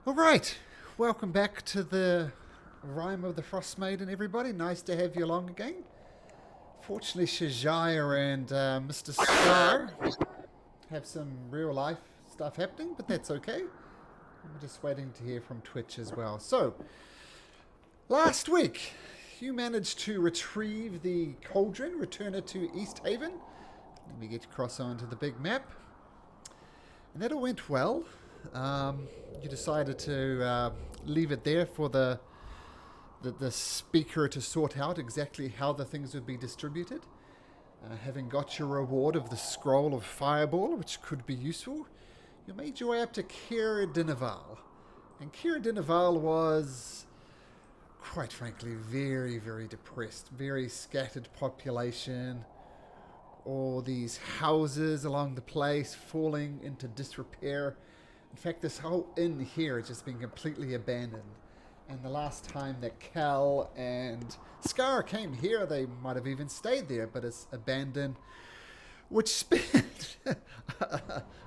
All right, welcome back to the Rime of the Frostmaiden, everybody. Nice to have you along again. Fortunately, Shajaya and Mr. Scar have some real life stuff happening, but that's okay. I'm just waiting to hear from Twitch as well. So, last week, you managed to retrieve the cauldron, return it to East Haven. Let me get across onto the big map. And that all went well. You decided to leave it there for the speaker to sort out exactly how the things would be distributed. Having got your reward of the scroll of fireball, which could be useful, you made your way up to Caer Dineval. And Caer Dineval was, quite frankly, very, very depressed. Very scattered population. All these houses along the place falling into disrepair. In fact, this whole inn here has just been completely abandoned. And the last time that Cal and Scar came here, they might have even stayed there, but it's abandoned. Which spent...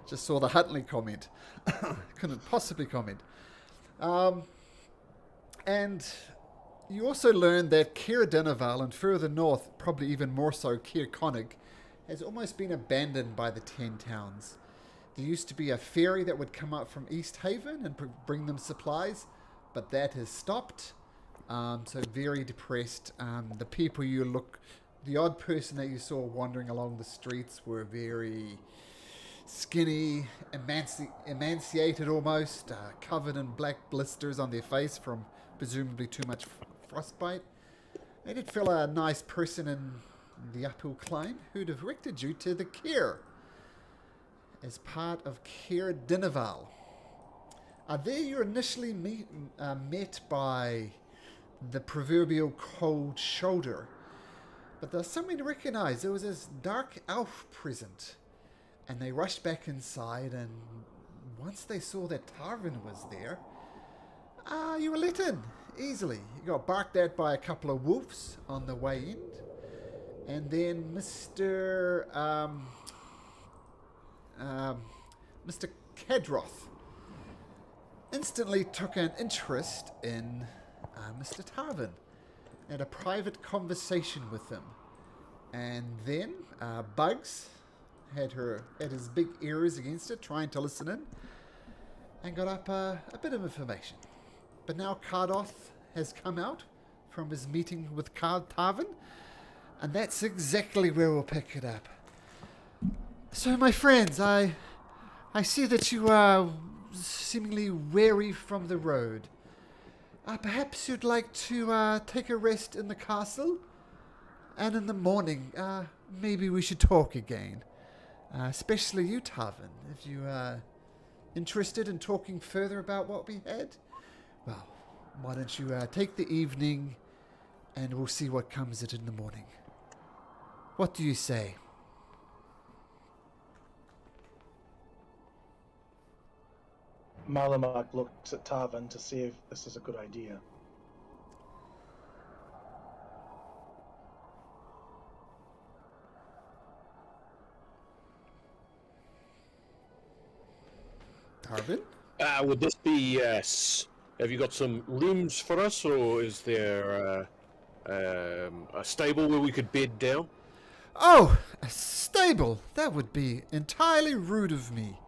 just saw the Huntley comment. Couldn't possibly comment. And you also learned that Caer Dineval, and further north, probably even more so, Caer Conig, has almost been abandoned by the 10 towns. There used to be a ferry that would come up from East Haven and bring them supplies, but that has stopped. So very depressed. The people the odd person that you saw wandering along the streets were very skinny, emaciated almost, covered in black blisters on their face from presumably too much frostbite. They did feel a nice person in the uphill climb who directed you to the Caer as part of Caer Dineval. There you initially met by the proverbial cold shoulder. But there's something to recognize. There was this dark elf present. And they rushed back inside, and once they saw that Tarvin was there, you were let in easily. You got barked at by a couple of wolves on the way in. And then Mr. Kadroth instantly took an interest in Mr. Tarvin, had a private conversation with him, and then Bugs had his big ears against it, trying to listen in, and got up a bit of information. But now Cardoth has come out from his meeting with Tarvin, and that's exactly where we'll pick it up. So, my friends, I see that you are seemingly weary from the road. Perhaps you'd like to take a rest in the castle, and in the morning, maybe we should talk again. Especially you, Tarvin, if you are interested in talking further about what we had. Well, why don't you take the evening, and we'll see what comes of it in the morning. What do you say? Malamak looks at Tarvin to see if this is a good idea. Tarvin? Would this be... have you got some rooms for us, or is there a stable where we could bed down? Oh, a stable. That would be entirely rude of me.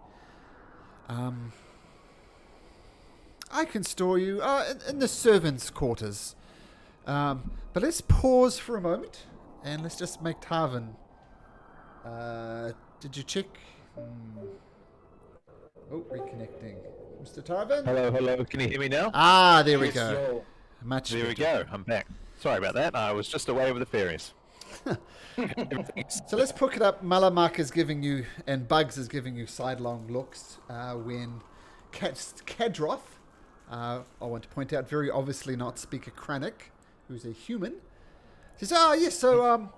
I can store you in the servants' quarters. But let's pause for a moment, and let's just make Tarvin. Did you check? Oh, reconnecting. Mr. Tarvin? Hello. Can you hear me now? Ah, there we Yes, go. so- Much There we better. go. I'm back. Sorry about that. I was just away with the fairies. So let's pick it up. Malamak is giving you, and Bugs is giving you sidelong looks when Kadroth, I want to point out, very obviously not Speaker Kranich, who's a human, says, yes, so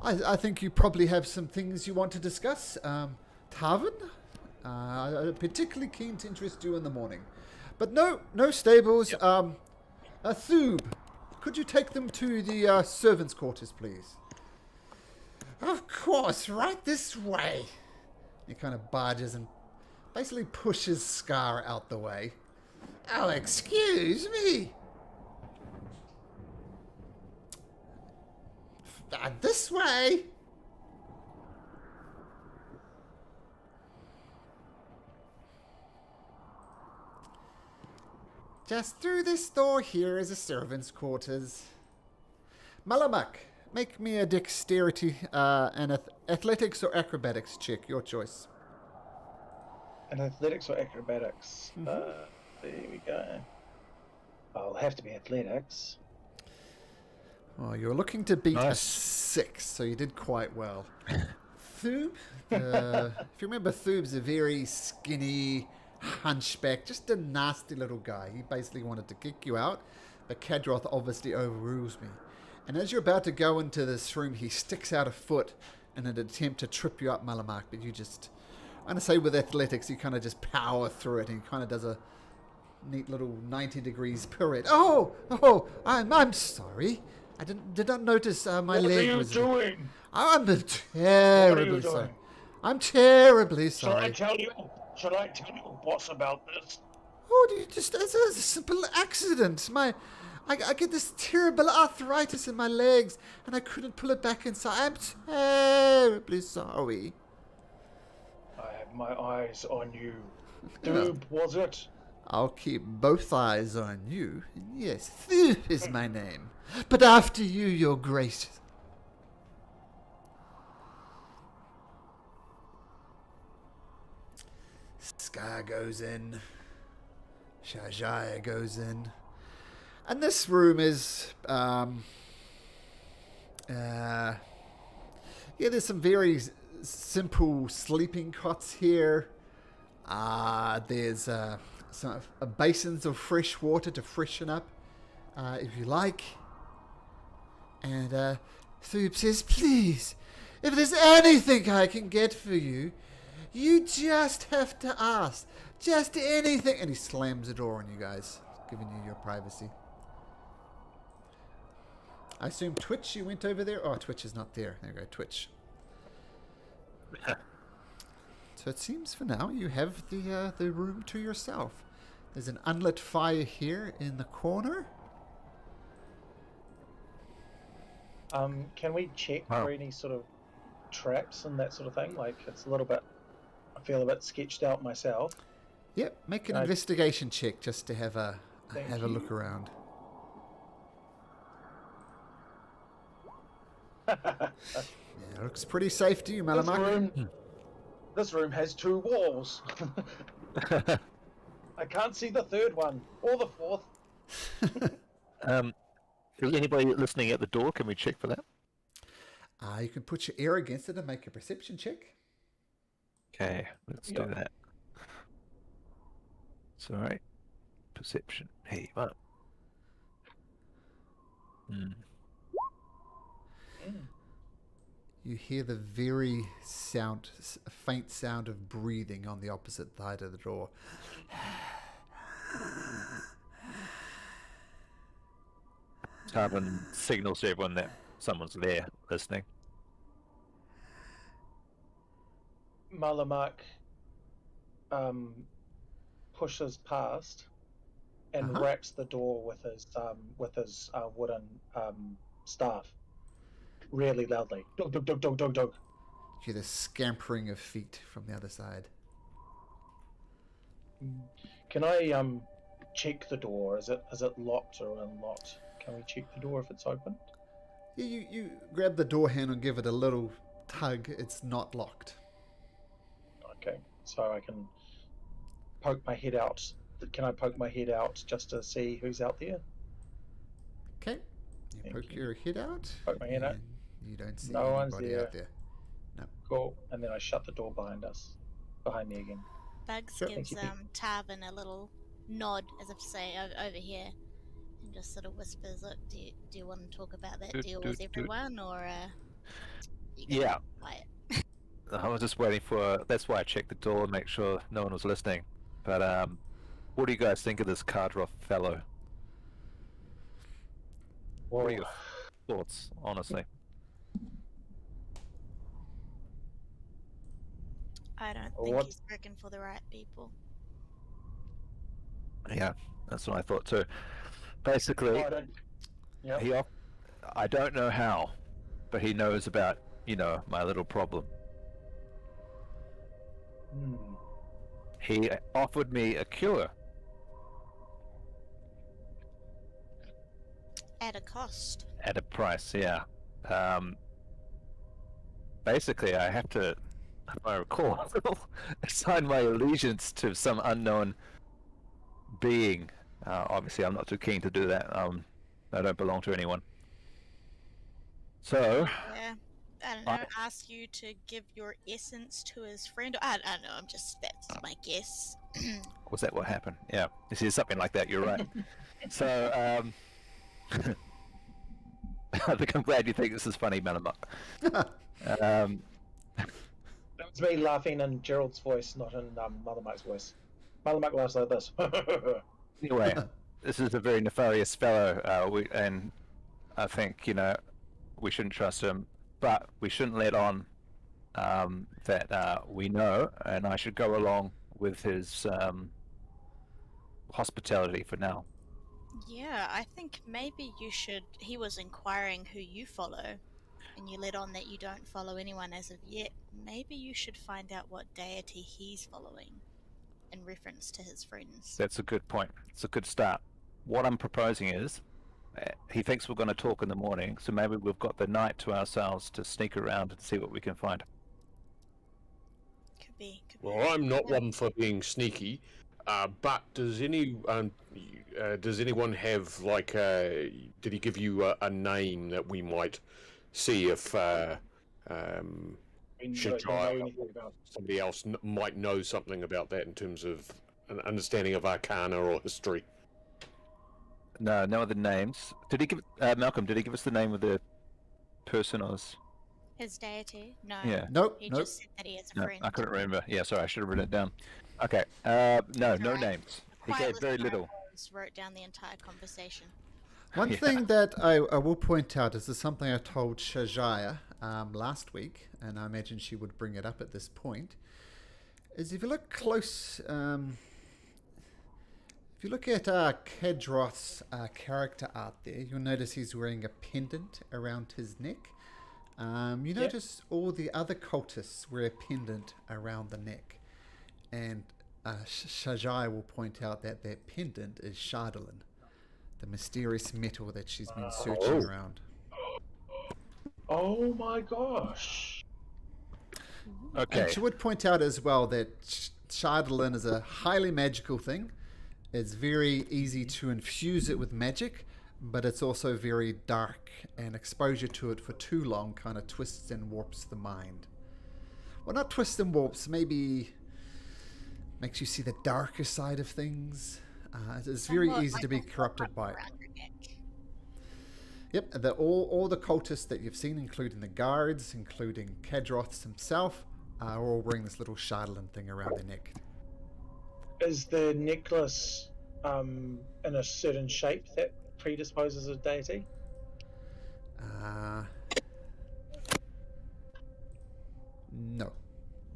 I think you probably have some things you want to discuss. Tarvin, I'm particularly keen to interest you in the morning. But no stables. Yep. Thoob, could you take them to the servants' quarters, please? Of course, right this way. He kind of barges and basically pushes Scar out the way. Oh, excuse me. This way. Just through this door here is a servant's quarters. Malamak, make me a dexterity and athletics or acrobatics check, your choice. And athletics or acrobatics? There we go. I'll have to be athletics. Oh, you're looking to beat a Nice. 6, so you did quite well. Thoob, if you remember, Thoob's a very skinny hunchback, just a nasty little guy. He basically wanted to kick you out, but Kadroth obviously overrules me. And as you're about to go into this room, he sticks out a foot in an attempt to trip you up, Malamak, but you just, I'm going to say with athletics, you kind of just power through it, and he kind of does a neat little 90 degrees pirouette. Oh, I'm sorry. I did not notice my leg was... What are you doing? I'm terribly sorry. doing? I'm terribly Shall sorry. I tell you what's about this? Oh, do you just... It's a simple accident. I get this terrible arthritis in my legs, and I couldn't pull it back inside. I'm terribly sorry. I have my eyes on you. Doob, was it? I'll keep both eyes on you. Yes, Thief is my name. But after you, your grace. Scar goes in. Shajaya goes in. And this room is... there's some very simple sleeping cots here. There's some basins of fresh water to freshen up, if you like. And Thoob says, please, if there's anything I can get for you, you just have to ask. Just anything. And he slams the door on you guys, giving you your privacy. I assume Twitch, you went over there? Oh, Twitch is not there. There you go, Twitch. So it seems for now you have the room to yourself. There's an unlit fire here in the corner. Can we check for any sort of traps and that sort of thing? Like, it's a little bit... I feel a bit sketched out myself. Yep, make an investigation check just to have a look around. Yeah, looks pretty safe to you, Malamak. This room has 2 walls. I can't see the third one or the fourth. Is anybody listening at the door? Can we check for that? You can put your ear against it and make a perception check. Okay, let's do that. It's alright. Perception. Hey, what? You hear the very faint sound of breathing on the opposite side of the door. Tarvin signals to everyone that someone's there listening. Malamak pushes past and raps the door with his wooden staff really loudly. Dog, dog, dog, dog, dog, dog. You hear the scampering of feet from the other side. Can I check the door? Is it locked or unlocked? Can we check the door if it's open? Yeah, you grab the door handle and give it a little tug. It's not locked. Okay, so I can poke my head out. Can I poke my head out just to see who's out there? Okay. You poke your head out. Poke my head out. You don't see No one's anybody there. out there. No. Cool. And then I shut the door behind me again. Bugs Sure. gives Tarvin a little nod as if to say over here, and just sort of whispers, "Look, do you want to talk about that deal with everyone, or you Yeah. quiet?" I was just waiting for... That's why I checked the door and make sure no one was listening. But what do you guys think of this Cardroth fellow? What are your thoughts, honestly? I don't think What? he's working for the right people. Yeah, that's what I thought too. Basically, I don't. Yeah. I don't know how, but he knows about, my little problem. Hmm. He offered me a cure. At a cost. At a price, yeah. Basically, I have to, if I recall, assign my allegiance to some unknown being. Obviously, I'm not too keen to do that. I don't belong to anyone. So, Yeah. I don't know. Ask you to give your essence to his friend. I don't know. That's my guess. was that what happened? Yeah, this is something like that. You're right. So, I think I'm glad you think this is funny, Malamuk. That was me laughing in Gerald's voice, not in Mother Mike's voice. Mother Mike laughs like this. Anyway, this is a very nefarious fellow, and I think, we shouldn't trust him, but we shouldn't let on that we know, and I should go along with his hospitality for now. Yeah, I think maybe you should. He was inquiring who you follow, and you let on that you don't follow anyone as of yet. Maybe you should find out what deity he's following in reference to his friends. That's a good point. It's a good start. What I'm proposing is, he thinks we're going to talk in the morning, so maybe we've got the night to ourselves to sneak around and see what we can find. Could be. Well, I'm not one for being sneaky, but does anyone have, like, did he give you a name that we might see if somebody else might know something about that in terms of an understanding of arcana or history? No other names. Did he give Malcolm? Did he give us the name of the person or his deity? No. Yeah. Nope. He just said that he has a No, friend. I couldn't remember. Yeah, sorry, I should have written it down. Okay. No names. He gave very little. Wrote down the entire conversation. One thing that I will point out is something I told Shajaya last week, and I imagine she would bring it up at this point, is if you look close, if you look at Kedroth's character art there, you'll notice he's wearing a pendant around his neck. You notice all the other cultists wear a pendant around the neck. And Shajai will point out that pendant is Shardolin, the mysterious metal that she's been searching around. Oh my gosh. Okay. And she would point out as well that Shardolin is a highly magical thing. It's very easy to infuse it with magic, but it's also very dark, and exposure to it for too long kind of twists and warps the mind. Well, not twists and warps, maybe makes you see the darker side of things. It's very easy to be corrupted by it. Yep, all the cultists that you've seen, including the guards, including Kedroth himself, are all wearing this little Shardolin thing around their neck. Is the necklace in a certain shape that predisposes a deity? No.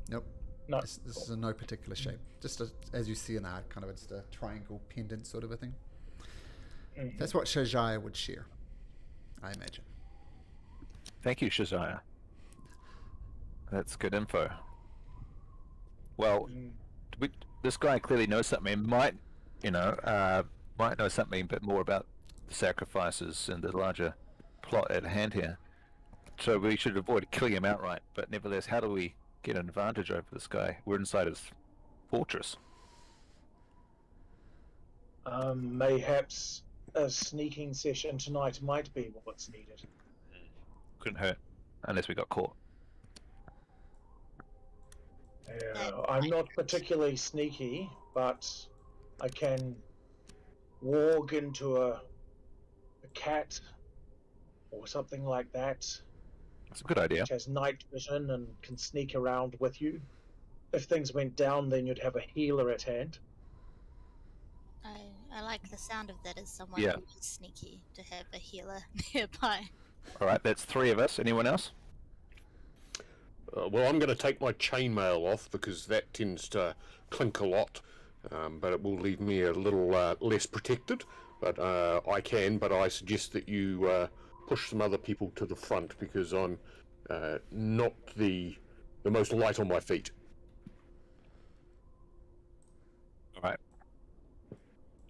Nope. No. This is in no particular shape. Just as you see in art, kind of it's a triangle pendant sort of a thing. Mm-hmm. That's what Shajaya would share, I imagine. Thank you, Shajaya. That's good info. Well, this guy clearly knows something. Might know something a bit more about the sacrifices and the larger plot at hand here. So we should avoid killing him outright. But nevertheless, how do we get an advantage over this guy? We're inside his fortress. Mayhaps a sneaking session tonight might be what's needed. Couldn't hurt, unless we got caught. Yeah, I'm not particularly sneaky, but I can walk into a cat or something like that. That's a good idea. Which has night vision and can sneak around with you. If things went down, then you'd have a healer at hand. I like the sound of that as someone who is sneaky, to have a healer nearby. Alright, that's 3 of us. Anyone else? Well, I'm going to take my chainmail off because that tends to clink a lot. but it will leave me a little less protected. But I suggest that you push some other people to the front because I'm not the most light on my feet. All right.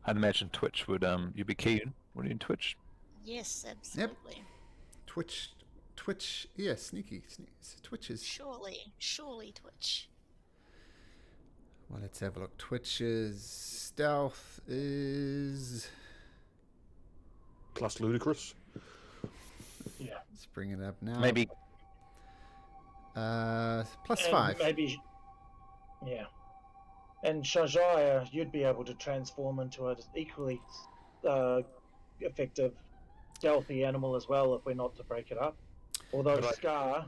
I'd imagine Twitch would you'd be keen, would you, in Twitch? Yes, absolutely. Twitch, yeah, sneaky. Twitch is... Surely Twitch. Well, let's have a look. Twitch's stealth is... Plus ludicrous. Yeah. Let's bring it up now. Maybe. +5. Maybe. Yeah. And Shajaya, you'd be able to transform into an equally effective, stealthy animal as well if we're not to break it up. Although Scar...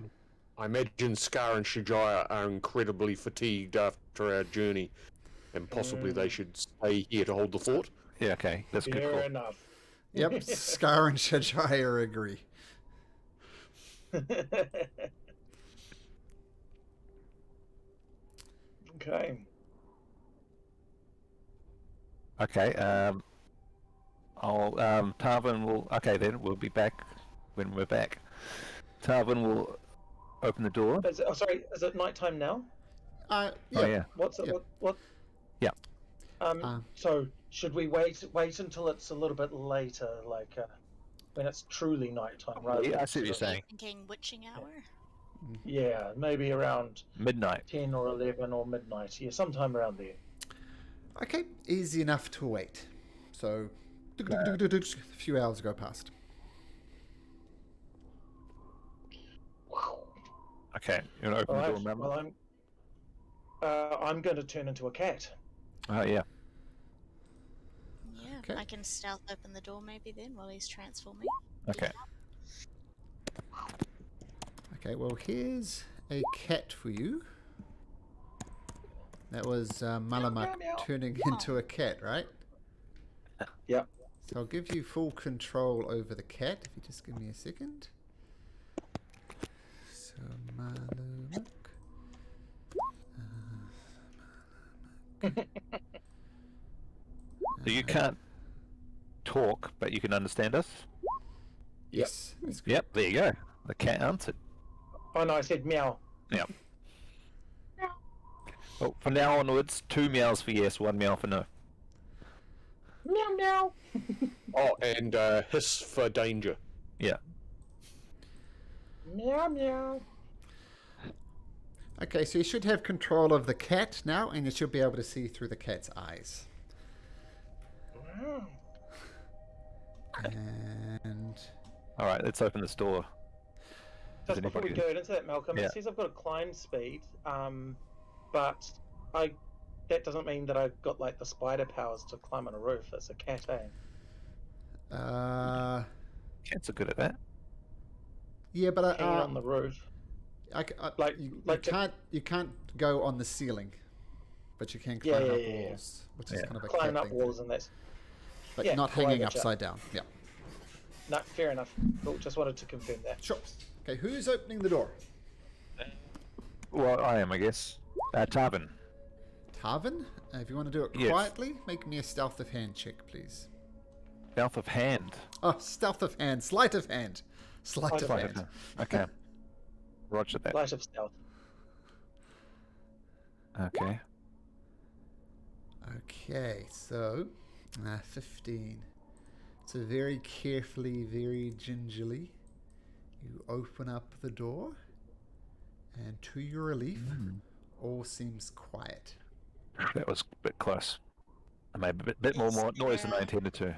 I imagine Scar and Shajaya are incredibly fatigued after our journey, and possibly they should stay here to hold the fort. Yeah, okay. That's good. Fair enough. Yep, Scar and Shajaya agree. Okay. Okay. Tarvin will. Okay, then we'll be back when we're back. Tarvin will open the door. Sorry, is it nighttime now? Yeah. Oh yeah. What's it? Yeah. What? Yeah. So should we wait until it's a little bit later, like when it's truly nighttime, right? Yeah, I see what you're saying. Thinking witching hour? Yeah, maybe around Midnight. 10 or 11 or midnight. Yeah, sometime around there. Okay, easy enough to wait. So, a few hours go past. Okay, you're gonna open the door, remember? Well, I'm going to turn into a cat. Oh yeah. Yeah, Okay. I can stealth open the door maybe then while he's transforming. Okay. Okay, well, here's a cat for you. That was Malamak Meow, meow. turning into a cat, right? Yep. So I'll give you full control over the cat, if you just give me a second. So, Malamak. So you can't talk, but you can understand us? Yes. That's good. Yep, there you go. The cat answered. Oh no, I said meow. Yep. Well, from now onwards, 2 meows for yes, 1 meow for no. Meow meow. Oh, and hiss for danger. Yeah. Meow meow. Okay, so you should have control of the cat now, and you should be able to see through the cat's eyes. Wow. And... Alright, let's open this door. Just before we go into that, Malcolm, Yeah. it says I've got a climb speed, but that doesn't mean that I've got like the spider powers to climb on a roof. It's a cat, eh? Cats are good at that. Yeah, but Hanging on the roof. you can't go on the ceiling, but you can Yeah, climb up yeah. walls, which is Yeah. kind of a Climb cat up thing, walls and that's... but yeah, not cool, I hanging gotcha. upside down. Yeah, No, fair enough. Cool, just wanted to confirm that. sure. Okay, who's opening the door? Well, I am, I guess. Tarvin. Tarvin? If you want to do it Yes. quietly, make me a stealth of hand check, please. Stealth of hand. Oh, stealth of hand, sleight of hand, sleight of Sleight of hand. Okay. Roger that. Light of stealth. Okay. Okay, so 15. So very carefully, very gingerly, you open up the door, and to your relief, all seems quiet. That was a bit close. I made a bit more noise than I intended to.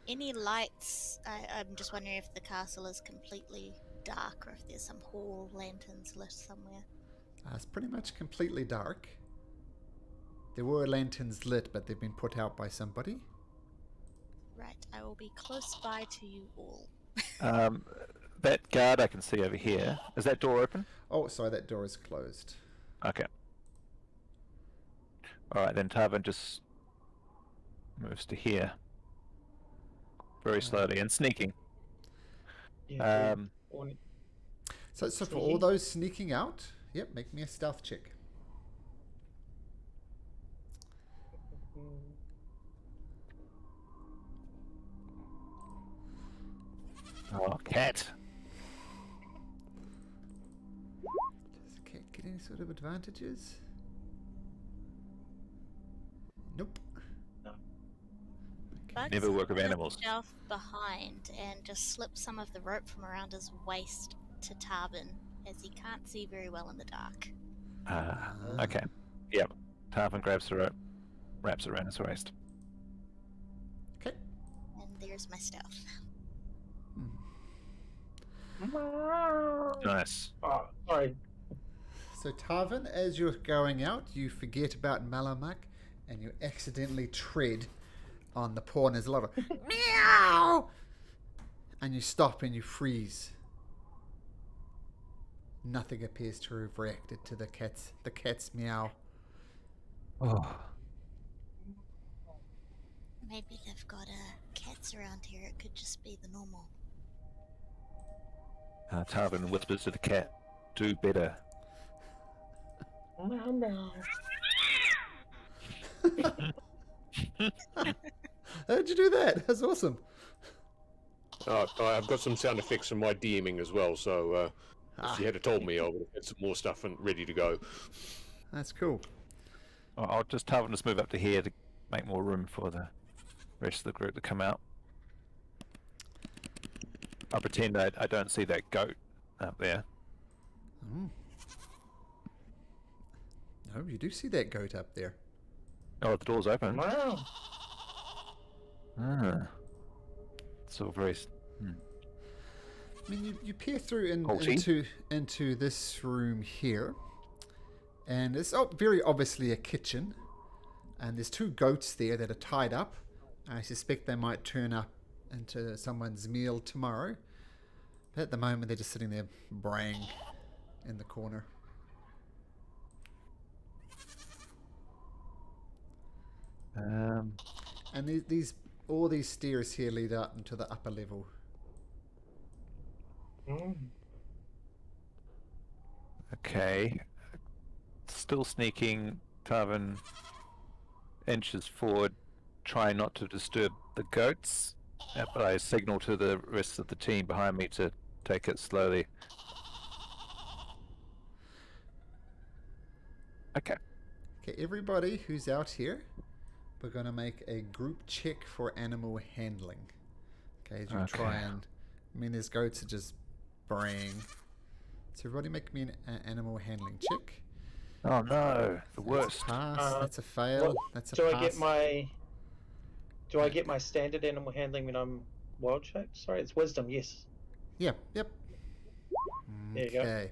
Any lights? I'm just wondering if the castle is completely dark or if there's some hall lanterns lit somewhere. It's pretty much completely dark. There were lanterns lit, but they've been put out by somebody. Right, I will be close by to you all. That guard I can see over here. Is that door open? Oh, sorry, that door is closed. Okay. Alright, then Tarvin just moves to here. Very slowly and sneaking. Yeah. So for all Sneaking? those sneaking out, yep, make me a stealth check. Oh, cat. Does the cat get any sort of advantages? Nope. No. Bugs Never work with put animals. himself behind and just slip some of the rope from around his waist to Tarvin, as he can't see very well in the dark. Okay. Yep. Tarvin grabs the rope, wraps it around his waist. Okay. And there's my stuff. Nice. Oh, sorry. So Tarvin, as you're going out, you forget about Malamak and you accidentally tread on the paw and there's a lot of meow, and you stop and you freeze. Nothing appears to have reacted to the cat's meow. Oh. Maybe they've got cats around here. It could just be the normal. Tarvin whispers to the cat, "Do better." How'd you do that? That's awesome. I've got some sound effects in my DMing as well, so if you had told me, I would have had some more stuff and ready to go. That's cool. I'll just Tarvin just move up to here to make more room for the rest of the group to come out. I'll pretend I don't see that goat up there. No, you do see that goat up there. Oh, the door's open. Wow. Ah. It's all very... I mean, you peer through Halty. into this room here, and it's very obviously a kitchen, and there's two goats there that are tied up. I suspect they might turn up into someone's meal tomorrow, but at the moment they're just sitting there braying in the corner. And all these stairs here lead out into the upper level. Okay. Still sneaking, Tarvin inches forward, trying not to disturb the goats, but I signal to the rest of the team behind me to take it slowly. Okay. Okay, everybody who's out here, we're going to make a group check for animal handling. Okay, as you try and... I mean, these goats are just braying. So everybody make me an animal handling check. Oh no, the worst. Pass, that's a fail, that's a Do pass. I get my standard animal handling when I'm wild shaped? Sorry, it's wisdom, yes. Yep. There you go. Okay.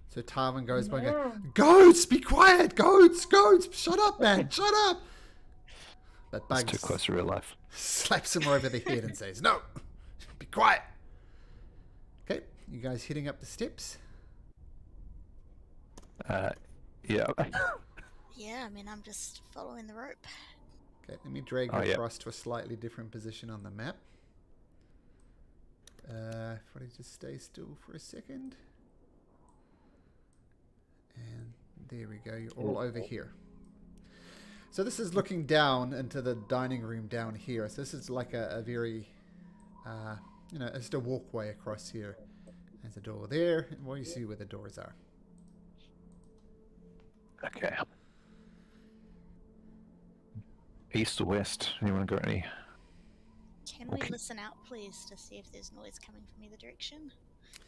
So Tarvin goes by and goes, "Goats, be quiet! Goats! Shut up, man! Shut up!" But It's Bugs too close to real life. slaps him over the head and says, "No! Be quiet!" Okay, you guys heading up the steps? Yeah. Yeah, I mean, I'm just following the rope. Okay, let me drag Oh, you yeah. across to a slightly different position on the map. Everybody just stay still for a second. And there we go, you're all over here. So this is looking down into the dining room down here. So this is like a very, just a walkway across here. There's a door there, and well, you see where the doors are. Okay. East or west? Anyone got any? Can we Okay. listen out, please, to see if there's noise coming from either direction?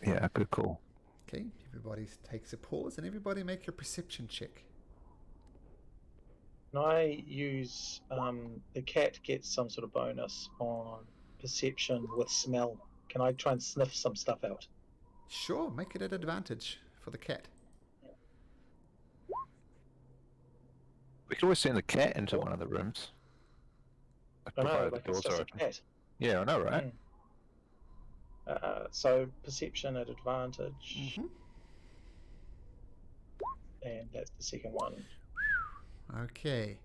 Yeah, good call. Okay, everybody takes a pause, and everybody make your perception check. Can I use the cat gets some sort of bonus on perception with smell? Can I try and sniff some stuff out? Sure, make it an advantage for the cat. We could always send the cat into one of the rooms. I know, Provided like the it's doors are just a open. cat. Yeah, I know, right? So perception at advantage, Mm-hmm. and that's the second one. Okay.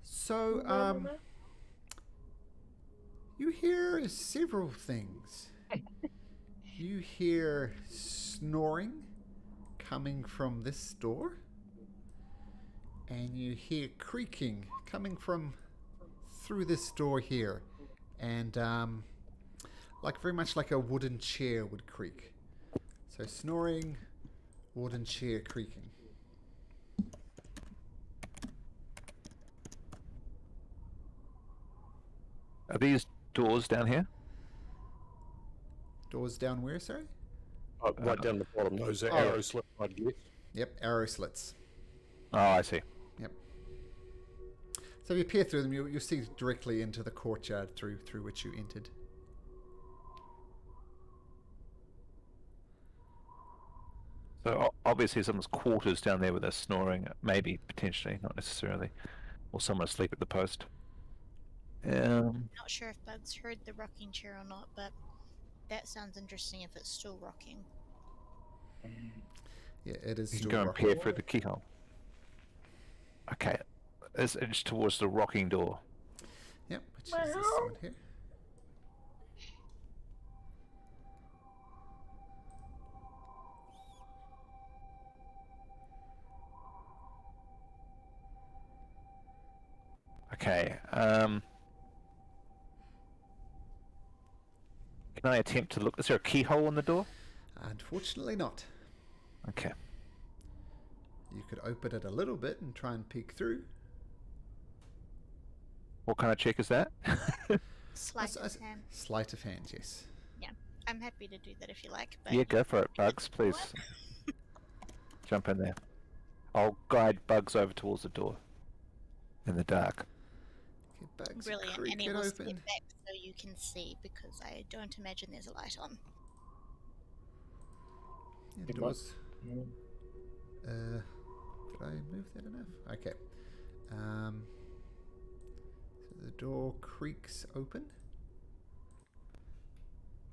So, you hear several things. You hear snoring coming from this door. and you hear creaking coming from through this door here, and like very much like a wooden chair would creak. So snoring, wooden chair creaking. Are these doors down here? Doors down where, sorry? Right down the bottom, those are arrow slits, I'd guess. Yep, arrow slits. Oh, I see. Yep. So if you peer through them, you'll see directly into the courtyard through which you entered. So obviously someone's quarters down there where they're snoring, maybe, potentially, not necessarily. Or someone asleep at the post. Not sure if Bugs heard the rocking chair or not, but that sounds interesting if it's still rocking. Yeah, it is You can still go and rocking. peer through the keyhole. Okay, it's towards the rocking door. Yep, which is this one here. Okay, can I attempt to look? Is there a keyhole in the door? Unfortunately not. Okay. You could open it a little bit and try and peek through. What kind of check is that? Sleight of hand. Sleight of hand, yes. Yeah, I'm happy to do that if you like. But Yeah, go for it, Bugs, please. Jump in there. I'll guide Bugs over towards the door. In the dark. Okay, Bugs, Brilliant, creak and he it will open. step back so you can see, because I don't imagine there's a light on. Yeah, Good doors. Mm. Did I move that enough? Okay. So the door creaks open.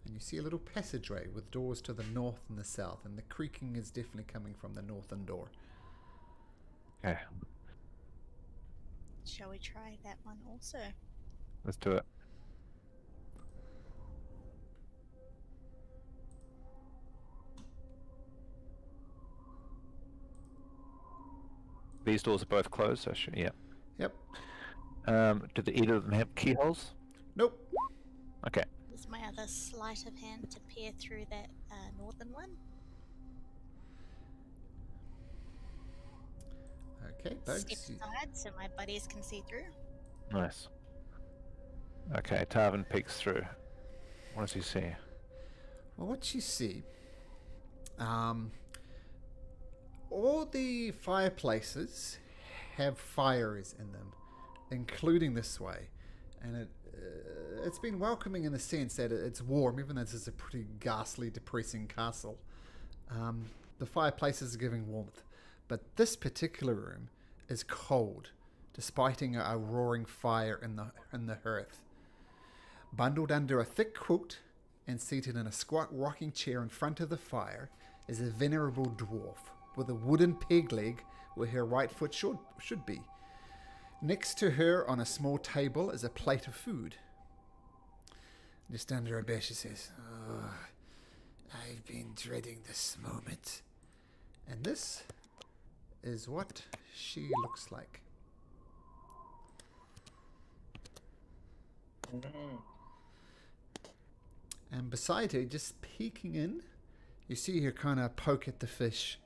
And you see a little passageway with doors to the north and the south. And the creaking is definitely coming from the northern door. Okay, Shall we try that one also? let's do it. These doors are both closed, so yeah. Yep. Do either of them have keyholes? Nope. Okay. Is my other sleight of hand to peer through that northern one? Okay, Step Bugs. aside so my buddies can see through. Nice. Okay, Tarvin peeks through. What does he see? Well, what you see, all the fireplaces have fires in them, including this way, and it's been welcoming in the sense that it's warm, even though this is a pretty ghastly, depressing castle. The fireplaces are giving warmth, but this particular room is cold, despite a roaring fire in the hearth. Bundled under a thick quilt and seated in a squat rocking chair in front of the fire is a venerable dwarf with a wooden peg leg where her right foot should be. Next to her on a small table is a plate of food. Just under her bed she says, "Oh, I've been dreading this moment." And this is what she looks like. And beside her, just peeking in, you see her kind of poke at the fish.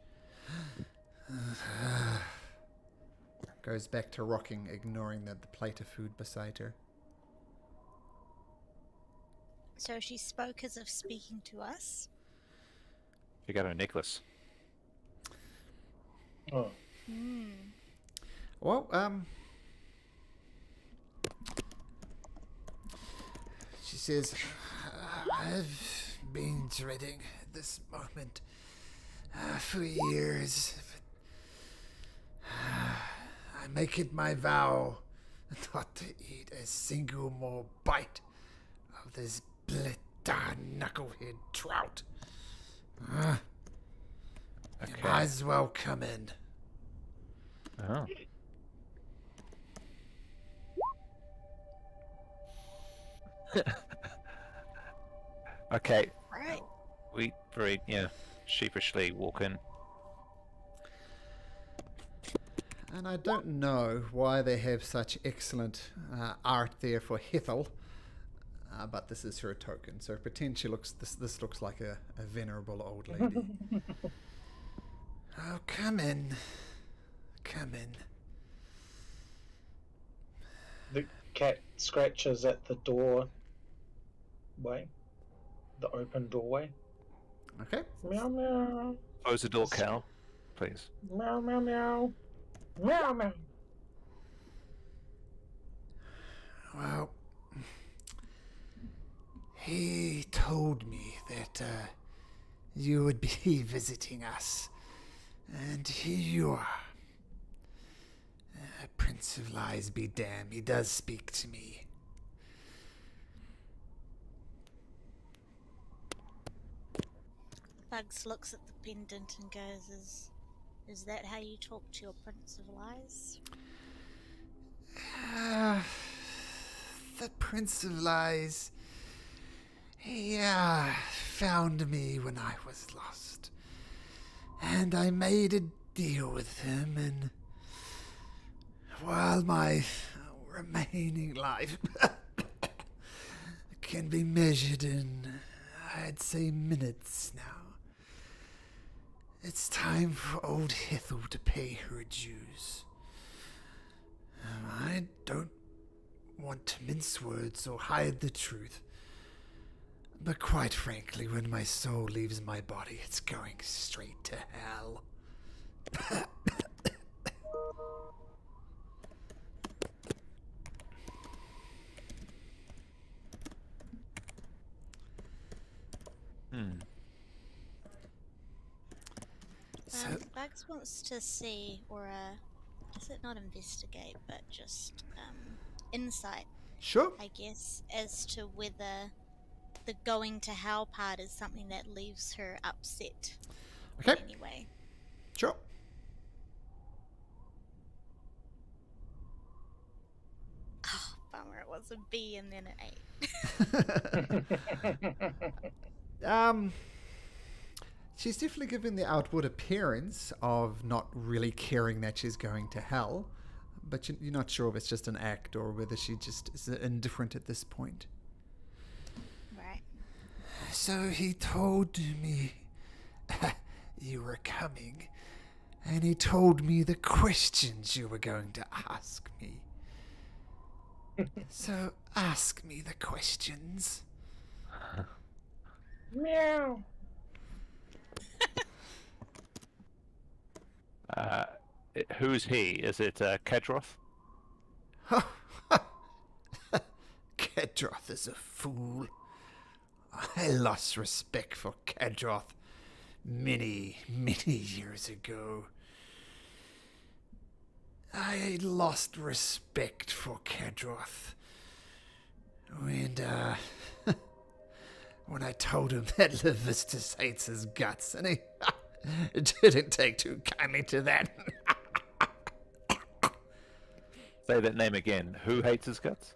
Goes back to rocking, ignoring the plate of food beside her. So she spoke as if speaking to us. She got her necklace. Oh. Well, she says, "I've been dreading this moment for years. I make it my vow not to eat a single more bite of this blitter knucklehead trout. You might as well come in." Oh. Okay, Right. we sheepishly walk in. And I don't know why they have such excellent art there for Hethel, but this is her token. So pretend she looks. This looks like a venerable old lady. Oh, come in, come in. The cat scratches at the doorway, the open doorway. Okay. Meow meow. Close the door, Cal, please. Meow meow meow. Meow meow. Well, he told me that you would be visiting us, and here you are. Prince of Lies be damned, he does speak to me. Bugs looks at the pendant and goes, Is that how you talk to your Prince of Lies? The Prince of Lies, he found me when I was lost, and I made a deal with him, and while my remaining life can be measured in, I'd say, minutes now, it's time for old Hethel to pay her dues. I don't want to mince words or hide the truth, but quite frankly, when my soul leaves my body, it's going straight to hell. So, Bugs wants to see, or is it not investigate, but just insight, sure. I guess, as to whether the going to hell part is something that leaves her upset. Okay, Anyway. sure. Oh, bummer, it was a B and then an 8. She's definitely given the outward appearance of not really caring that she's going to hell, but you're not sure if it's just an act or whether she just is indifferent at this point. Right. So he told me you were coming, and he told me the questions you were going to ask me. So ask me the questions. Meow. Who's he? Is it Kedroth? Kedroth is a fool. I lost respect for Kedroth many, many years ago. I lost respect for Kedroth when I told him that Libistas hates his guts, and he didn't take too kindly to that. Say that name again. Who hates his guts?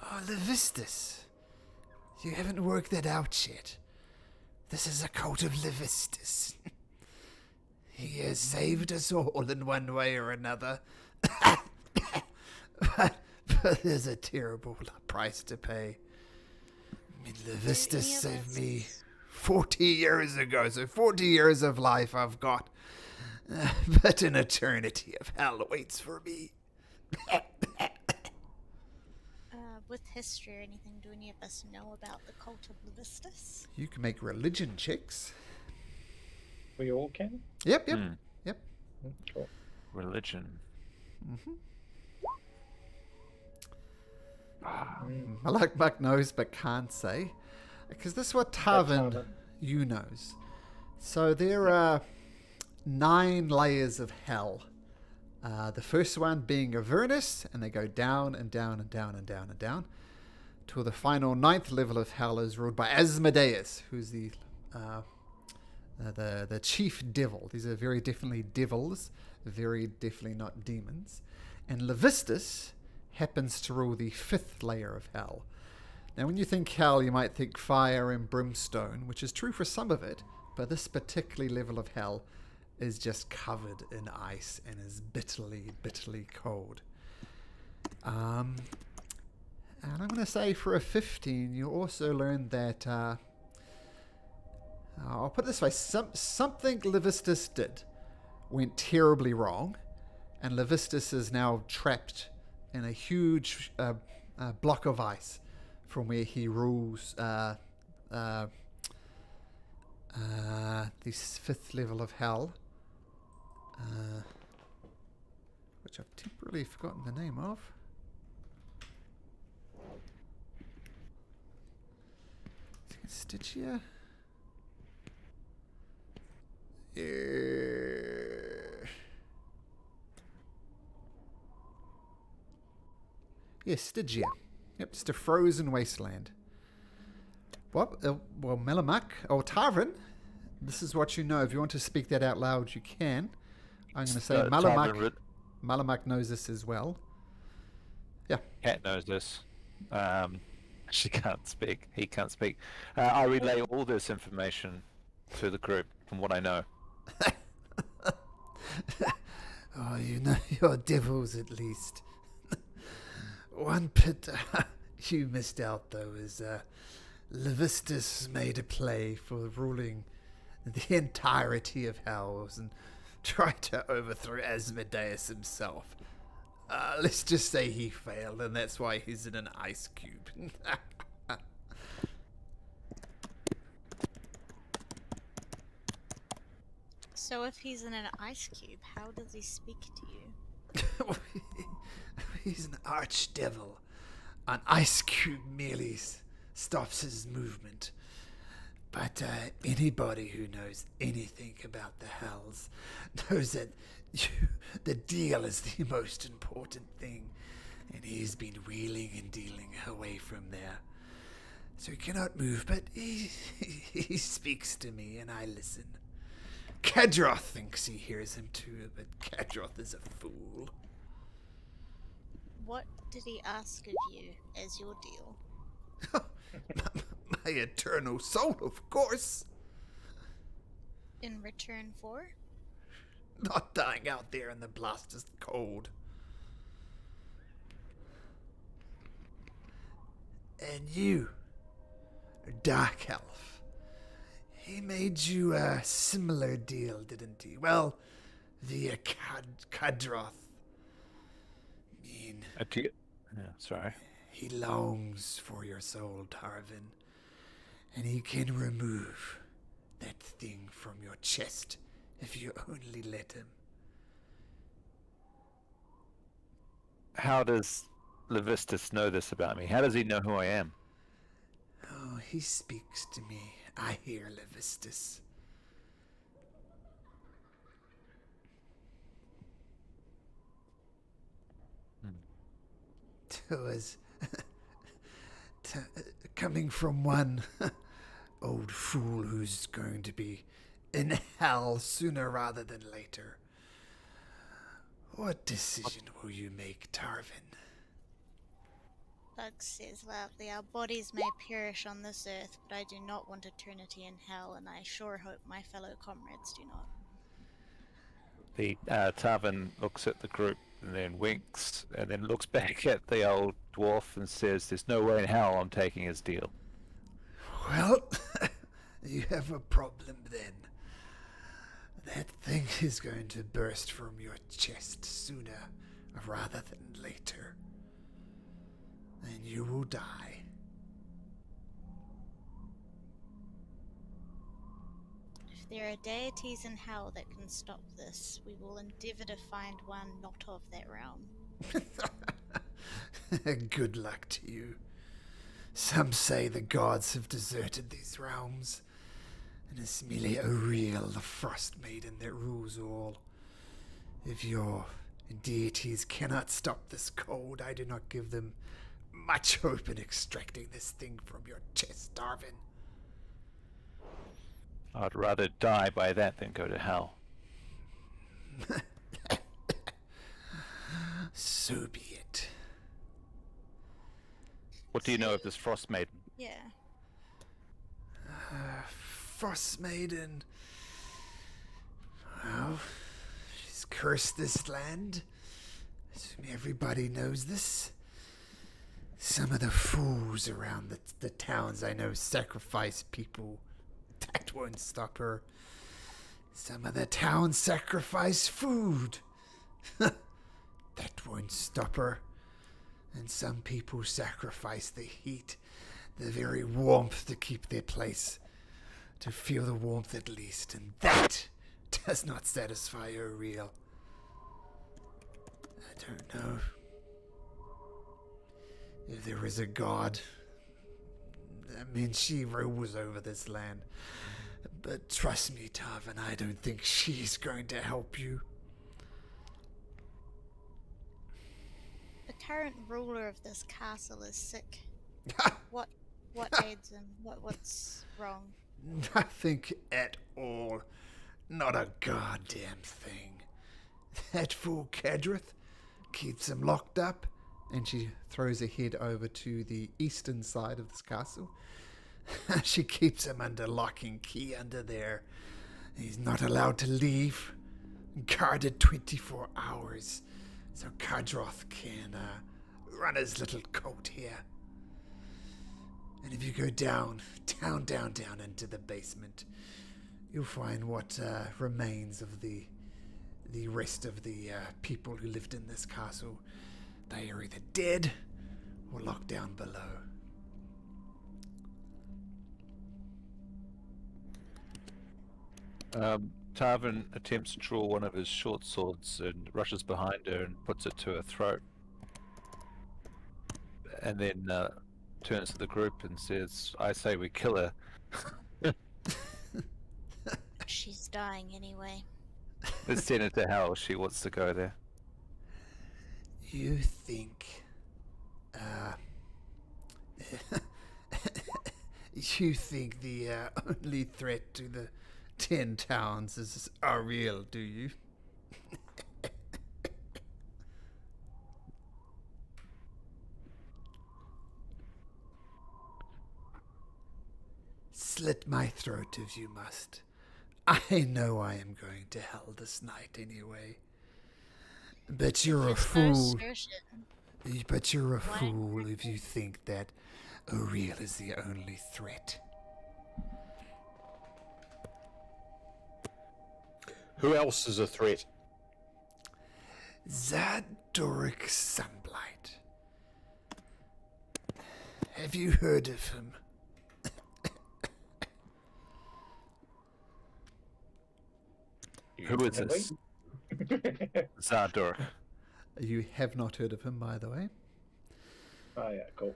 Oh, Libistas. You haven't worked that out yet. This is a cult of Libistas. He has saved us all in one way or another. but there's a terrible price to pay. I mean, Libistas saved me 40 years ago, so 40 years of life I've got. But an eternity of hell waits for me. With history or anything, do any of us know about the Cult of Libistas? You can make religion checks. We all can? Yep. Cool. Religion. I like Buck knows but can't say. Because this is what Tarvin you knows. So there are 9 layers of hell. The first one being Avernus, and they go down and down and down and down and down, till the final 9th level of hell is ruled by Asmodeus, who's the chief devil. These are very definitely devils, very definitely not demons. And Libistas happens to rule the 5th layer of hell. Now, when you think hell, you might think fire and brimstone, which is true for some of it, but this particular level of hell is just covered in ice and is bitterly, bitterly cold. And I'm going to say for a 15, you also learned that, I'll put it this way, something Libistas did went terribly wrong, and Libistas is now trapped in a huge block of ice from where he rules the 5th level of hell, which I've temporarily forgotten the name of. Stygia? Yes, Stygia. Yep, just a frozen wasteland. Well, Melamak, or Tarvin, this is what you know. If you want to speak that out loud, you can. I'm going to say Malamak knows this as well. Yeah. Cat knows this. She can't speak. He can't speak. I relay all this information to the group from what I know. Oh, you know your devils at least. One bit you missed out, though, is Libistas made a play for ruling the entirety of Hells and tried to overthrow Asmodeus himself. Let's just say he failed, and that's why he's in an ice cube. So if he's in an ice cube, how does he speak to you? He's an archdevil. An ice cube merely stops his movement. But anybody who knows anything about the Hells knows that the deal is the most important thing. And he's been wheeling and dealing away from there. So he cannot move, but he speaks to me and I listen. Kadroth thinks he hears him too, but Kadroth is a fool. What did he ask of you as your deal? My eternal soul, of course. In return for? Not dying out there in the blastest cold. And you, Dark Elf, he made you a similar deal, didn't he? Well, via Kadroth. Sorry. He longs for your soul, Tarvin, and he can remove that thing from your chest if you only let him. How does Libistas know this about me? How does he know who I am? Oh, he speaks to me. I hear Libistas. Was coming from one old fool who's going to be in hell sooner rather than later. What decision will you make, Tarvin? Bug says loudly, our bodies may perish on this earth, but I do not want eternity in hell, and I sure hope my fellow comrades do not. The Tarvin looks at the group and then winks, and then looks back at the old dwarf and says, "There's no way in hell I'm taking his deal." Well, you have a problem then. That thing is going to burst from your chest sooner rather than later. And you will die. If there are deities in hell that can stop this, we will endeavor to find one not of that realm. Good luck to you. Some say the gods have deserted these realms, and it's merely Uriel, the Frostmaiden, that rules all. If your deities cannot stop this cold, I do not give them much hope in extracting this thing from your chest, Darvin. I'd rather die by that than go to hell. So be it. What do you know of this Frostmaiden? Yeah. Frostmaiden. Well, she's cursed this land. I assume everybody knows this. Some of the fools around the towns I know sacrifice people. That won't stop her. Some of the towns sacrifice food. That won't stop her. And some people sacrifice the heat, the very warmth to keep their place. To feel the warmth at least. And that does not satisfy her real. I don't know if there is a god. I mean, she rules over this land. But trust me, Tarvin, I don't think she's going to help you. The current ruler of this castle is sick. What aids him? What's wrong? Nothing at all. Not a goddamn thing. That fool Cadrith keeps him locked up, and she throws her head over to the eastern side of this castle. She keeps him under lock and key under there. He's not allowed to leave. Guarded 24 hours. So Cadroth can run his little coat here. And if you go down into the basement, you'll find what remains of the rest of the people who lived in this castle. They are either dead or locked down below. Tarvin attempts to draw one of his short swords and rushes behind her and puts it to her throat. And then turns to the group and says, I say we kill her. She's dying anyway. Let's send her to hell. She wants to go there. You think... you think the only threat to the 10 towns is Ariel, do you? Slit my throat if you must. I know I am going to hell this night anyway. But you're a fool. But you're a fool if you think that Ariel is the only threat. Who else is a threat? Zadoric Sunblight. Have you heard of him? Who is this? Zador. You have not heard of him, by the way. Oh yeah, cool.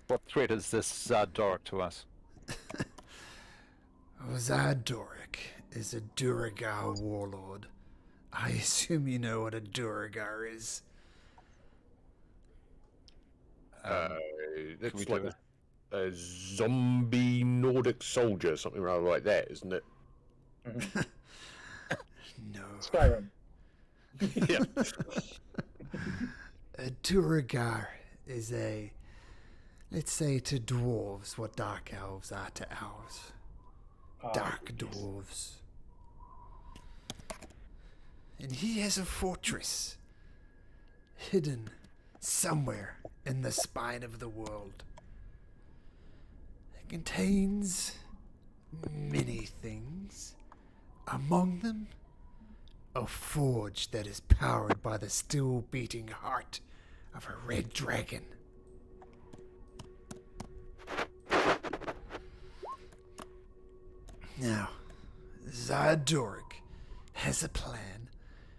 What threat is this Zadoric to us? Zadoric is a Duragar warlord. I assume you know what a Duragar is. It's like a zombie Nordic soldier, something rather like that, isn't it? No. Skyrim. Yeah. A Duragar is let's say to dwarves what dark elves are to elves. Dark dwarves. And he has a fortress hidden somewhere in the spine of the world. It contains many things. Among them, a forge that is powered by the still beating heart of a red dragon. Now, Zadoric has a plan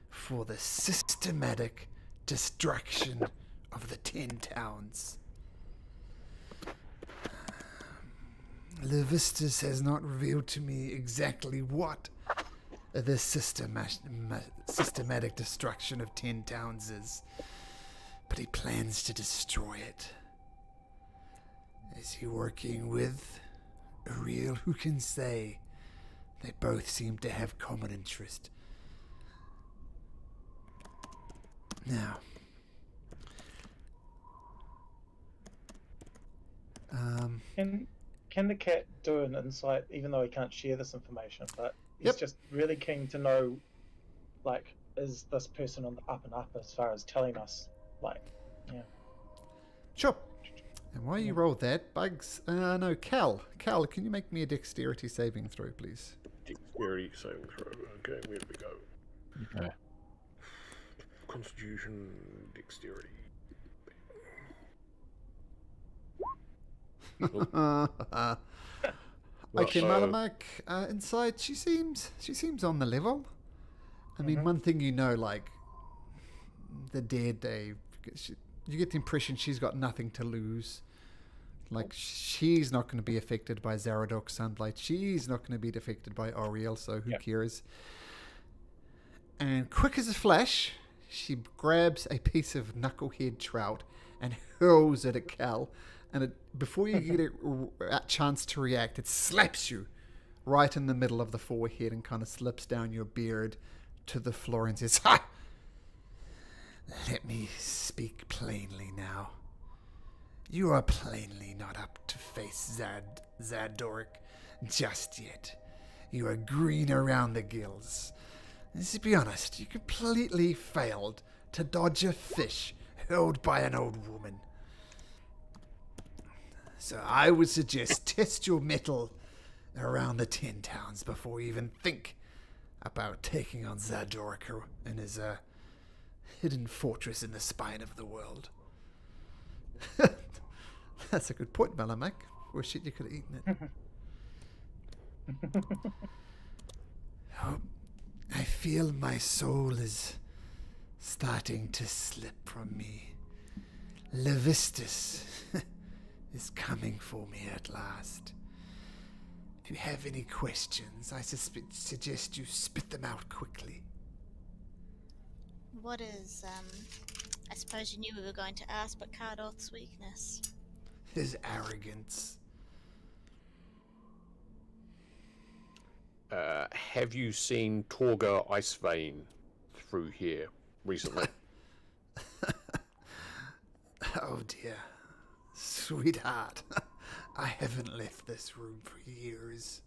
for the systematic destruction of the 10 towns. Libistas has not revealed to me exactly what the systematic destruction of 10 towns is, but he plans to destroy it. Is he working with Ariel? Who can say? They both seem to have common interest. Now, Can the cat do an insight, even though he can't share this information? But He's Yep. just really keen to know, like, is this person on the up and up as far as telling us, like, yeah. Sure. And while you roll that, Bugs, no, Cal, can you make me a dexterity saving throw, please? Dexterity saving throw. Okay, where do we go? Okay. Constitution, dexterity. Okay, Malamak, inside, she seems on the level. I mean, one thing you know, like, the dead, you get the impression she's got nothing to lose. Like, she's not going to be affected by Zaradok's Sunblight. She's not going to be affected by Oriel, so who cares? And quick as a flash, she grabs a piece of knucklehead trout and hurls it at Cal. And before you get a chance to react, it slaps you right in the middle of the forehead and kind of slips down your beard to the floor and says, "Ha! Let me speak plainly now. You are plainly not up to face Zadoric just yet. You are green around the gills. And to be honest, you completely failed to dodge a fish hurled by an old woman. So I would suggest test your mettle around the 10 towns before you even think about taking on Zadoric and his hidden fortress in the spine of the world." That's a good point, Malamak. Wish you could have eaten it. Oh, I feel my soul is starting to slip from me. Libistas is coming for me at last. If you have any questions, I suggest you spit them out quickly. What is, I suppose you knew we were going to ask, but Cardoth's weakness? His arrogance. Have you seen Torga Icevein through here recently? Oh dear. Sweetheart, I haven't left this room for years.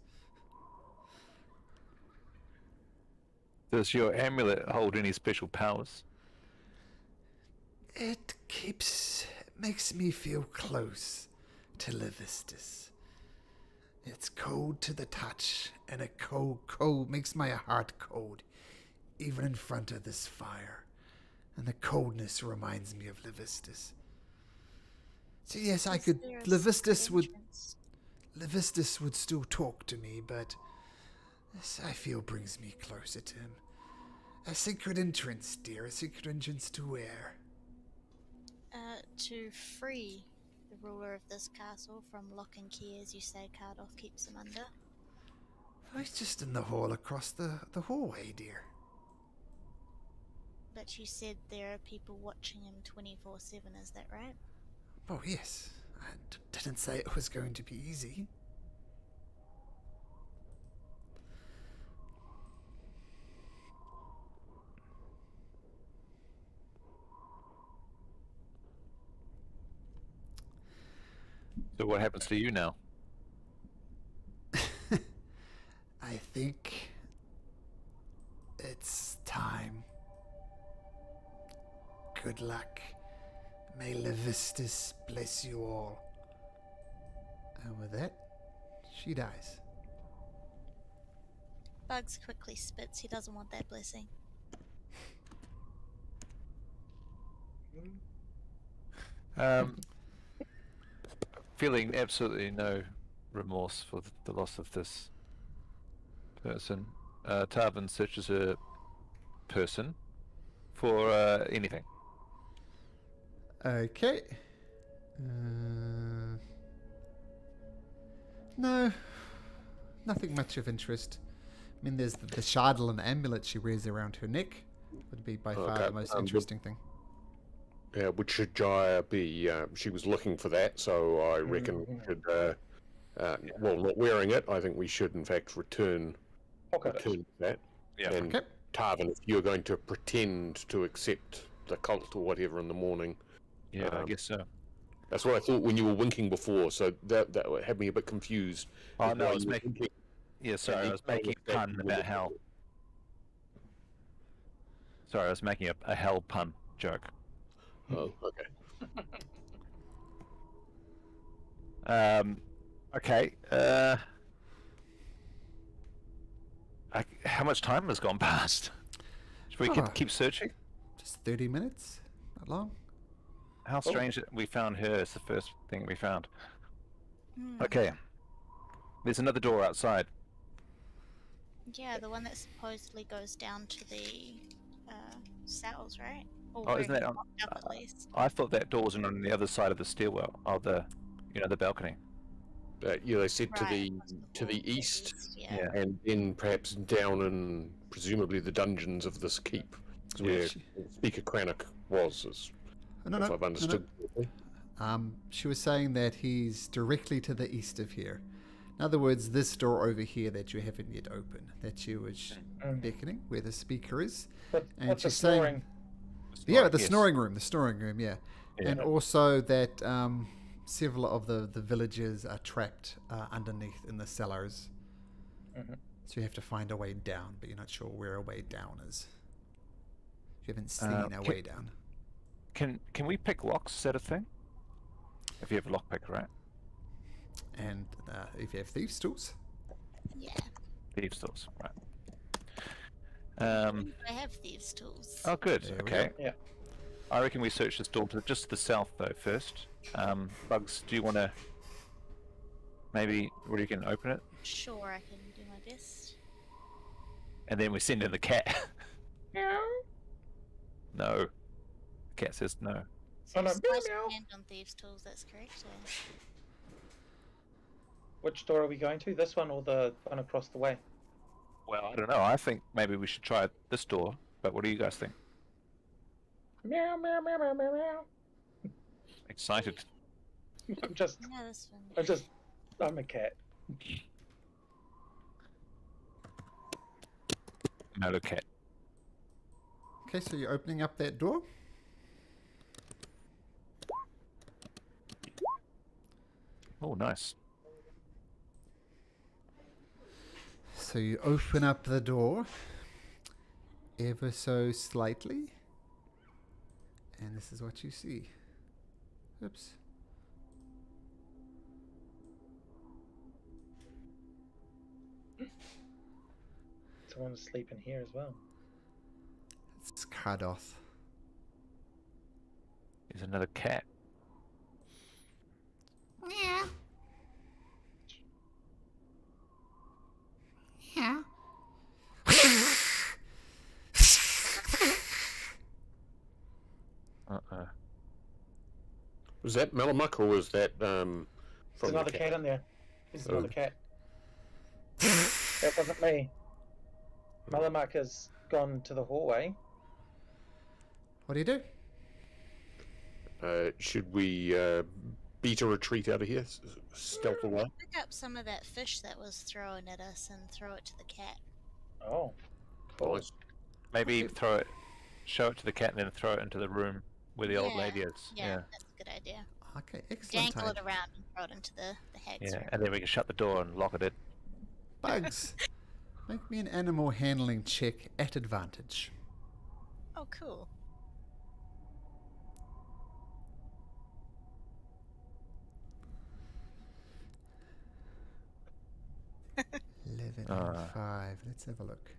Does your amulet hold any special powers? It makes me feel close to Libistas. It's cold to the touch, and a cold makes my heart cold, even in front of this fire. And the coldness reminds me of Libistas. So yes, Libistas would still talk to me, but this I feel brings me closer to him. A secret entrance, dear, a secret entrance to where? To free the ruler of this castle from lock and key, as you say Cardoth keeps him under. Oh, he's just in the hall across the hallway, dear. But you said there are people watching him 24/7, is that right? Oh, yes. I didn't say it was going to be easy. So what happens to you now? I think it's time. Good luck. May Libistas bless you all. And with that, she dies. Bugs quickly spits. He doesn't want that blessing. Feeling absolutely no remorse for the loss of this person, Tarvin searches a person for anything. Okay. No. Nothing much of interest. I mean, there's the shardle and amulet she wears around her neck. Would be by far the most interesting thing. Yeah, which should Jaya be? She was looking for that, so I reckon we should. Well, not wearing it, I think we should, in fact, return that. Yeah. And Okay. Tarvin, if you're going to pretend to accept the cult or whatever in the morning, Yeah, I guess so. that's what I thought when you were winking before. So that had me a bit confused. Oh no, I Why was you were making winking. Yeah, sorry, I was making a pun about hell. Sorry, I was making a hell pun joke. Oh, okay. Okay. How much time has gone past? Should we Oh. keep searching? Just 30 minutes. Not long. How strange that we found her is the first thing we found. Hmm. Okay. There's another door outside. Yeah, the one that supposedly goes down to the cells, right? Or Oh, where isn't he that on- popped up at least. I thought that door was on the other side of the stairwell, of the balcony. Yeah, they said Right, to the wall east, yeah. and then perhaps down in presumably the dungeons of this keep, is where Speaker Cranach was, if I've understood correctly. She was saying that he's directly to the east of here. In other words, this door over here that you haven't yet opened, that you were beckoning, where the speaker is. And What's the she's saying, snoring? yeah, the Yes. snoring room, yeah. And also that several of the villagers are trapped underneath in the cellars. Mm-hmm. So you have to find a way down, but you're not sure where a way down is. You haven't seen a way down. Can we pick locks? Is that a thing? If you have a lockpick, right? And if you have thieves' tools. Yeah. Thieves' tools, right? I have thieves' tools. Oh, good. There we Okay. go. Yeah. I reckon we search this door to just to the south, though, first. Bugs, do you want to maybe, you can open it? Sure, I can do my best. And then we send in the cat. No. The cat says no. So Oh, no, sleight meow, of meow. hand on thieves' tools, that's correct. Which door are we going to? This one or the one across the way? Well, I don't know. I think maybe we should try this door, but what do you guys think? Meow, meow, meow, meow, meow, meow. Excited. I'm just, Yeah, this one. I'm a cat. No cat. Okay, so you're opening up that door. Oh, nice. So you open up the door ever so slightly. And this is what you see. Oops. Someone's sleeping here as well. It's Cardoth. There's another cat. Yeah. Yeah. Uh-oh. Was that Malamuk or was that from There's another the cat in there. There's Oh. another cat. That wasn't me. Malamuk has gone to the hallway. What do you do? Should we beat a retreat out of here? Stealth away? Pick up some of that fish that was thrown at us and throw it to the cat. Oh, cool. Nice. Maybe show it to the cat and then throw it into the room where the old lady is. Yeah, that's a good idea. Okay, excellent. Dangle it around and throw it into the hag's Yeah, room. and then we can shut the door and lock it in. Bugs. Make me an animal handling check at advantage. Oh, cool. Eleven Ah. and 5. Let's have a look.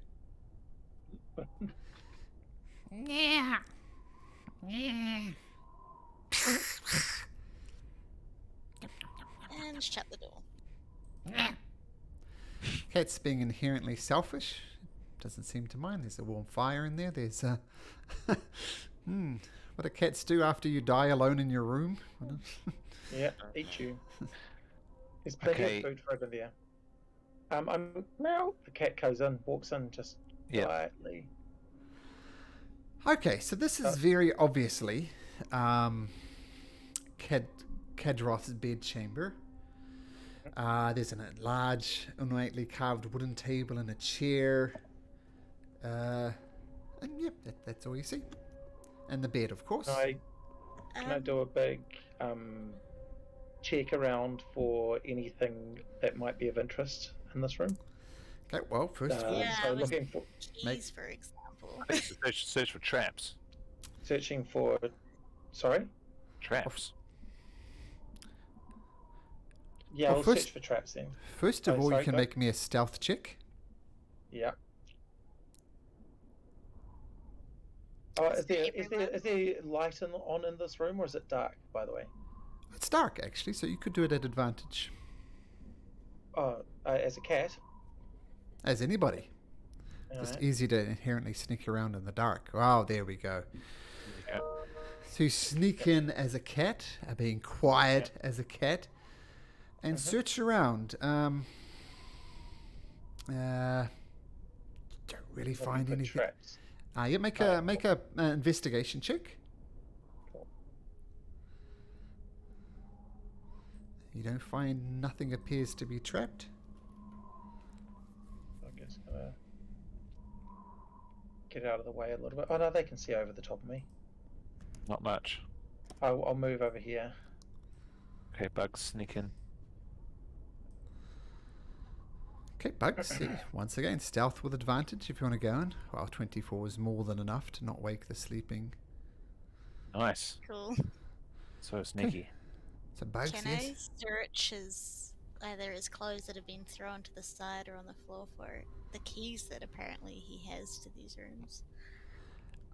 And shut the door. Cat's being inherently selfish. Doesn't seem to mind. There's a warm fire in there. There's what do cats do after you die alone in your room? Yeah, eat you. There's plenty Okay. of food for over there. I'm meow. The cat goes in, walks in just Yeah. quietly. Okay, so this is very obviously Kadroth's bedchamber. There's a large, ornately carved wooden table and a chair. And yep, that's all you see. And the bed, of course. Can I do a big check around for anything that might be of interest in this room? Okay, well, first of all, Yeah, so I was looking for, keys, for example. I think search for traps. searching for. Sorry. Traps. Yeah, Well, I'll first- search for traps then. first of Oh, all, sorry, you can go. make me a stealth check. Yeah. Oh, Is it everyone? is there light on in this room, or is it dark? By the way. It's dark, actually, so you could do it at advantage. Oh, as a cat. As anybody. Just Alright. easy to inherently sneak around in the dark. Wow, there we go. Yeah. So you sneak in as a cat, being quiet as a cat, and search around. Don't really Looking find for anything. traps. Yeah, make a investigation check. Cool. You don't find nothing appears to be trapped. I'm just gonna get out of the way a little bit. Oh no, they can see over the top of me. Not much. I'll move over here. Okay, bugs sneak in. Okay, bugs. Yeah, once again, stealth with advantage if you want to go in. Well, 24 is more than enough to not wake the sleeping. Nice. Cool. So sneaky. So bugs, Can yes. I search either his clothes that have been thrown to the side or on the floor for the keys that apparently he has to these rooms?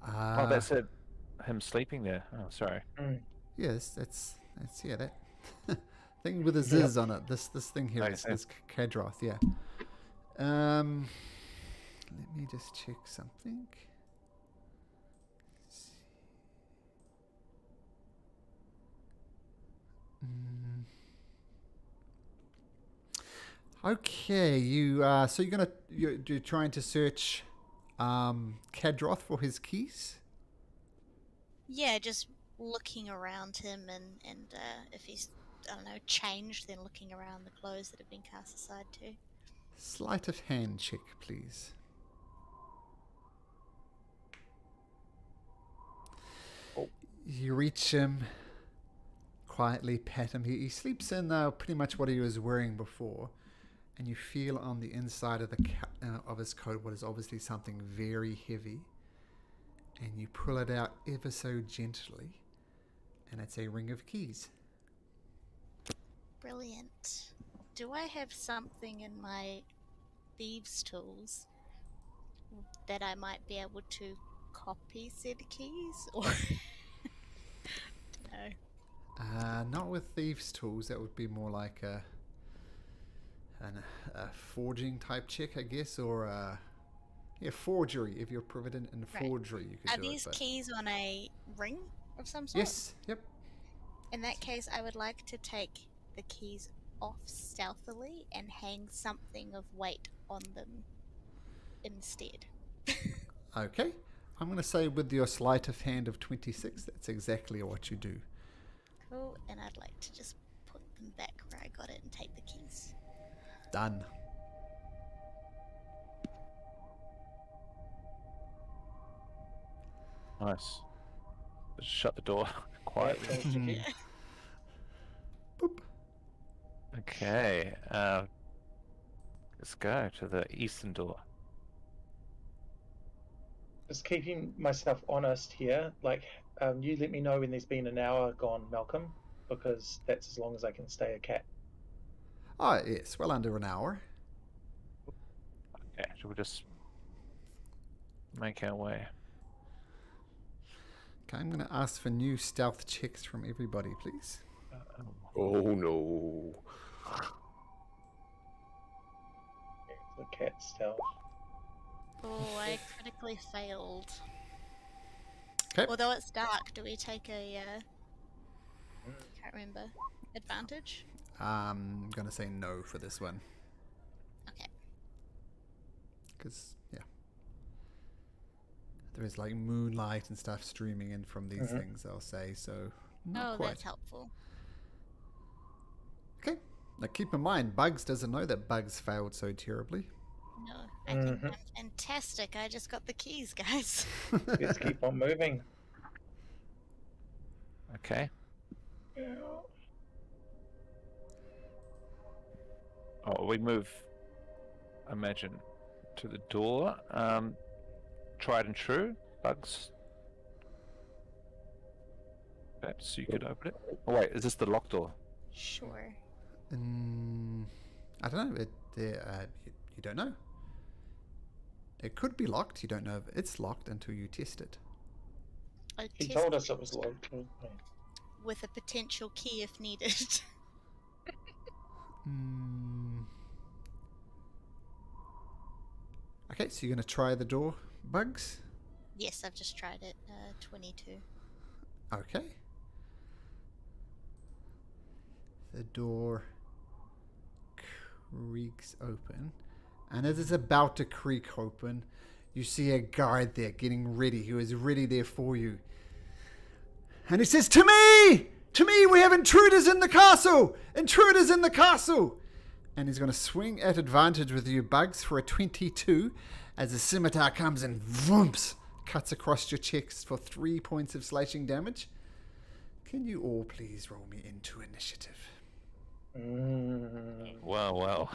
Oh, that's it. Him sleeping there. Oh, sorry. Yes, that's yeah, that thing with a ziz on it. This thing here is Okay. this Kadroth, yeah. Let me just check something. Okay, you're trying to search Kadroth for his keys? Yeah, just looking around him and if he's, I don't know, changed, then looking around the clothes that have been cast aside too. Sleight of hand check, please. Oh. You reach him, quietly pat him. He sleeps in pretty much what he was wearing before, and you feel on the inside of of his coat what is obviously something very heavy, and you pull it out ever so gently, and it's a ring of keys. Brilliant. Do I have something in my thieves' tools that I might be able to copy said keys? Or no. Not with thieves' tools. That would be more like a forging type check, I guess, or forgery. If you're proficient in Right. forgery, you could Are do these it. But keys on a ring of some sort? yes, yep. In that case, I would like to take the keys off stealthily and hang something of weight on them instead. Okay. I'm going to say with your sleight of hand of 26, that's exactly what you do. Cool, and I'd like to just put them back where I got it and take the keys. Done. Nice. Just shut the door quietly. Yeah, cheeky. Boop. Okay. Let's go to the eastern door. Just keeping myself honest here. Like, you let me know when there's been an hour gone, Malcolm, because that's as long as I can stay a cat. Oh, yes. Well under an hour. Okay, shall we just make our way? Okay, I'm going to ask for new stealth checks from everybody, please. Oh no. The cat stealth. Oh, I critically failed. Okay. Although it's dark, do we take a, can't remember, advantage? I'm going to say no for this one. Okay. Because, yeah. There is like moonlight and stuff streaming in from these things, I'll say, so not Oh, quite. that's helpful. Okay. Now keep in mind, Bugs doesn't know that Bugs failed so terribly. No, I think I'm fantastic. I just got the keys, guys. Let's keep on moving. Okay. Oh, we move imagine, to the door. Tried and true. Bugs. Perhaps you could open it. Oh wait, is this the locked door? Sure. I don't know. You don't know. It could be locked. You don't know if it's locked until you test it. I He test told us it was locked. with a potential key if needed. Okay, so you're going to try the door, Bugs? Yes, I've just tried it. 22. Okay. The door creaks open. And as it's about to creak open, you see a guard there getting ready, who is ready there for you. And he says, "To me! To me! We have intruders in the castle! Intruders in the castle!" And he's going to swing at advantage with you, Bugs, for a 22, as the scimitar comes and vroomps, cuts across your chest for 3 points of slashing damage. Can you all please roll me into initiative? Wow.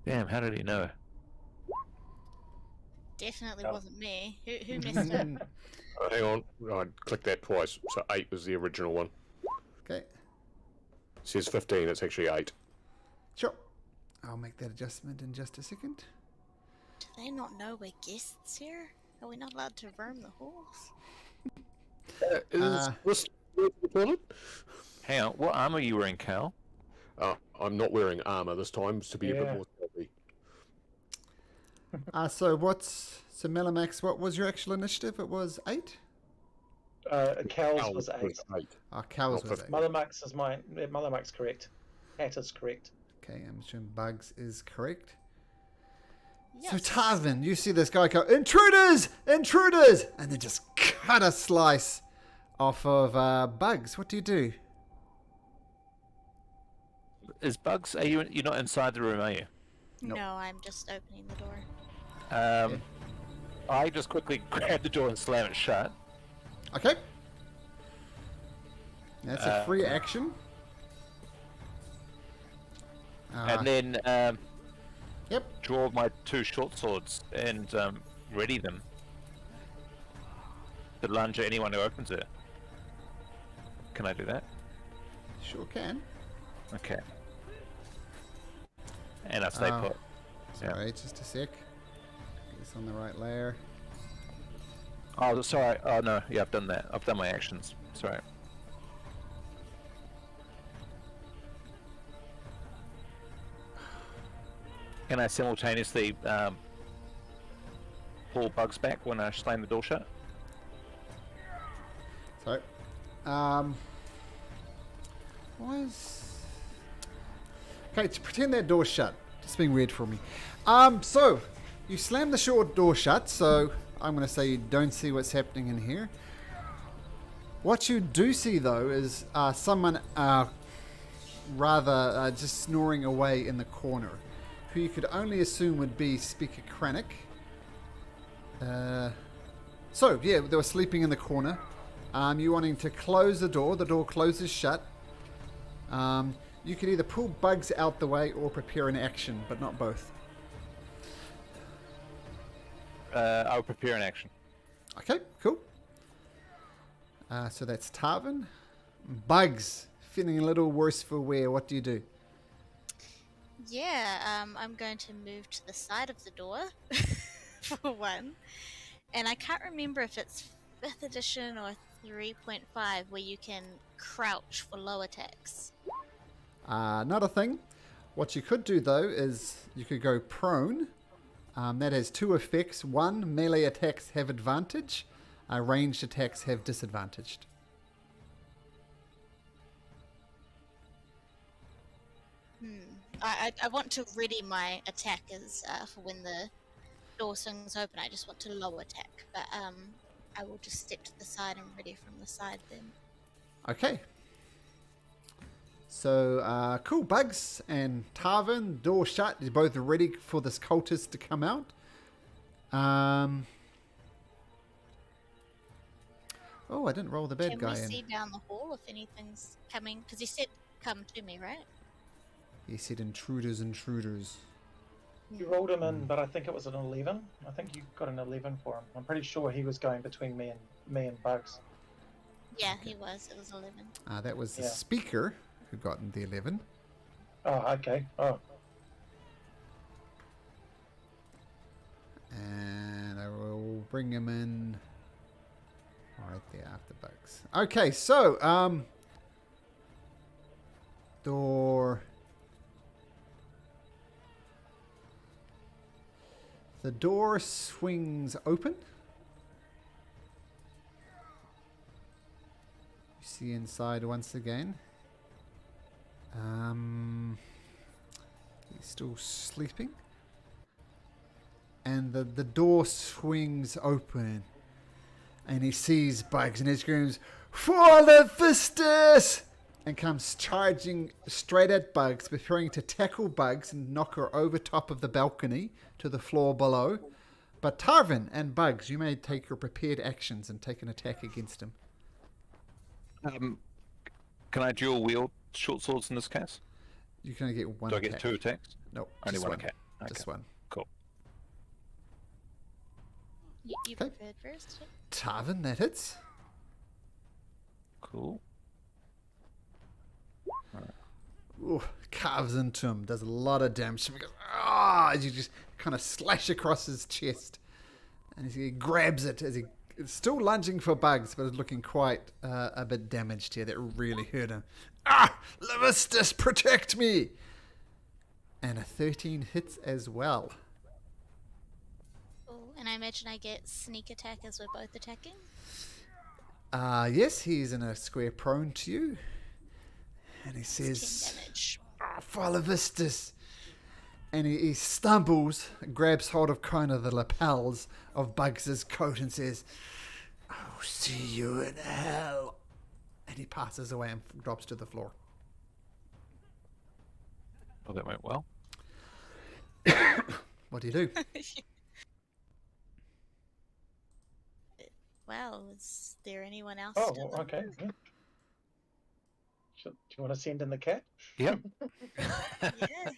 Damn, how did he know? Definitely Oh. wasn't me. Who messed up? Hang on, I clicked that twice. So 8 was the original one. Okay, It says 15, it's actually 8. sure. I'll make that adjustment in just a second. Do they not know we're guests here? Are we not allowed to roam the halls? Is this recorded? Hang on, what armor are you wearing, Cal? I'm not wearing armor this time, to be a bit Yeah. more stealthy. So Melamax, what was your actual initiative? It was 8? Cal's was 8. 8. Cows Not was 15. 8. Mother Max is mine. Mother Max correct. Hat is correct. Okay, I'm assuming Bugs is correct. Yes. So Tarvin, you see this guy go, "Intruders! Intruders!" And then just cut a slice off of Bugs. What do you do? Is Bugs? You're not inside the room, are you? Nope. No, I'm just opening the door. I just quickly grab the door and slam it shut. Okay. That's a free action. And then Yep. draw my 2 short swords and ready them to lunge at anyone who opens it. Can I do that? Sure can. Okay. And I stay put. Sorry, just a sec. Get this on the right layer. Oh, sorry. Oh no. Yeah, I've done that. I've done my actions. Sorry. Can I simultaneously pull Bugs back when I slam the door shut? Sorry. Okay, to pretend that door's shut. Just being weird for me. So you slam the short door shut, so I'm gonna say you don't see what's happening in here. What you do see though is someone rather just snoring away in the corner, who you could only assume would be Speaker Kranich. So yeah, they were sleeping in the corner. You wanting to close the door closes shut. You could either pull Bugs out the way or prepare an action, but not both. I'll prepare an action. Okay, cool. So that's Tarvin. Bugs, feeling a little worse for wear. What do you do? Yeah, I'm going to move to the side of the door, for one. And I can't remember if it's 5th edition or 3.5 where you can crouch for low attacks. Not a thing. What you could do though is you could go prone. That has 2 effects. 1, melee attacks have advantage. Ranged attacks have disadvantaged. I want to ready my attackers for when the door swings open. I just want to low attack, but I will just step to the side and ready from the side then. Okay. So, cool. Bugs and Tarvin, door shut. You're both ready for this cultist to come out. Oh, I didn't roll the bad Can guy we in. see down the hall if anything's coming? Because you said come to me, right? He said intruders, intruders. You rolled him in, but I think it was an 11. I think you got an 11 for him. I'm pretty sure he was going between me and Bugs. Yeah, he was. It was 11. That was the Yeah. speaker who got in the 11. Oh, okay. Oh, And I will bring him in right there after Bugs. Okay, so, door. The door swings open. You see inside once again. He's still sleeping. And the door swings open. And he sees Bugs and he screams, "For Libistas!" and comes charging straight at Bugs, preparing to tackle Bugs and knock her over top of the balcony to the floor below. But Tarvin and Bugs, you may take your prepared actions and take an attack against him. Can I dual wield short swords in this case? You can only get one Do I attack. get 2 attacks? No, Only just one attack. Just Okay. one. Cool. You Okay. prepared first? Tarvin, that hits. Cool. Ooh, carves into him, does a lot of damage. He goes, "Ah!" as you just kind of slash across his chest. And he grabs it as he is still lunging for Bugs, but is looking quite a bit damaged here. That really hurt him. "Ah! Libistas, protect me!" And a 13 hits as well. Oh, and I imagine I get sneak attack as we're both attacking? Yes, he's in a square prone to you. And he 10 says, damage. "For Libistas." And he stumbles, grabs hold of kind of the lapels of Bugs' coat and says, "I'll see you in hell." And he passes away and drops to the floor. Well, that went well. What do you do? Wow, is there anyone else? oh, still well, in okay. there? Yeah. Do you want to send in the cat? Yep. Yeah.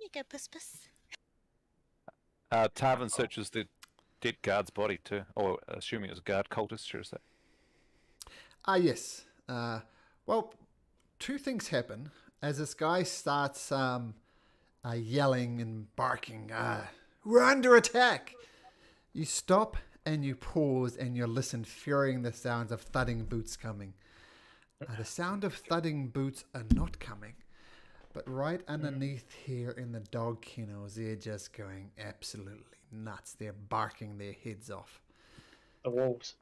You go, Puss Puss. Tarvin searches the dead guard's body too, or assuming it was a guard cultist, should I say? Yes. Well, two things happen. As this guy starts yelling and barking, "We're under attack!" You stop and you pause and you listen, fearing the sounds of thudding boots coming. The sound of thudding boots are not coming, but right underneath here in the dog kennels, they're just going absolutely nuts. They're barking their heads off. The wolves.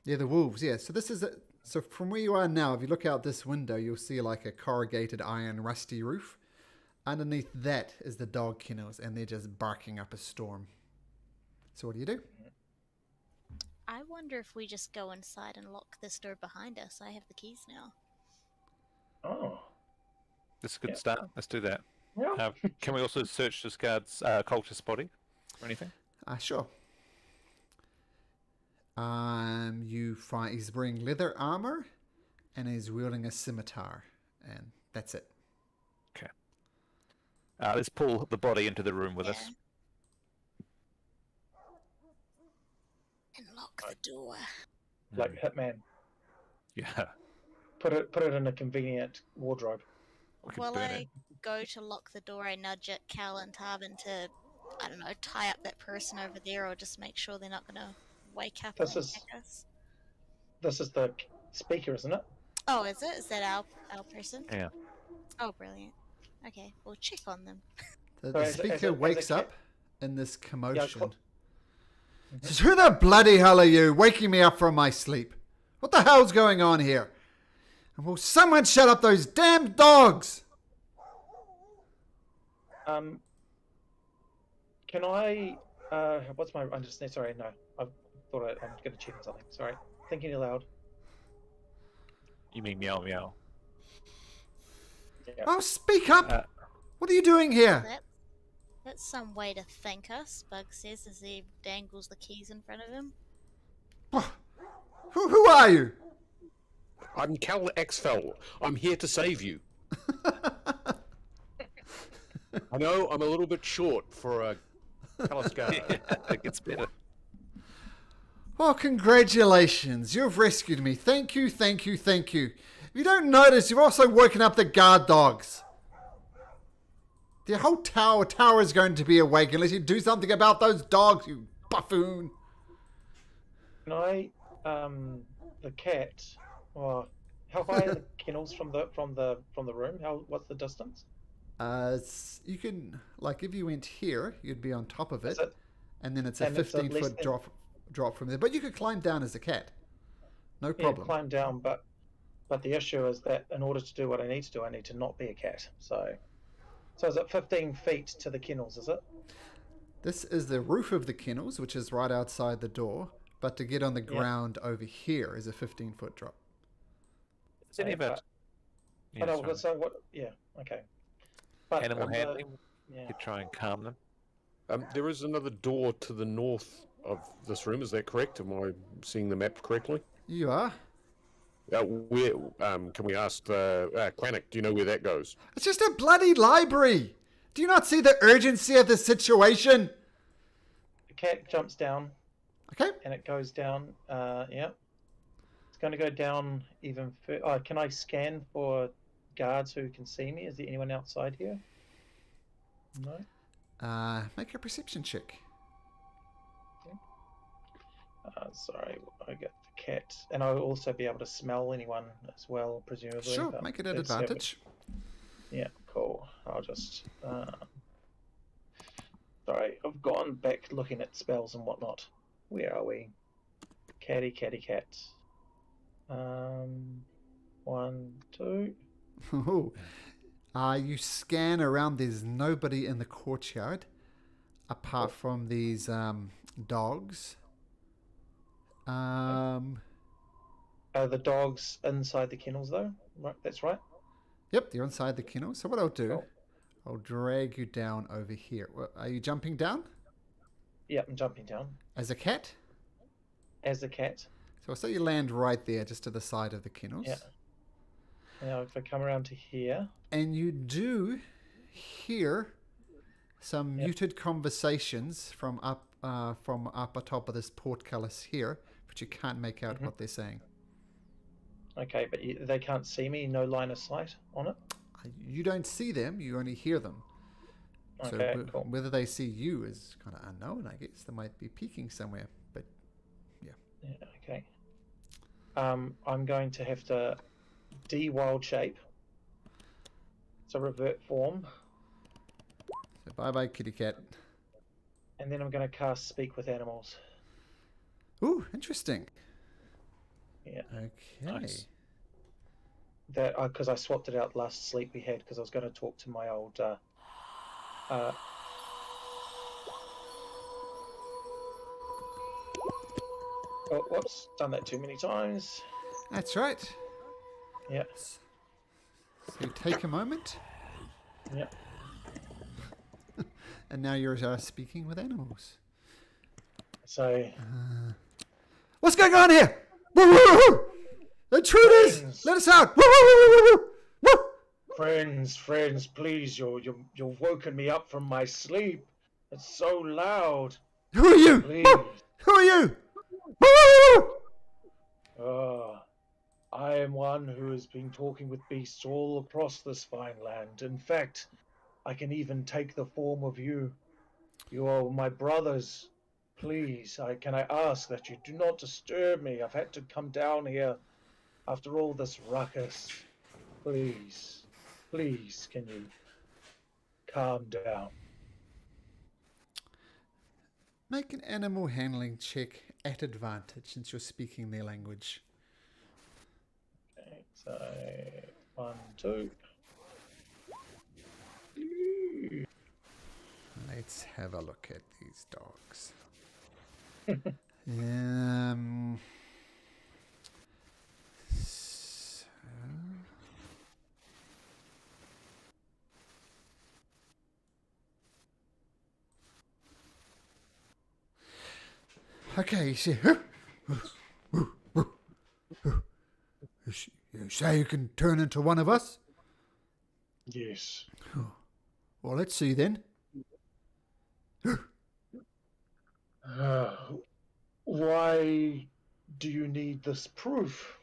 Yeah, the wolves, yeah. So this is so from where you are now, if you look out this window, you'll see like a corrugated iron rusty roof. Underneath that is the dog kennels, and they're just barking up a storm. So what do you do? I wonder if we just go inside and lock this door behind us. I have the keys now. Oh. That's a good Yeah. start. Let's do that. Yeah. Can we also search this guard's cultist body or anything? Sure. You find he's wearing leather armor, and he's wielding a scimitar, and that's it. Okay. Let's pull the body into the room with us. Yeah. And lock the door. Like Hitman. Yeah. Put it in a convenient wardrobe. We could While burn I it. go to lock the door, I nudge at Cal and Tarvin to, I don't know, tie up that person over there or just make sure they're not going to wake up This and is- attack us. This is the speaker, isn't it? Oh, is it? Is that our person? Yeah. Oh, brilliant. Okay, we'll check on them. The So as a- speaker as a wakes kid- up in this commotion. cl- Says, "Who the bloody hell are you, waking me up from my sleep? What the hell's going on here? And will someone shut up those damn dogs?" Can I? What's my understand? Sorry, no. I thought I'm going to check on something. Sorry. Thinking aloud. You mean meow meow? Yeah. Oh, speak up! Uh, What are you doing here? That's some way to thank us, Bug says as he dangles the keys in front of him. Who are you? I'm Cal Exfel. I'm here to save you. I know I'm a little bit short for a callous guard. Yeah, it gets better. Well, congratulations. You've rescued me. Thank you, thank you, thank you. If you don't notice, you've also woken up the guard dogs. The whole tower is going to be awake unless you do something about those dogs, you buffoon. Can I, the cat, or how high are the kennels from the room? What's the distance? You can, like, if you went here, you'd be on top of it, Is it? and then it's a And it's at 15-foot least in- drop from there. But you could climb down as a cat. No Yeah, problem. climb down, but the issue is that in order to do what I need to do, I need to not be a cat. So is it 15 feet to the kennels? Is it? This is the roof of the kennels, which is right outside the door. But to get on the ground over here is a 15-foot drop. Is any of it? Yeah, no, so what? Yeah, okay. But Animal handling? Yeah. You try and calm them. There is another door to the north of this room. Is that correct? Am I seeing the map correctly? You are? Where? Can we ask Quannick? Do you know where that goes? It's just a bloody library. Do you not see the urgency of the situation? The cat jumps down Okay. and it goes down. Yeah. It's going to go down even further. Oh, can I scan for guards who can see me? Is there anyone outside here? No. Make a perception check. Sorry, I get the cat, and I'll also be able to smell anyone as well, presumably. Sure, but make it an it's advantage. Yeah, cool. I'll just. Sorry, I've gone back looking at spells and whatnot. Where are we? Catty, cat. 1, 2. Ooh. You scan around. There's nobody in the courtyard apart from these dogs. Are the dogs inside the kennels though? Right, that's right. Yep, you're inside the kennel. So what I'll do, Cool. I'll drag you down over here. Are you jumping down Yeah, I'm jumping down as a cat? as a cat. So I'll say you land right there, just to the side of the kennels. Yeah. Now, if I come around to here, And you do hear some muted conversations from up atop of this portcullis here, but you can't make out what they're saying. okay, but they can't see me. No line of sight on it. You don't see them; you only hear them. Okay, So cool. whether they see you is kind of unknown. I guess they might be peeking somewhere, but Yeah, okay. I'm going to have to de-wild shape. So revert form, so bye bye, kitty cat. and then I'm going to cast Speak with Animals. Ooh, interesting. Yeah. Okay. Nice. That because I swapped it out last sleep we had because I was going to talk to my old. Oh, whoops! Done that too many times. That's right. Yeah. So you take a moment, Yeah. and now you're speaking with animals. So What's going on here? Woo, woo, woo. Intruders! Friends. Let us out! Woo, woo, woo, woo, woo. Woo. friends, please! You've woken me up from my sleep. It's so loud. Who are you? Please. Woo. Who are you? Woo, woo, woo, woo. I am one who has been talking with beasts all across this fine land. In fact, I can even take the form of you. You are my brothers. Please, can I ask that you do not disturb me? I've had to come down here after all this ruckus. Please, can you calm down? Make an animal handling check at advantage since you're speaking their language. Okay, so 1, 2. Let's have a look at these dogs. um, so- Okay, you see. You say you can turn into one of us? Yes. Well, let's see then. Why do you need this proof?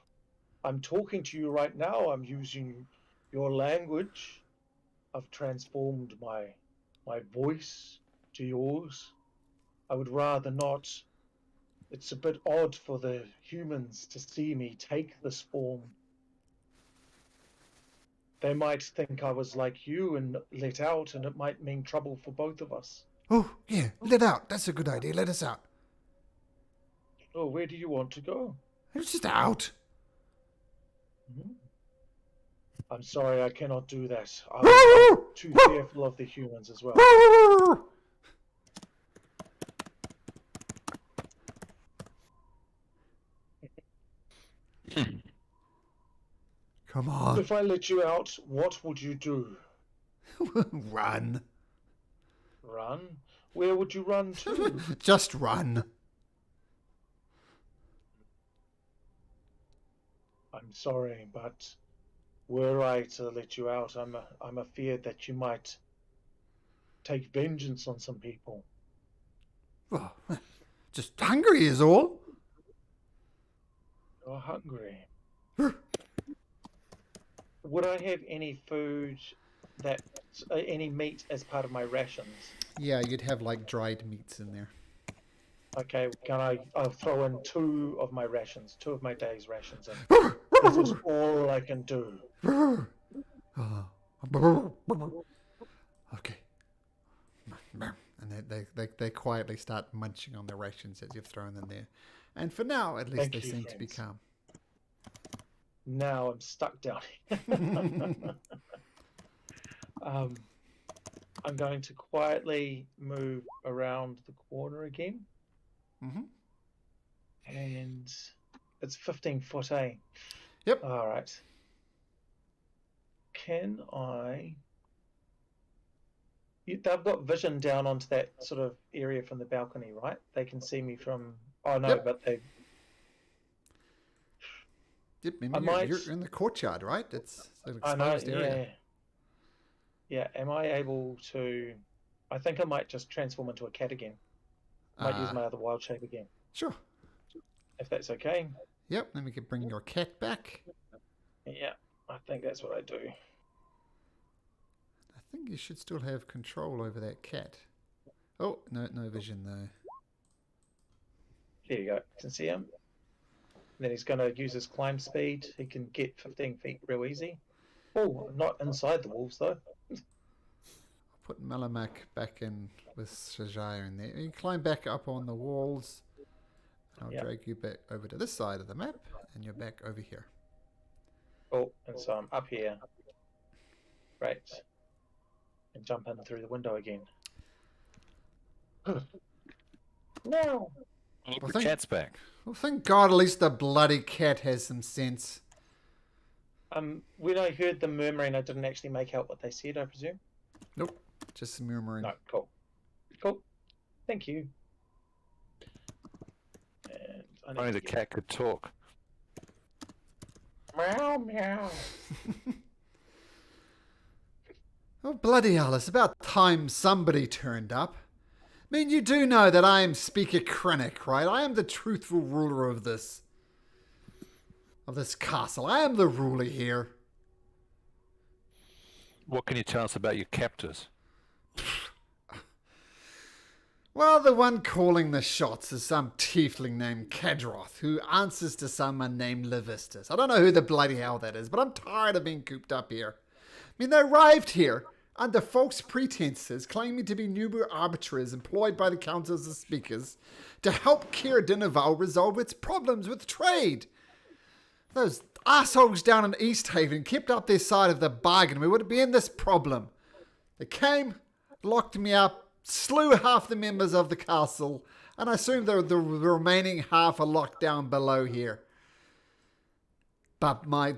I'm talking to you right now. I'm using your language. I've transformed my voice to yours. I would rather not. It's a bit odd for the humans to see me take this form. They might think I was like you and let out, and it might mean trouble for both of us. Oh, yeah, let out. That's a good idea. Let us out. Oh, where do you want to go? It's just out. I'm sorry, I cannot do that. I'm too fearful of the humans as well. Come on. If I let you out, what would you do? Run. Run? Where would you run to? Just run. I'm sorry, but were I to let you out, I'm afeared that you might take vengeance on some people. Oh, just hungry is all. You're hungry. Would I have any food any meat as part of my rations? Yeah, you'd have like dried meats in there. Okay, I'll throw in 2 of my rations, 2 of my day's rations in. This is all I can do. Okay. And they quietly start munching on the rations that you've thrown in there. And for now, at least Thank they you, seem to be friends. calm. Now I'm stuck down here. I'm going to quietly move around the corner again. Mm-hmm. And it's 15 foot, eh? Yep. All right. Can I... They've got vision down onto that sort of area from the balcony, right? They can see me from... Oh, no, Yep. but they... Yep, I might- you're in the courtyard, right? It's an I know, exposed area. Yeah, am I able to... I think I might just transform into a cat again. I might use my other wild shape again, Sure. if that's okay. Yep, then we can bring your cat back. Yeah, I think that's what I do. I think you should still have control over that cat. Oh, no vision though. There you go. You can see him. Then he's going to use his climb speed. He can get 15 feet real easy. Oh, not inside the walls, though. I'll put Malamak back in with Shajaya in there. You can climb back up on the walls. I'll drag you back over to this side of the map, and you're back over here. Oh, and so I'm up here. Right. And jump in through the window again. No! The thank- cat's back. Well, thank God at least the bloody cat has some sense. When I heard them murmuring, I didn't actually make out what they said, I presume? Nope, just murmuring. No, cool. Cool. Thank you. And I need Only to the cat could talk. Meow, meow. Oh, bloody hell, it's about time somebody turned up. I mean, you do know that I am Speaker Krennic, right? I am the truthful ruler of this castle. I am the ruler here. What can you tell us about your captors? Well, the one calling the shots is some tiefling named Kadroth, who answers to someone named Libistas. I don't know who the bloody hell that is, but I'm tired of being cooped up here. I mean, they arrived here under false pretenses, claiming to be new arbiters employed by the councils of speakers to help Caer Dineval resolve its problems with trade. Those assholes down in East Haven kept up their side of the bargain. We wouldn't be in this problem. They came, locked me up, slew half the members of the castle, and I assume the remaining half are locked down below here. But I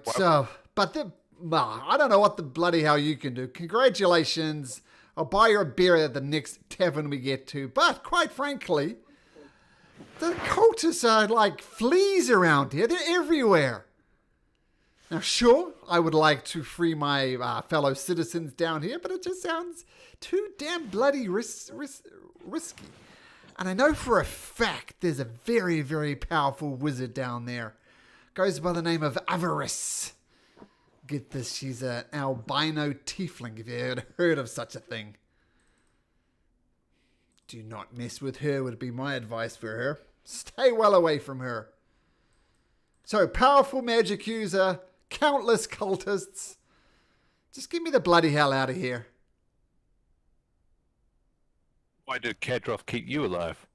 don't know what the bloody hell you can do. Congratulations. I'll buy you a beer at the next tavern we get to. But quite frankly, the cultists are like fleas around here. They're everywhere. Now, sure, I would like to free my fellow citizens down here, but it just sounds too damn bloody risky. And I know for a fact there's a very, very powerful wizard down there. Goes by the name of Avarice. Get this, she's an albino tiefling, if you heard of such a thing. Do not mess with her would be my advice for her. Stay well away from her. So, powerful magic user, countless cultists. Just get me the bloody hell out of here. Why did Kadroth keep you alive?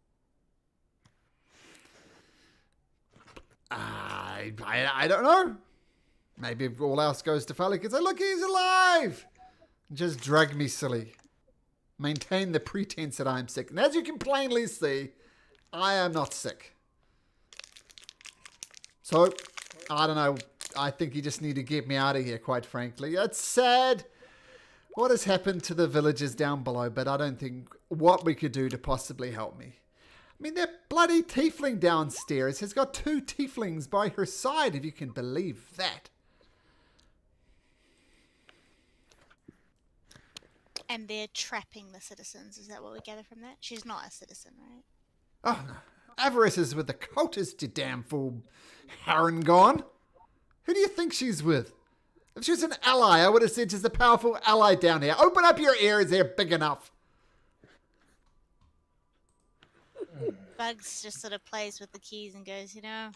I don't know. Maybe if all else goes to Falik and say, look, he's alive. Just drag me silly. Maintain the pretense that I'm sick. And as you can plainly see, I am not sick. So, I don't know. I think you just need to get me out of here, quite frankly. It's sad what has happened to the villagers down below, but I don't think what we could do to possibly help me. I mean, that bloody tiefling downstairs has got 2 tieflings by her side, if you can believe that. And they're trapping the citizens. Is that what we gather from that? She's not a citizen, right? Oh, no. Avarice is with the cultists, you damn fool. Harangon. Who do you think she's with? If she was an ally, I would have said she's a powerful ally down here. Open up your ears, they're big enough. Bugs just sort of plays with the keys and goes, you know,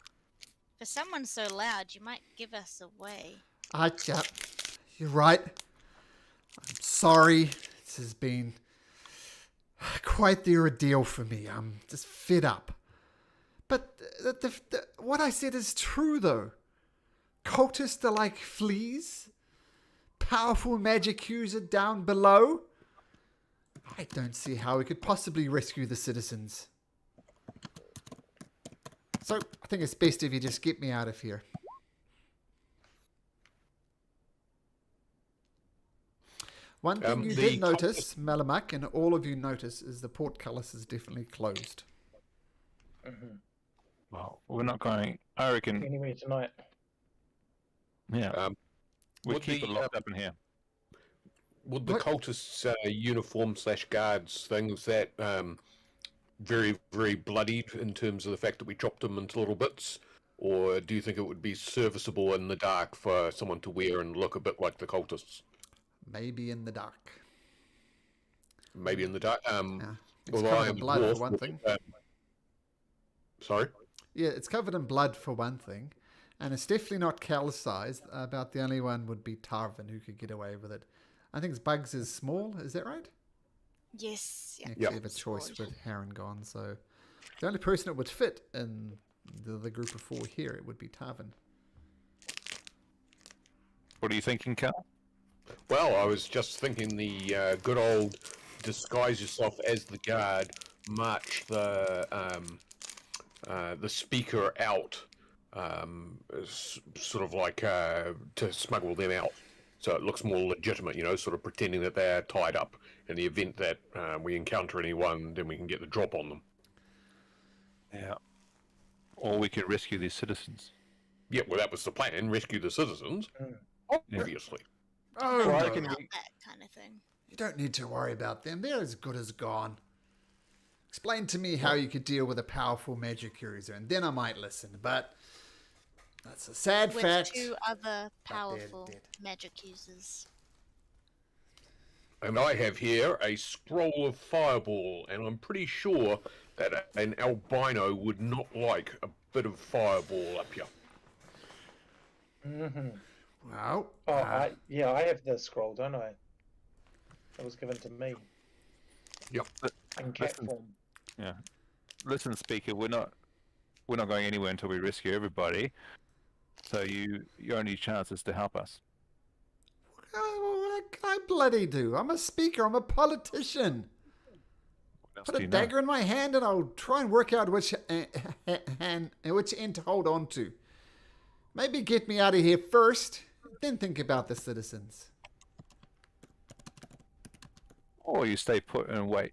for someone so loud, you might give us away. You're right. I'm sorry. This has been quite the ordeal for me. I'm just fed up. But what I said is true, though. Cultists are like fleas. Powerful magic user down below. I don't see how we could possibly rescue the citizens. So, I think it's best if you just get me out of here. One thing you did notice, Malamak, and all of you notice, is the portcullis is definitely closed. Mm-hmm. Well, we're not going. I reckon. Anyway, tonight. Yeah. We would keep the, it locked up in here. Would the What? cultists' uniform/guards things that very, very bloodied in terms of the fact that we chopped them into little bits? Or do you think it would be serviceable in the dark for someone to wear and look a bit like the cultists? Maybe in the dark. Maybe in the dark. Yeah. It's Although covered I in am blood, dwarf, for one thing. Sorry? Yeah, it's covered in blood, for one thing. And it's definitely not calcized. About the only one would be Tarvin, who could get away with it. I think Bugs is small. Is that right? Yes. Yeah. Yeah, 'cause you have a choice with Harangon. So the only person it would fit in the group of 4 here, it would be Tarvin. What are you thinking, Cal? Well, I was just thinking the good old disguise yourself as the guard, march the speaker out, sort of like to smuggle them out. So it looks more legitimate, you know, sort of pretending that they're tied up. In the event that we encounter anyone, then we can get the drop on them. Yeah. Or we could rescue these citizens. Yeah, well, that was the plan, rescue the citizens, obviously. Oh, Well, I no. can- About that kind of thing. You don't need to worry about them. They're as good as gone. Explain to me how you could deal with a powerful magic user, and then I might listen. But that's a sad With fact. 2 other they're powerful dead. magic users. And I have here a scroll of fireball, and I'm pretty sure that an albino would not like a bit of fireball up here. Mm-hmm. Well, Oh, I have the scroll, don't I? That was given to me Yep. in cat Listen. form. Yeah. Listen, speaker, we're not going anywhere until we rescue everybody. So your only chance is to help us. what can I bloody do? I'm a speaker. I'm a politician. What else Put do a you know? dagger in my hand, and I'll try and work out which end to hold on to. Maybe get me out of here first, then think about the citizens. Or you stay put and wait.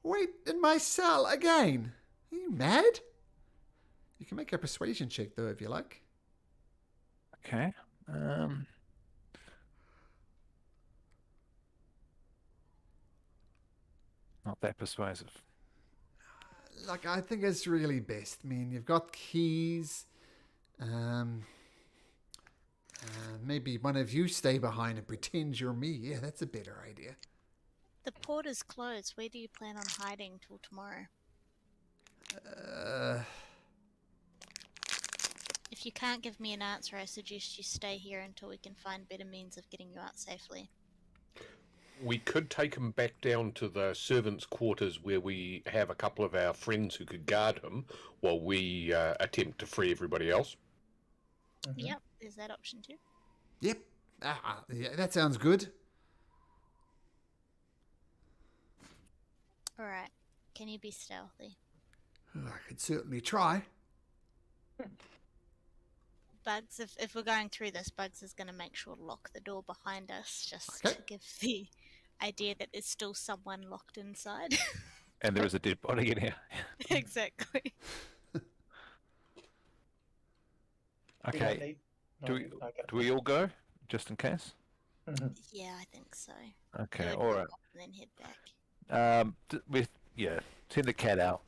Wait in my cell again. Are you mad? You can make a persuasion check, though, if you like. Okay. Not that persuasive. Like, I think it's really best. I mean, you've got keys. Maybe one of you stay behind and pretend you're me. Yeah, that's a better idea. The port is closed. Where do you plan on hiding till tomorrow? If you can't give me an answer, I suggest you stay here until we can find better means of getting you out safely. We could take him back down to the servants' quarters where we have a couple of our friends who could guard him while we attempt to free everybody else. Yep, there's that option too. Yep. Yeah, that sounds good. Alright, can you be stealthy? I could certainly try. Bugs, if we're going through this, Bugs is going to make sure to lock the door behind us just Okay. to give the idea that there's still someone locked inside. And there is a dead body in here. Exactly. Okay. Do we all go, just in case? Yeah, I think so. Okay, Good. all right. And then head back. Send the cat out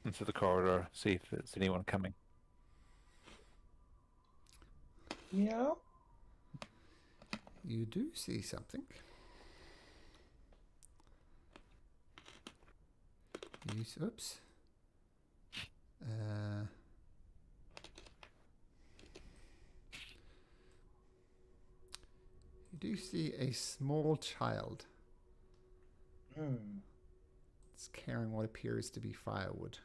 into the corridor, see if there's anyone coming. Yeah. You do see something. Oops. You do see a small child. It's carrying what appears to be firewood.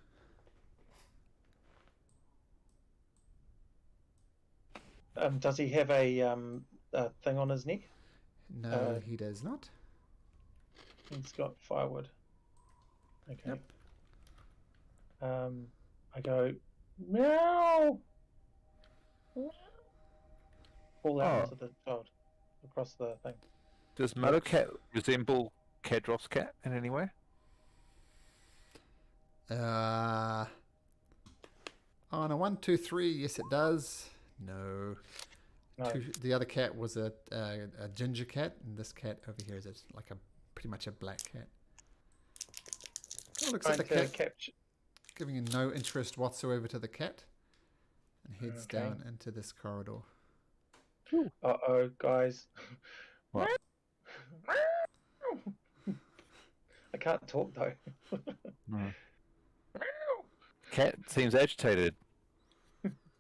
Does he have a thing on his neck? No, he does not. He's got firewood. Okay. Yep. I go, meow! Call out to the child across the thing. Does Meadowcat resemble Kadrov's cat in any way? On a 1, 2, 3, yes, it does. No. No. The other cat was a ginger cat, and this cat over here is pretty much a black cat. Kind of looks at the cat, giving no interest whatsoever to the cat, and heads down into this corridor. Uh-oh, guys. What? I can't talk, though. Cat seems agitated.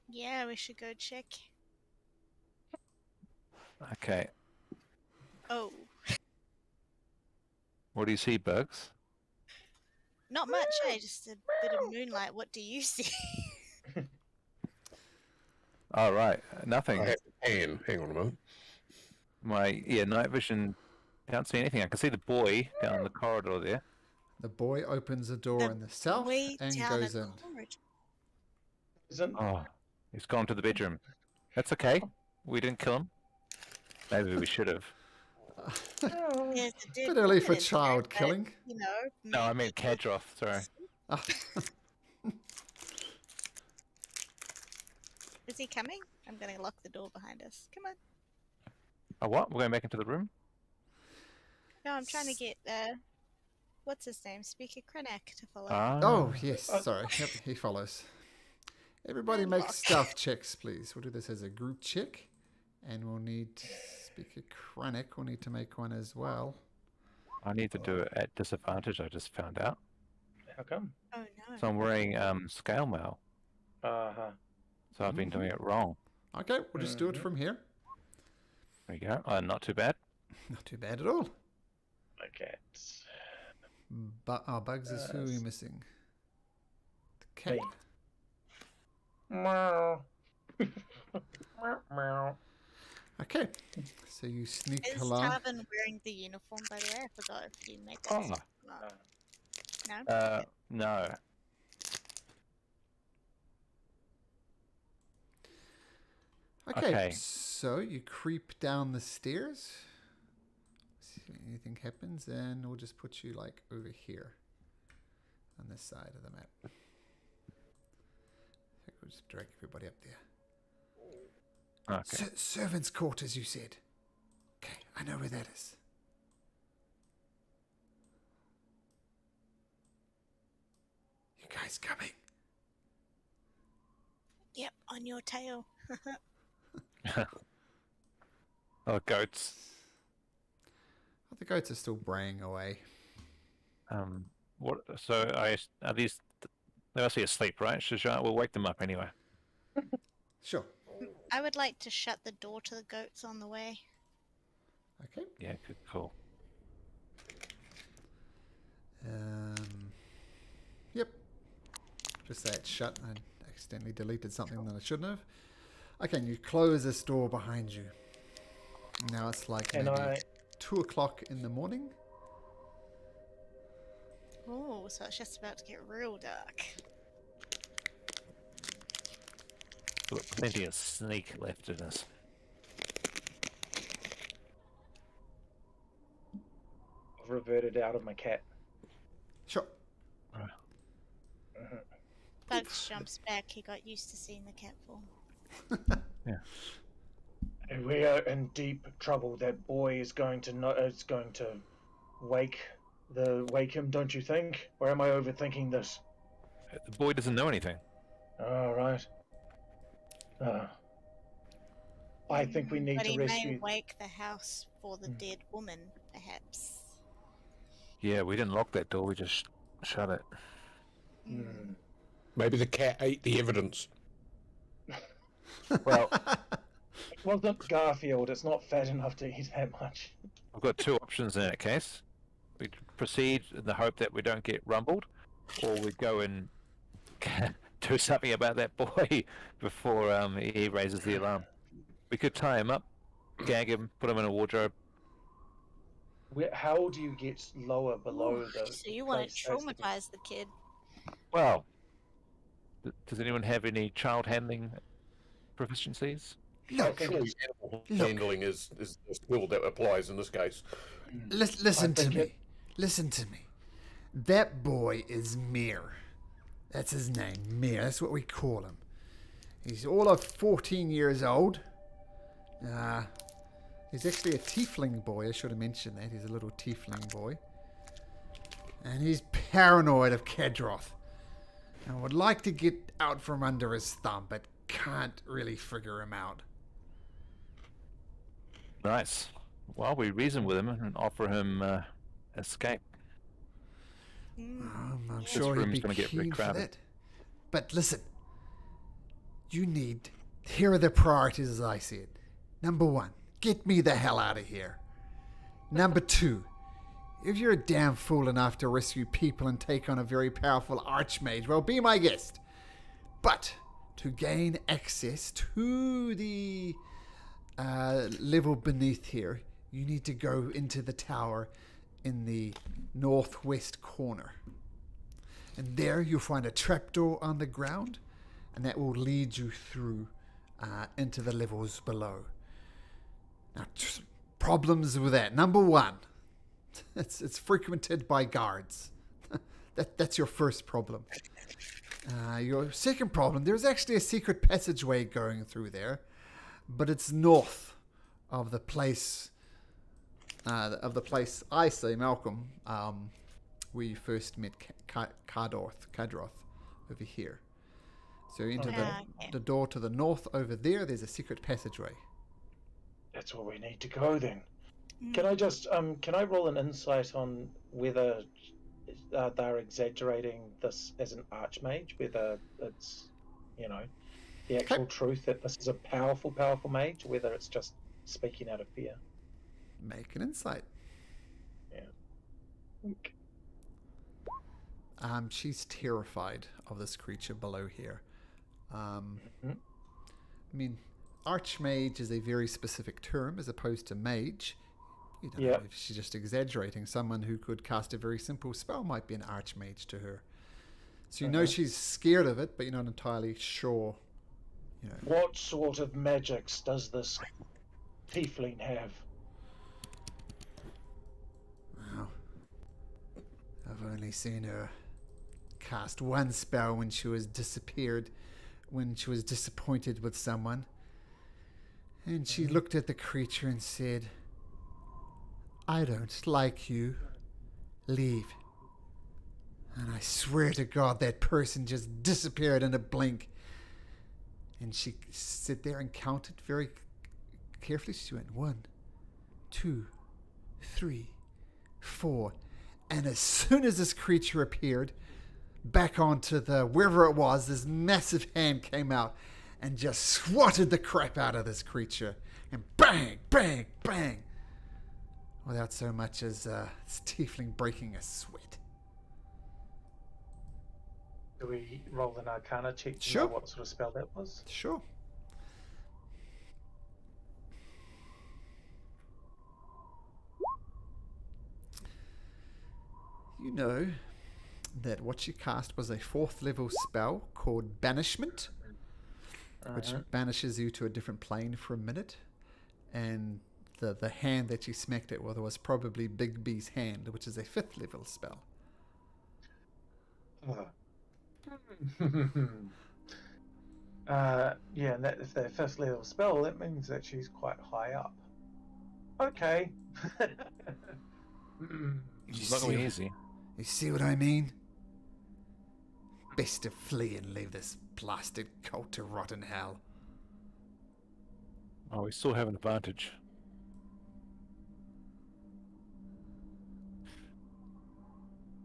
Yeah, we should go check. Okay. Oh, What do you see, Bugs? not much, eh? Just a bit of moonlight. What do you see? Oh, right. Nothing. I have a pan. Hang on a moment. Night vision. Can't see anything. I can see the boy down the corridor there. The boy opens a door in the south Way and down goes a in. corridor. Isn't Oh, he's gone to the bedroom. That's okay. We didn't kill him. Maybe we should have. There's a dead Bit early woman for in child there, but, killing. You know. No, I meant Kadroth. Sorry. Is he coming? I'm going to lock the door behind us. Come on. Oh, what? We're going back into the room? No, I'm trying to get, what's his name? Speaker Krenak to follow. Oh, yes, sorry. Yep, he follows. Everybody And make lock. stealth checks, please. We'll do this as a group check. And we'll need Speaker Krennic. We'll need to make one as well. I need to do it at disadvantage, I just found out. How come? Oh, no. So I'm wearing scale mail, Uh-huh. so I've been doing it wrong. Okay, we'll just do it from here. There you go. Not too bad. Not too bad at all. Okay. Bugs is who are we missing? The cat. Me. Meow. Meow. Okay, so you sneak Is along. Tarvin wearing the uniform, by the way? I forgot if you made that. Oh. No? No. Okay, Okay. so you creep down the stairs. See if anything happens, and we'll just put you like over here on this side of the map. I think we'll just drag everybody up there. Okay. Servants' quarters, you said. Okay, I know where that is. You guys coming? Yep, on your tail. Oh, goats. Oh, the goats are still braying away. What? So are these? They must be asleep, right? Shazar, we'll wake them up anyway. Sure. I would like to shut the door to the goats on the way. Okay. Yeah, good call. Yep. Just say it's shut. I accidentally deleted something that I shouldn't have. Okay, and you close this door behind you. Now it's like And maybe 2 o'clock in the morning. Oh, so it's just about to get real dark. We've got plenty of sneak left in us. I've reverted out of my cat. Sure. Bugs jumps back. He got used to seeing the cat form. And we are in deep trouble. That boy is going to wake him, don't you think? Or am I overthinking this? The boy doesn't know anything. All right. I think we need But to he rescue. may wake the house for the dead woman, perhaps. Yeah, we didn't lock that door. We just shut it. Maybe the cat ate the evidence. Well, It wasn't Garfield. It's not fat enough to eat that much. I've got two options in that case. We proceed in the hope that we don't get rumbled, or we go and do something about that boy before he raises the alarm. We could tie him up, gag him, put him in a wardrobe. How do you get lower below the? So you want place to that's the- traumatize the kid? Well, does anyone have any child handling proficiencies? Look, think Surely it's- animal Look. handling is the skill that applies in this case. listen I to think me. Listen to me. That boy is Mir. That's his name, Mir. That's what we call him. He's all of 14 years old. He's actually a tiefling boy. I should have mentioned that. He's a little tiefling boy. And he's paranoid of Kadroth. And would like to get out from under his thumb, but can't really figure him out. Nice. Well, we reason with him and offer him escape. I'm This sure he'd room's be gonna get very keen for crowded. that. But listen, here are the priorities as I see it. Number 1, get me the hell out of here. Number 2, if you're a damn fool enough to rescue people and take on a very powerful archmage, well, be my guest. But to gain access to the level beneath here, you need to go into the tower in the northwest corner. And there you'll find a trapdoor on the ground, and that will lead you through into the levels below. Now, problems with that. Number 1, it's frequented by guards. That's your first problem. Your second problem, there's actually a secret passageway going through there, but it's north of the place I say, Malcolm, where you first met Kadroth over here. So into the door to the north over there, there's a secret passageway. That's where we need to go then. Can I just can I roll an insight on whether they're exaggerating this as an archmage, whether it's the actual truth that this is a powerful mage, whether it's just speaking out of fear. Make an insight. Yeah. She's terrified of this creature below here. I mean, archmage is a very specific term as opposed to mage. You don't know if she's just exaggerating. Someone who could cast a very simple spell might be an archmage to her. So you know she's scared of it, but you're not entirely sure. What sort of magics does this tiefling have? Well, I've only seen her cast one spell when she was disappointed with someone. And she looked at the creature and said, I don't like you. Leave. And I swear to God, that person just disappeared in a blink. And she sat there and counted very carefully. She went 1, 2, 3, 4. And as soon as this creature appeared, back onto the wherever it was, this massive hand came out and just swatted the crap out of this creature. And bang, bang, bang. Without so much as this tiefling breaking a sweat. Do we roll an Arcana check to Sure. know what sort of spell that was? Sure. You know that what she cast was a 4th level spell called Banishment, which banishes you to a different plane for a minute. And the hand that she smacked it with was probably Big B's hand, which is a 5th level spell. Yeah, and that, if their first level spell, that means that she's quite high up. Okay. It's not going to be easy. You see what I mean? Best to flee and leave this blasted cult to rot in hell. Oh, we still have an advantage.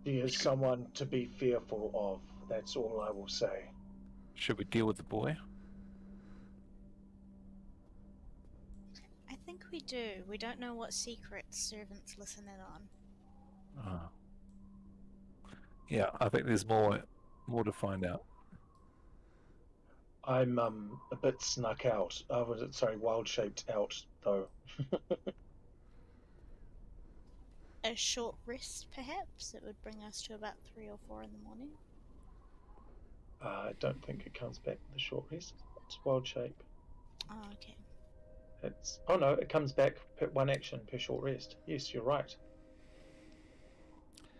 She is someone to be fearful of. That's all I will say. Should we deal with the boy? I think we do. We don't know what secrets servants listen in on. Oh. Yeah, I think there's more to find out. I'm a bit snuck out. Wild shaped out though. A short rest, perhaps? It would bring us to about 3 or 4 in the morning. I don't think it comes back with a short rest. It's wild shape. Oh, okay. It comes back per 1 action per short rest. Yes, you're right.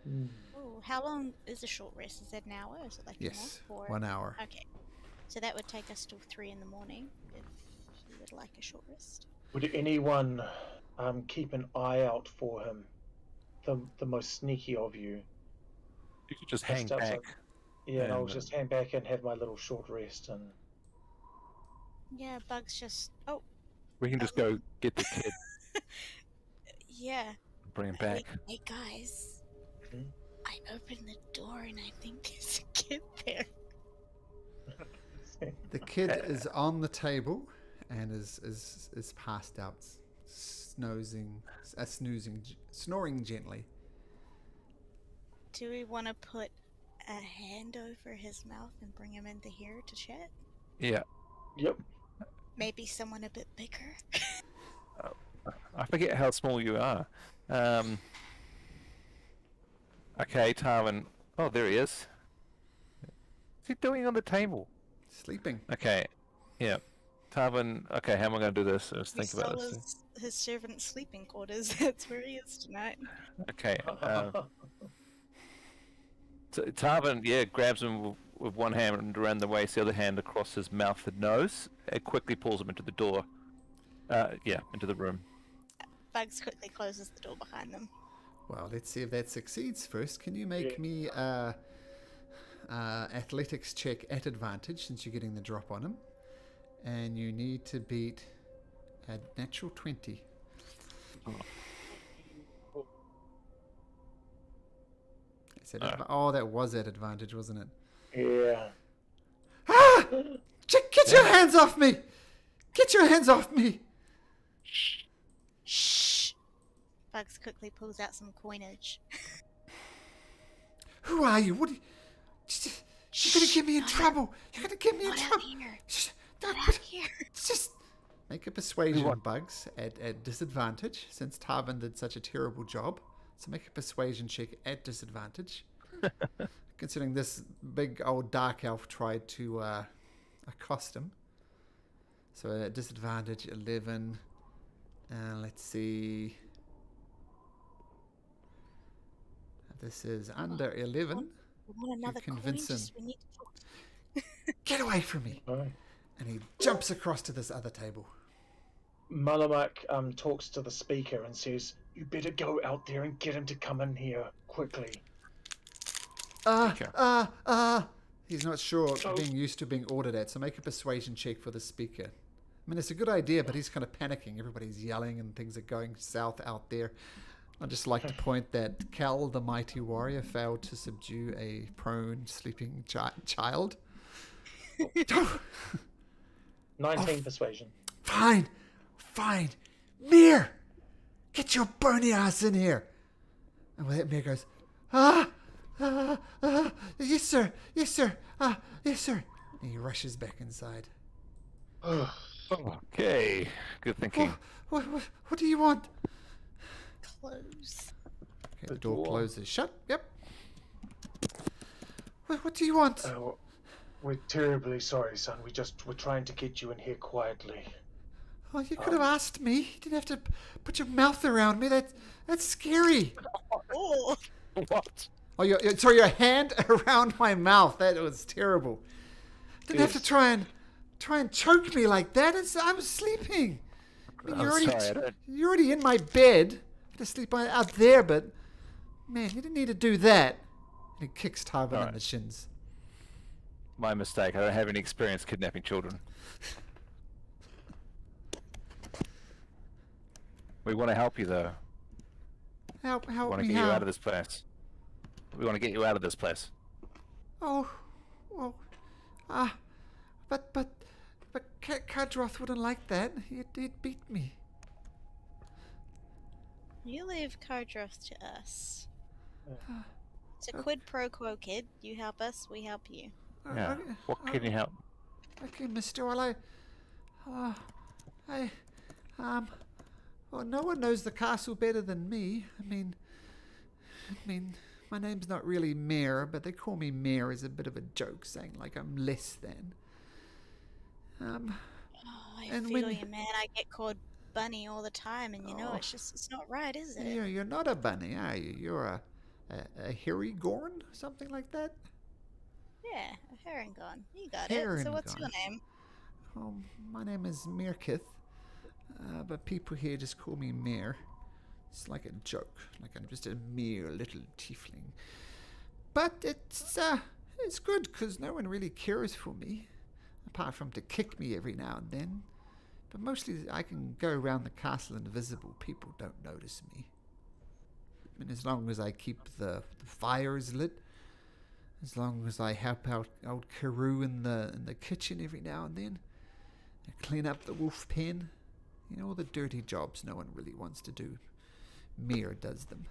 Oh, how long is a short rest? Is that an hour? Is it like Yes, an hour? 1 hour. Okay. So that would take us till 3 in the morning if you would like a short rest. Would anyone keep an eye out for him? The most sneaky of you. You could just hang Just outside. back. Yeah, and I'll And, just hang back and have my little short rest and. Yeah, Bugs just... Oh, We can just go get the kid, yeah. bring him back. Hey guys. Hmm? I opened the door and I think there's a kid there. The kid is on the table and is passed out, snoring gently. Do we want to put a hand over his mouth and bring him into here to chat? Yeah, Yep. Maybe someone a bit bigger? I forget how small you are. Okay, Tarvin. Oh, there he is. What's he doing on the table? Sleeping. Okay, yeah. Tarvin, okay, how am I going to do this? Let's think about this. His servant's sleeping quarters. That's where he is tonight. Okay, so Tarvin, yeah, grabs him with one hand around the waist, the other hand across his mouth and nose, and quickly pulls him into the door. Into the room. Bugs quickly closes the door behind them. Well, let's see if that succeeds first. Can you make me athletics check at advantage since you're getting the drop on him? And you need to beat a natural 20. That was at advantage, wasn't it? Yeah. Ah! Get your hands off me! Get your hands off me! Shh! Bugs quickly pulls out some coinage. Who are you? What? You're gonna get me in trouble. You're gonna get me in Not out trouble. here. Shh, Not no, out but here. just make a persuasion, Bugs, at disadvantage, since Tarvin did such a terrible job. So make a persuasion check at disadvantage. Considering this big old dark elf tried to accost him. So at disadvantage 11. Let's see. This is under 11. We want another coin. convince him. We need to talk. Get away from me! Oh. And he jumps across to this other table. Malamak talks to the speaker and says, "You better go out there and get him to come in here quickly." He's not sure, Oh. being used to being ordered at, so make a persuasion check for the speaker. I mean, it's a good idea, but he's kind of panicking. Everybody's yelling and things are going south out there. I'd just like to point that Cal, the mighty warrior, failed to subdue a prone, sleeping child. 19 persuasion. Fine. Mir! Get your bony ass in here! And with that, Mir goes, yes, sir. Yes, sir. And he rushes back inside. Okay, good thinking. What do you want? Close. Okay, the door closes. Shut. Yep. What do you want? We're terribly sorry, son. We're trying to get you in here quietly. Oh, you could have asked me. You didn't have to put your mouth around me. That's scary. Oh, What? Oh, sorry, your hand around my mouth. That was terrible. Didn't have to try and choke me like that. I was sleeping. I mean, you're already in my bed. To sleep out there, but man, you didn't need to do that. And he kicks Tarvin in the shins. My mistake. I don't have any experience kidnapping children. We want to help you, though. Help We want to me get you how? out of this place. We want to get you out of this place. Oh, well, but Kadroth wouldn't like that. He'd beat me. you leave Cardroth to us. It's a quid pro quo, kid. You help us, we help you. Yeah. What can you help? Okay, Mister. Well, well, no one knows the castle better than me. I mean, my name's not really Mayor, but they call me Mayor as a bit of a joke, saying like I'm less than. I And feel when- you, man. I get called Bunny all the time, and it's not right, is it? You're not a bunny, are you? You're a hairy gorn, something like that. Yeah, a Herringon. You got it. So what's your Herringon. name? Oh, my name is Mirkith, but people here just call me Mir. It's like a joke, like I'm just a mere little tiefling. But it's good because no one really cares for me, apart from to kick me every now and then. But mostly I can go around the castle invisible. People don't notice me. I mean, as long as I keep the fires lit, as long as I help out old Carew in the kitchen every now and then, and clean up the wolf pen, you know, all the dirty jobs no one really wants to do. Mir does them.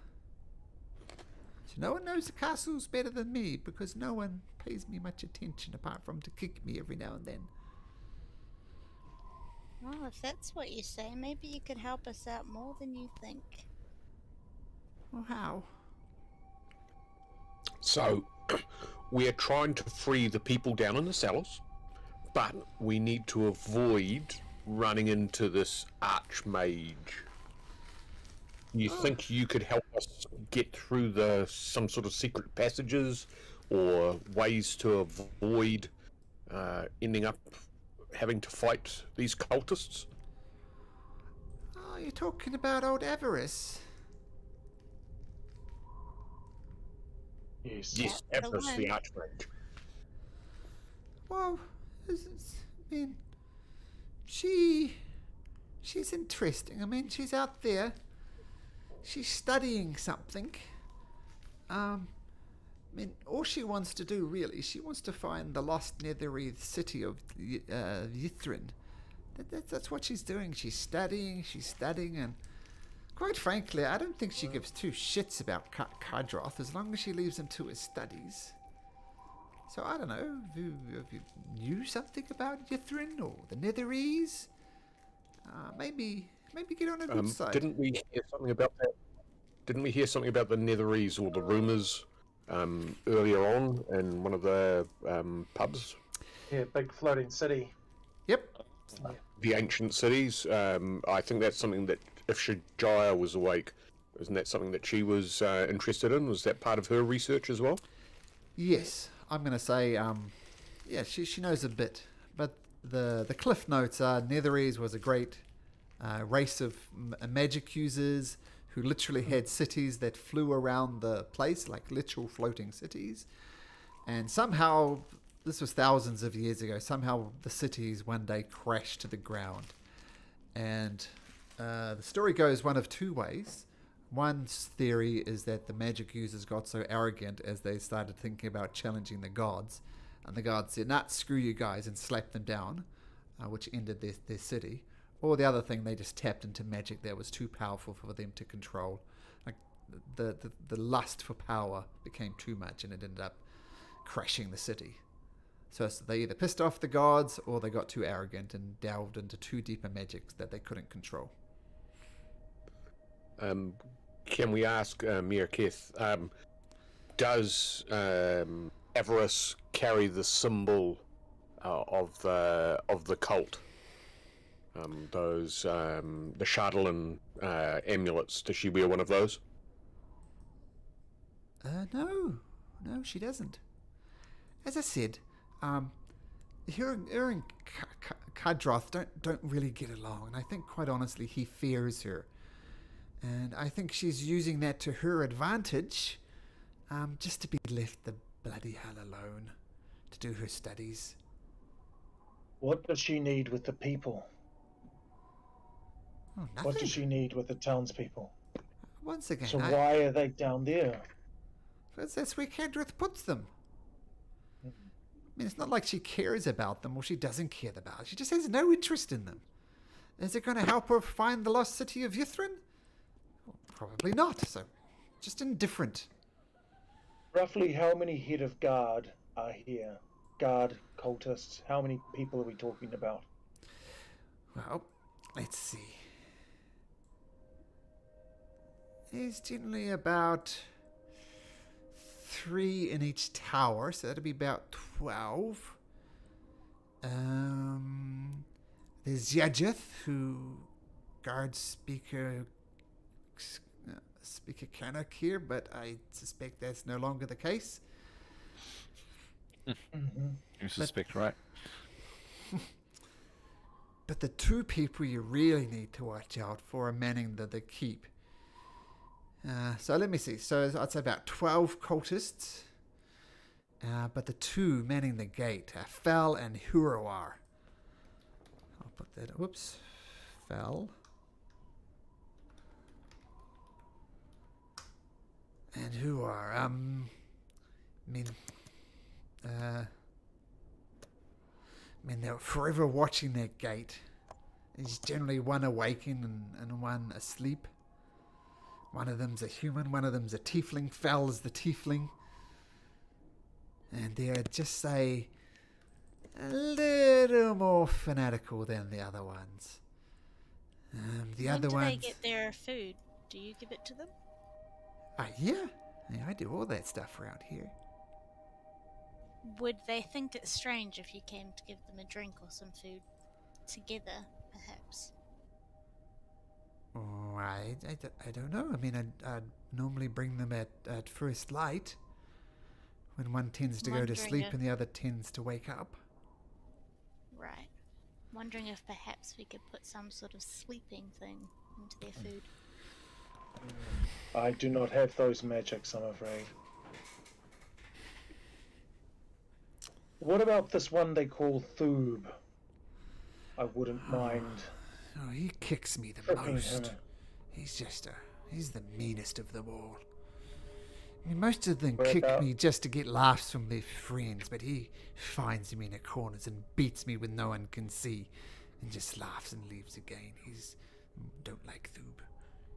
So no one knows the castle's better than me because no one pays me much attention apart from to kick me every now and then. Well, if that's what you say, maybe you could help us out more than you think. Well, how? So, we're trying to free the people down in the cellars, but we need to avoid running into this archmage. You think you could help us get through some sort of secret passages or ways to avoid ending up having to fight these cultists? Oh, you're talking about old Avarice. Yes. Yes, Yeah, Avarice the the one. archmage. Well, I mean, she's interesting. I mean, she's out there. She's studying something. I mean, all she wants to do, really, she wants to find the lost Netherese city of Yithrin. That's what she's doing. She's studying, and quite frankly, I don't think she gives two shits about Kadroth as long as she leaves him to his studies. So I don't know, if you knew something about Yithrin or the Netherese, maybe get on a good side. Didn't we hear something about that? Didn't we hear something about the Netherese or the rumours earlier on in one of the pubs? Yeah, big floating city. Yep. The ancient cities. I think that's something that if Shajaya was awake, isn't that something that she was interested in? Was that part of her research as well? Yes, I'm going to say, yeah, she knows a bit. But the cliff notes are Netherese was a great race of magic users who literally had cities that flew around the place, like literal floating cities. And somehow, this was thousands of years ago, somehow the cities one day crashed to the ground. And the story goes one of two ways. One theory is that the magic users got so arrogant as they started thinking about challenging the gods. And the gods said, nah, screw you guys, and slapped them down, which ended their city. Or the other thing, they just tapped into magic that was too powerful for them to control. Like the lust for power became too much, and it ended up crashing the city. So they either pissed off the gods, or they got too arrogant and delved into too deep a magic that they couldn't control. Can we ask Mirkith, does Avarice carry the symbol of the cult? The Shardlin amulets. Does she wear one of those? No, she doesn't. As I said, her and Kadroth don't really get along, and I think quite honestly he fears her, and I think she's using that to her advantage, just to be left the bloody hell alone to do her studies. What does she need with the people? Oh, nothing. What does she need with the townspeople? Once again, So why are they down there? That's where Kadroth puts them. I mean, it's not like she cares about them or she doesn't care about them. She just has no interest in them. Is it going to help her find the lost city of Yithrin? Well, probably not, so just indifferent. Roughly how many head of guard are here? Guard, cultists, how many people are we talking about? Well, let's see. There's generally about 3 in each tower, so that'll be about 12. There's Yajith, who guards Speaker Canuck here, but I suspect that's no longer the case. You suspect, right? But the 2 people you really need to watch out for are manning the keep. So let me see. So I'd say about 12 cultists. But the 2 manning the gate are Fel and Huroar. I'll put that. Whoops. Fel. And Huroar. They're forever watching that gate. There's generally one awakened and one asleep. One of them's a human, one of them's a tiefling. Fel is the tiefling. And they're just, say, a little more fanatical than the other ones. When do they get their food? Do you give it to them? Yeah, I do all that stuff around here. Would they think it strange if you came to give them a drink or some food together, perhaps? Oh, I don't know. I mean, I'd normally bring them at first light, when one tends to go to sleep and the other tends to wake up. Right. Wondering if perhaps we could put some sort of sleeping thing into their food. I do not have those magics, I'm afraid. What about this one they call Thoob? I wouldn't mind. Oh, he kicks me the most. He's the meanest of them all. I mean, most of them kick me just to get laughs from their friends, but he finds me in the corners and beats me when no one can see, and just laughs and leaves again. Don't like Thoob.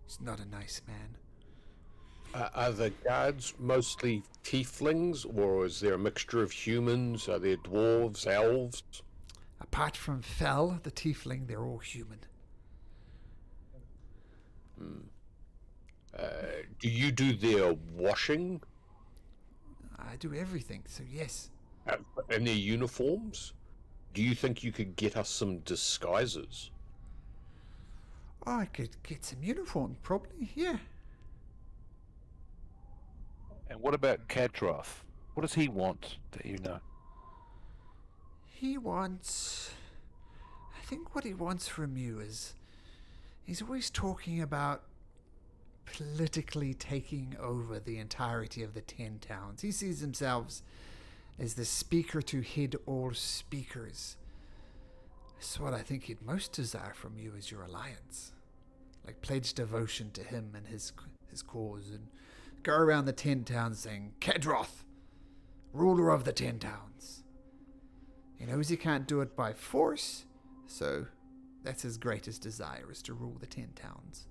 He's not a nice man. Are the guards mostly tieflings, or is there a mixture of humans? Are there dwarves, elves? Apart from Fel, the tiefling, they're all human. Do you do their washing? I do everything, so yes. And their uniforms? Do you think you could get us some disguises? Oh, I could get some uniform, probably, yeah. And what about Kadroth? What does he want, do you know? He wants... I think what he wants from you is He's always talking about politically taking over the entirety of the 10 towns. He sees himself as the speaker to head all speakers. That's what I think he'd most desire from you is your alliance. Like, pledge devotion to him and his cause, and go around the 10 towns saying, Kedroth, ruler of the 10 towns. He knows he can't do it by force, so that's his greatest desire, is to rule the 10 towns.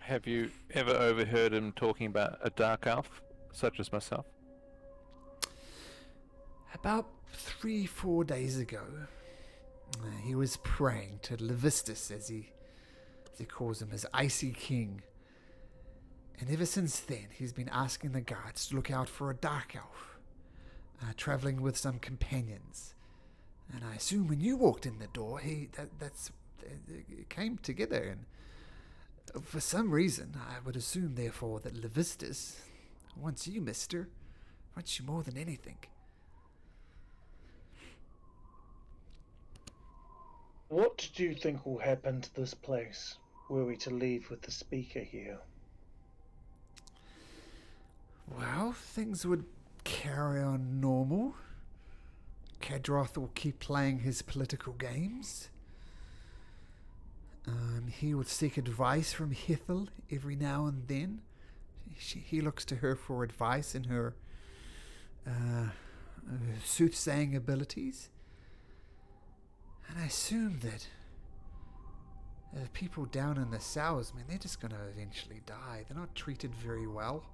Have you ever overheard him talking about a dark elf, such as myself? About 3-4 days ago, he was praying to Libistas, as he calls him, his icy king. And ever since then, he's been asking the guards to look out for a dark elf, traveling with some companions. And I assume when you walked in the door, it came together. And for some reason, I would assume, therefore, that Libistas wants you, mister. Wants you more than anything. What do you think will happen to this place, were we to leave with the speaker here? Well, things would carry on normal. Kedroth will keep playing his political games. He would seek advice from Hithel every now and then. He looks to her for advice in her soothsaying abilities. And I assume that the people down in the south, man, they're just going to eventually die. They're not treated very well.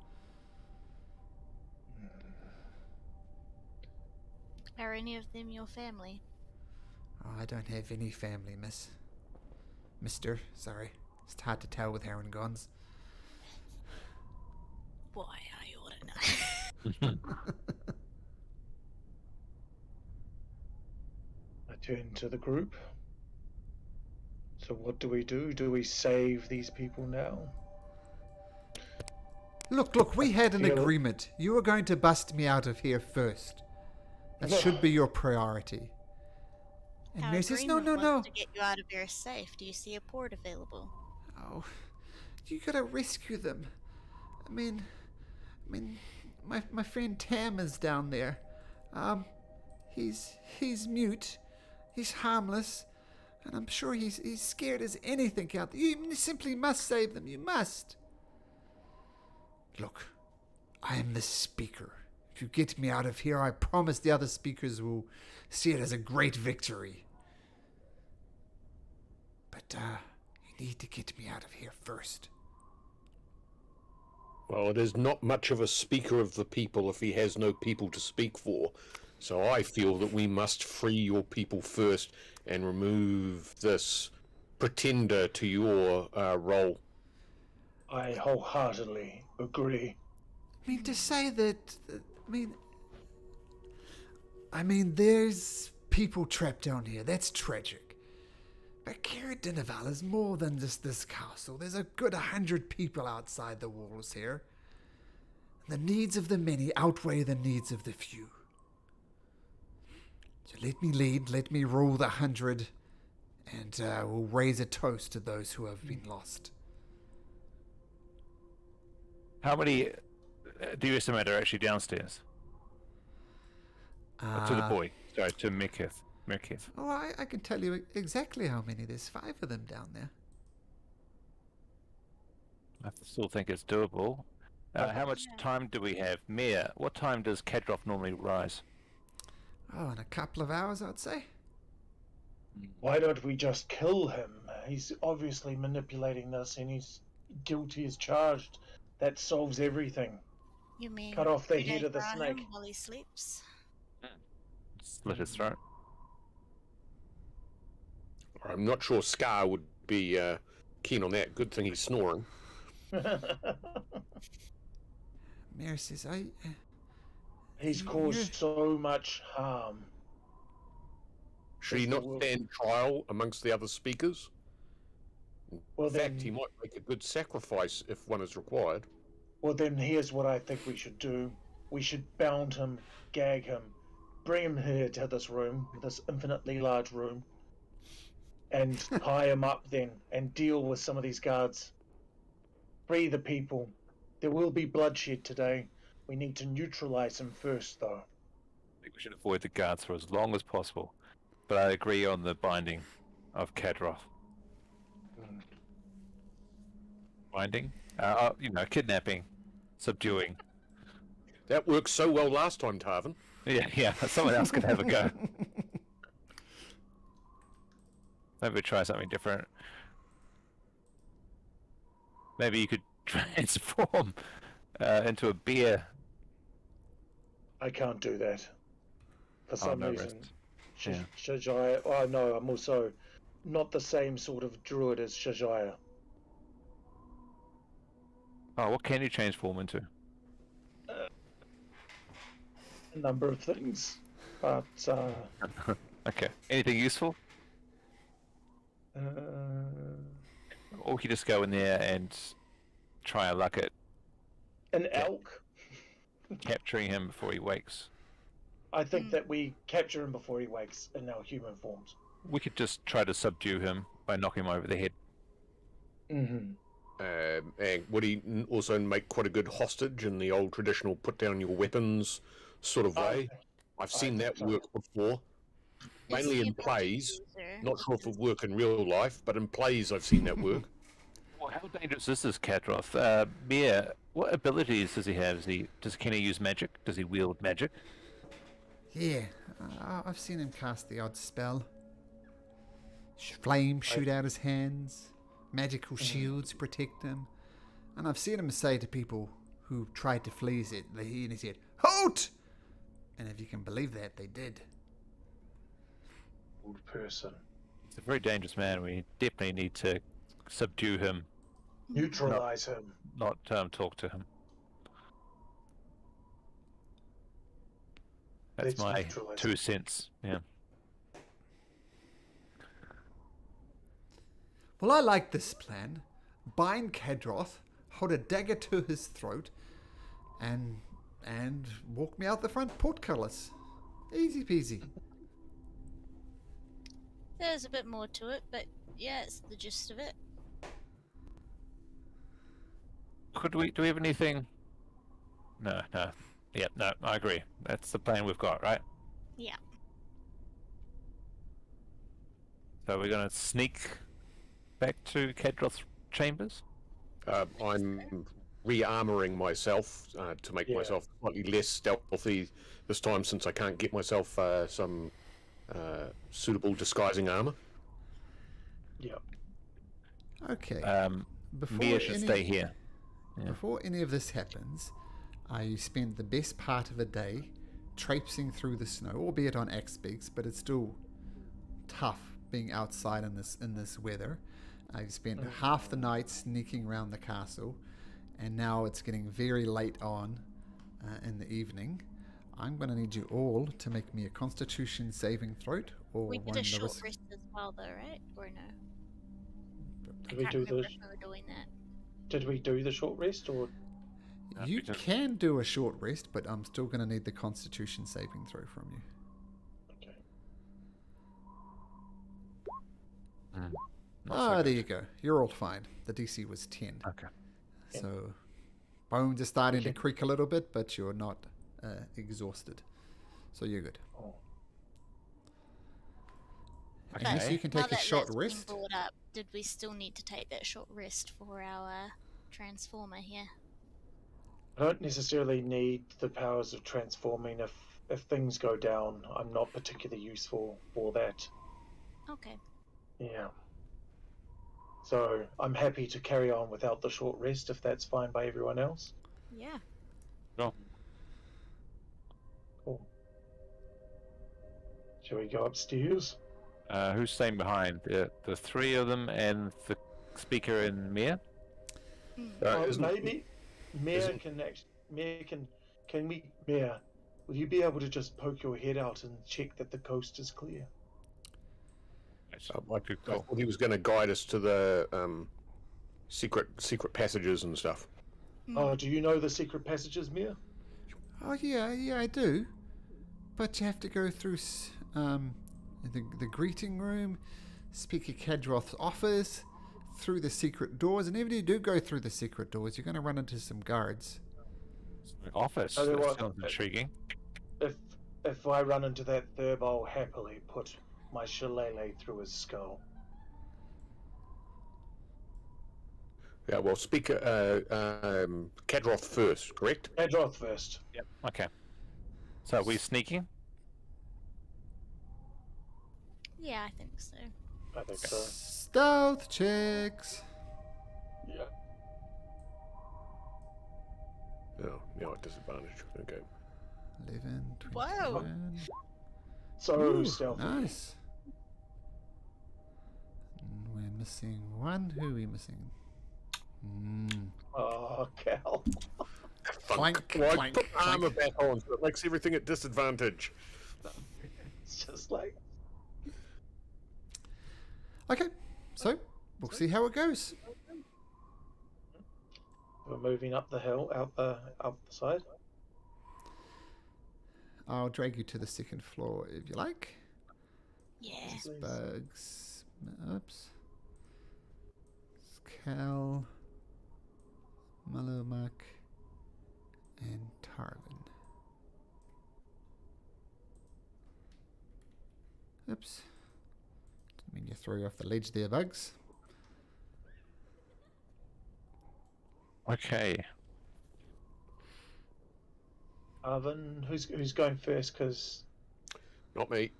Are any of them your family? Oh, I don't have any family, Mister, sorry. It's hard to tell with Herringons. Boy, I ought to know. I turn to the group. So what do we do? Do we save these people now? Look, we had an agreement. You were going to bust me out of here first. That should be your priority. And Our Mary says, agreement no. was to get you out of here safe. Do you see a port available? Oh, you gotta rescue them. I mean, my friend Tam is down there. He's mute. He's harmless. And I'm sure he's scared as anything out there. You simply must save them. You must. Look, I am the speaker. If you get me out of here, I promise the other speakers will see it as a great victory. But, you need to get me out of here first. Well, it is not much of a speaker of the people if he has no people to speak for. So I feel that we must free your people first and remove this pretender to your role. I wholeheartedly agree. I mean, to say that... I mean, there's people trapped down here. That's tragic. But Caer Dineval is more than just this castle. There's a good 100 people outside the walls here. The needs of the many outweigh the needs of the few. So let me lead, let me rule the 100, and we'll raise a toast to those who have been lost. How many do you estimate are actually downstairs? To the boy. Sorry, to Merkith. Oh, I can tell you exactly how many. There's 5 of them down there. I still think it's doable. How much time do we have? Mia, what time does Kedroth normally rise? Oh, in a couple of hours, I'd say. Why don't we just kill him? He's obviously manipulating this and he's guilty as charged. That solves everything. You mean Cut off the you head don't of the fry snake. him while he sleeps? Slit his throat. I'm not sure Scar would be keen on that. Good thing he's snoring. Mary says, He's caused so much harm. Should he not stand trial amongst the other speakers? Well, In fact, he might make a good sacrifice if one is required. Well, then here's what I think we should do. We should bound him, gag him, bring him here to this room, this infinitely large room, and tie him up then and deal with some of these guards. Free the people. There will be bloodshed today. We need to neutralize them first, though. I think we should avoid the guards for as long as possible. But I agree on the binding of Kadroth. Binding? Kidnapping, subduing. That worked so well last time, Tarvin. Yeah, someone else can have a go. Maybe try something different. Maybe you could transform into a bear. I can't do that. For some no reason. rest. Shajaya. Oh no, I'm also not the same sort of druid as Shajaya. Oh, what can you transform into? A number of things. But Okay. Anything useful? uh, Or you just go in there and try a luck at an elk. capturing him before he wakes. I think that we capture him before he wakes in our human forms. We could just try to subdue him by knocking him over the head. Mm-hmm. And would he also make quite a good hostage in the old traditional put down your weapons sort of way? I've seen that work before. Mainly in plays. Not sure if it would work in real life, but in plays I've seen that work. Well, how dangerous is this Kadroth? Mia, what abilities does he have? Can he use magic? Does he wield magic? Yeah, I've seen him cast the odd spell. Flames shoot out his hands. Magical shields protect him. And I've seen him say to people who tried to flee it, he said, "Halt!" And if you can believe that, they did. Old person. He's a very dangerous man. We definitely need to subdue him, Neutralize him. not talk to him. That's Let's my neutralize 2 him. cents. Yeah. Well, I like this plan. Bind Kadroth, hold a dagger to his throat, and walk me out the front portcullis. Easy peasy. There's a bit more to it, but yeah, it's the gist of it. Do we have anything? No. Yeah, no, I agree. That's the plan we've got, right? Yeah. So we're going to sneak back to Kadroth's chambers? I'm re-armoring myself to make myself slightly less stealthy this time, since I can't get myself some suitable disguising armor. Yeah. Okay. Mia should stay here. Yeah. Before any of this happens, I spent the best part of a day traipsing through the snow, albeit on axe beaks, but it's still tough being outside in this weather. I've spent half the night sneaking around the castle, and now it's getting very late on in the evening. I'm going to need you all to make me a Constitution saving throw, or We one did a the short risk. rest as well, though, right? Or no? Did we Can't do remember this? if we were doing that. Did we do the short rest or? You can do a short rest, but I'm still going to need the Constitution saving throw from you. Okay. There you go. You're all fine. The DC was 10. Okay. So, bones are starting to creak a little bit, but you're not exhausted. So you're good. Oh. Okay. So you can Now take a that short that's been rest. brought up, did we still need to take that short rest for our transformer here? I don't necessarily need the powers of transforming. If things go down, I'm not particularly useful for that. Okay. Yeah. So I'm happy to carry on without the short rest if that's fine by everyone else. Yeah. No. Cool. Shall we go upstairs? Who's staying behind? The three of them and the speaker and Mia? Maybe Mia Mia, will you be able to just poke your head out and check that the coast is clear? I thought he was going to guide us to the secret passages and stuff. Oh, do you know the secret passages, Mia? Oh yeah, I do. But you have to go through the greeting room, Speaker Kadroth's office, through the secret doors, and even if you do go through the secret doors, you're going to run into some guards. Office. Tell you That what, sounds intriguing. If I run into that Thurb, I'll happily put my shillelagh through his skull. Yeah, well, Speaker Kadroth first, correct? Kadroth first. Yep. Okay. So are we sneaking? Yeah, I think so. I think so. Stealth checks. Yeah. No, at disadvantage. Okay. 11, Whoa. 21. So Ooh, stealthy. nice. We're missing one. Who are we missing? Oh, Cal. Clank, Why clank, put armor clank. back on so it makes everything at disadvantage? It's just like Okay, so we'll see how it goes. we're moving up the hill, out the side. I'll drag you to the second floor if you like. Yeah. Please. Bugs. Oops. Cal. Malumak. And Tarvin. Oops. Didn't mean you throw you off the ledge there, Bugs. Okay. Arvin, who's going first? Because Not me.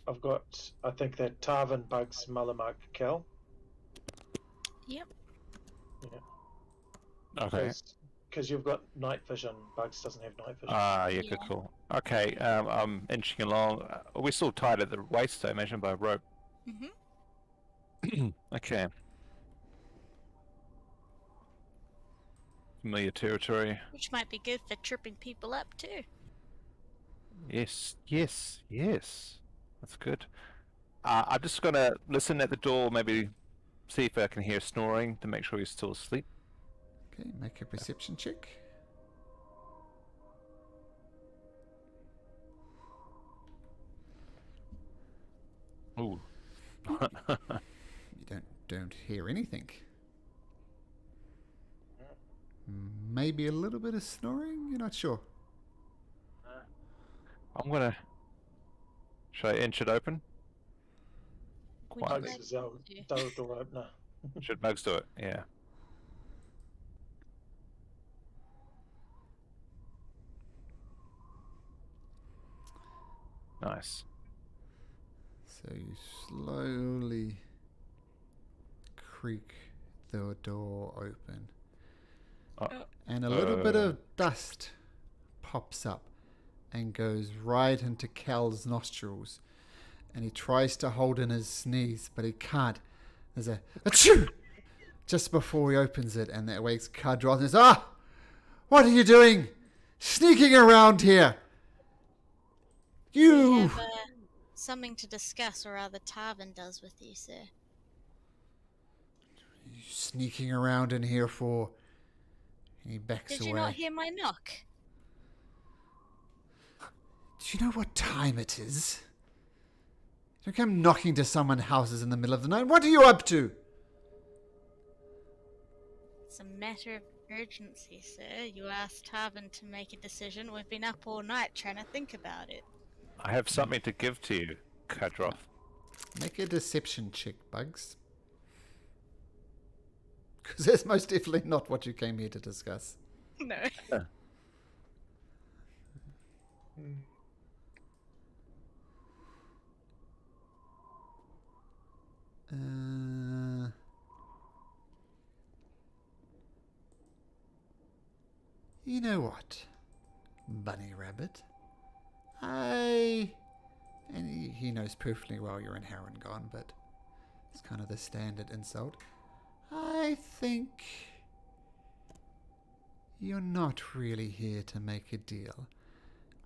I've got, I think that Tarvin, Bugs, Malamak, Cal. Yep. Okay. Because you've got night vision. Bugs doesn't have night vision. Ah, yeah, good Yeah. call. Okay, I'm inching along. We're still tied at the waist, I imagine, by a rope. Mhm. Okay. Familiar territory. Which might be good for tripping people up too. Yes, yes, yes. That's good. I'm just gonna listen at the door, maybe see if I can hear snoring to make sure he's still asleep. Okay, make a perception check. Ooh. You don't hear anything. Maybe a little bit of snoring. You're not sure. I'm gonna. Should I inch it open? Would you Bugs like is our to? door opener. Should Bugs do it? Yeah. Nice. So you slowly creak the door open. And a little bit of dust pops up and goes right into Cal's nostrils. And he tries to hold in his sneeze, but he can't. There's a achoo! Just before he opens it, and that wakes Kadroth and says, "Ah! What are you doing? Sneaking around here! We You!" have something to discuss, or rather Tarvin does with you, sir. You sneaking around in here for? And he backs Did you away. not hear my knock? Do you know what time it is? Don't come knocking to someone's houses in the middle of the night. What are you up to? It's a matter of urgency, sir. You asked Tarvin to make a decision. We've been up all night trying to think about it. I have something to give to you, Kadroth. Make a deception check, Bugs. Because that's most definitely not what you came here to discuss. No. You know what, Bunny Rabbit? And he knows perfectly well you're in Harangon, but it's kind of the standard insult. I think you're not really here to make a deal.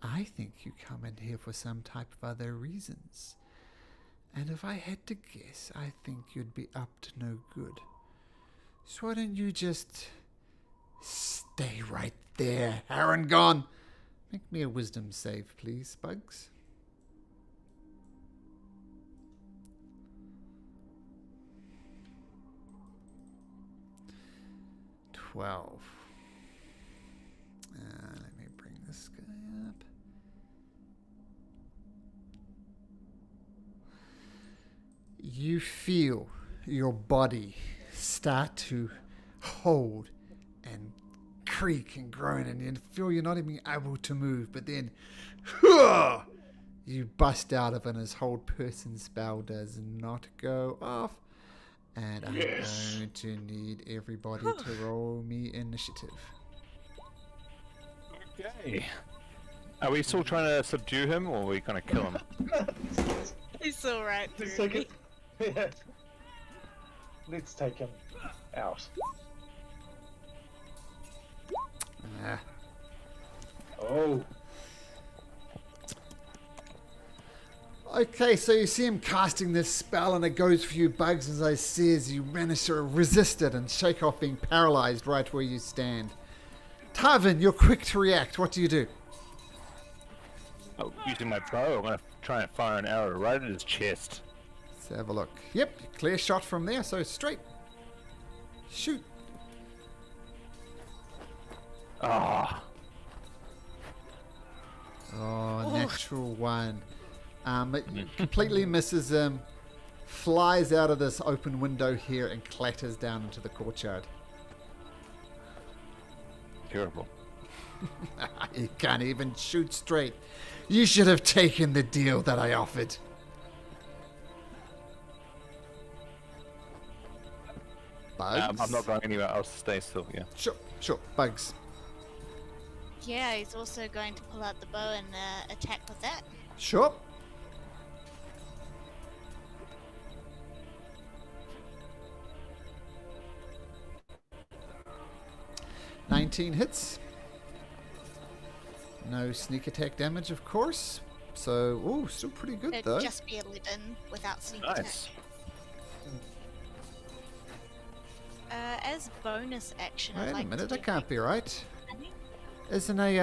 I think you come in here for some type of other reasons. And if I had to guess, I think you'd be up to no good. So why don't you just stay right there, Harangon? Make me a wisdom save, please, Bugs. 12. Let me bring this guy up. You feel your body start to hold and creak and groan, and you feel you're not even able to move, but then you bust out of it, and his whole person spell does not go off. And I'm going to need everybody to roll me initiative. Okay. Are we still trying to subdue him, or are we going to kill him? He's all right. Let's take it. Yeah. Let's take him out. Ah. Oh. Okay, so you see him casting this spell, and it goes for you, Bugs, as I says. You manage to resist it and shake off being paralyzed right where you stand. Tarvin, you're quick to react. What do you do? Oh, using my bow, I'm going to try and fire an arrow right at his chest. Let's have a look. Yep, clear shot from there, so straight. Shoot. Ah. Oh, natural one. It completely misses him, flies out of this open window here, and clatters down into the courtyard. Terrible. You can't even shoot straight. You should have taken the deal that I offered. Bugs? I'm not going anywhere. I'll stay still, yeah. Sure. Bugs. Yeah, he's also going to pull out the bow and attack with that. Sure. $19 hits. No sneak attack damage, of course. So, ooh, still pretty good It'd though. just be 11 without sneak attack. Nice. As bonus action, I'd Wait a like minute, to that can't be right. cunning. Isn't a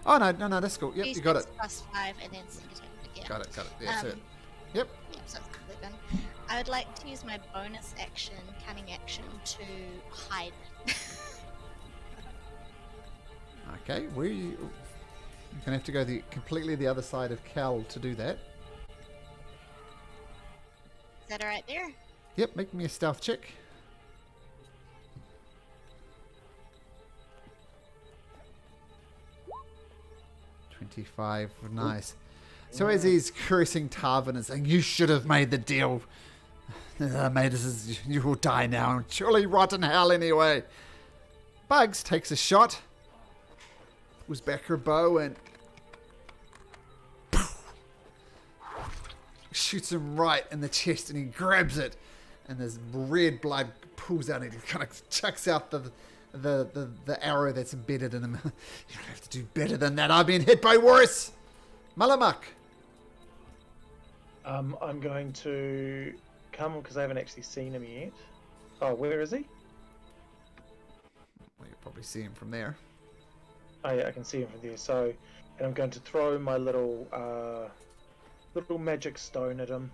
Oh no, that's cool. Yep, you got it. Plus 5 and then sneak attack. Yeah. Got it. That's it. Yep. Yep, so it's 11. I would like to use my bonus action, cunning action, to hide. Okay, where are you? You're gonna have to go completely the other side of Cal to do that. Is that alright there? Yep, make me a stealth check. $25, nice. So as he's cursing Tarvin and saying, "You should have made the deal, mate. You will die now and surely rot in hell anyway." Bugs takes a shot, pulls back her bow and shoots him right in the chest, and he grabs it, and this red blood pools out, and he kind of chucks out the arrow that's embedded in him. You don't have to do better than that. I've been hit by worse. Malamak. I'm going to come because I haven't actually seen him yet. Oh, where is he? Well, you probably see him from there. Oh yeah, I can see him from there. So, and I'm going to throw my little magic stone at him.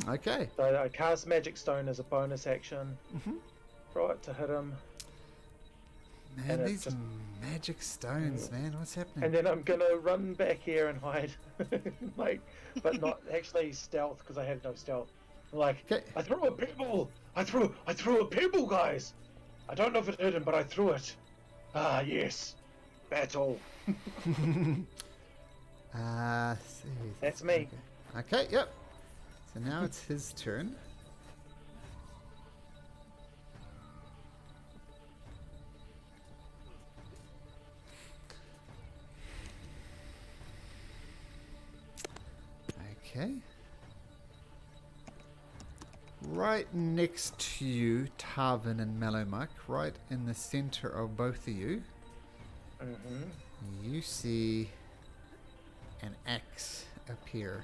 Okay. So I cast magic stone as a bonus action. Throw it to hit him. Man, And it's these just- magic stones, man. What's happening? And then I'm gonna run back here and hide, like, but not actually stealth because I have no stealth. Like, Okay. I threw a pebble. I threw a pebble, guys. I don't know if it hit him, but I threw it. Ah, yes, battle. See. That's me. Okay, yep. So now it's his turn. Okay. Right next to you, Tarvin and Mellowmuck, right in the center of both of you, you see an axe appear.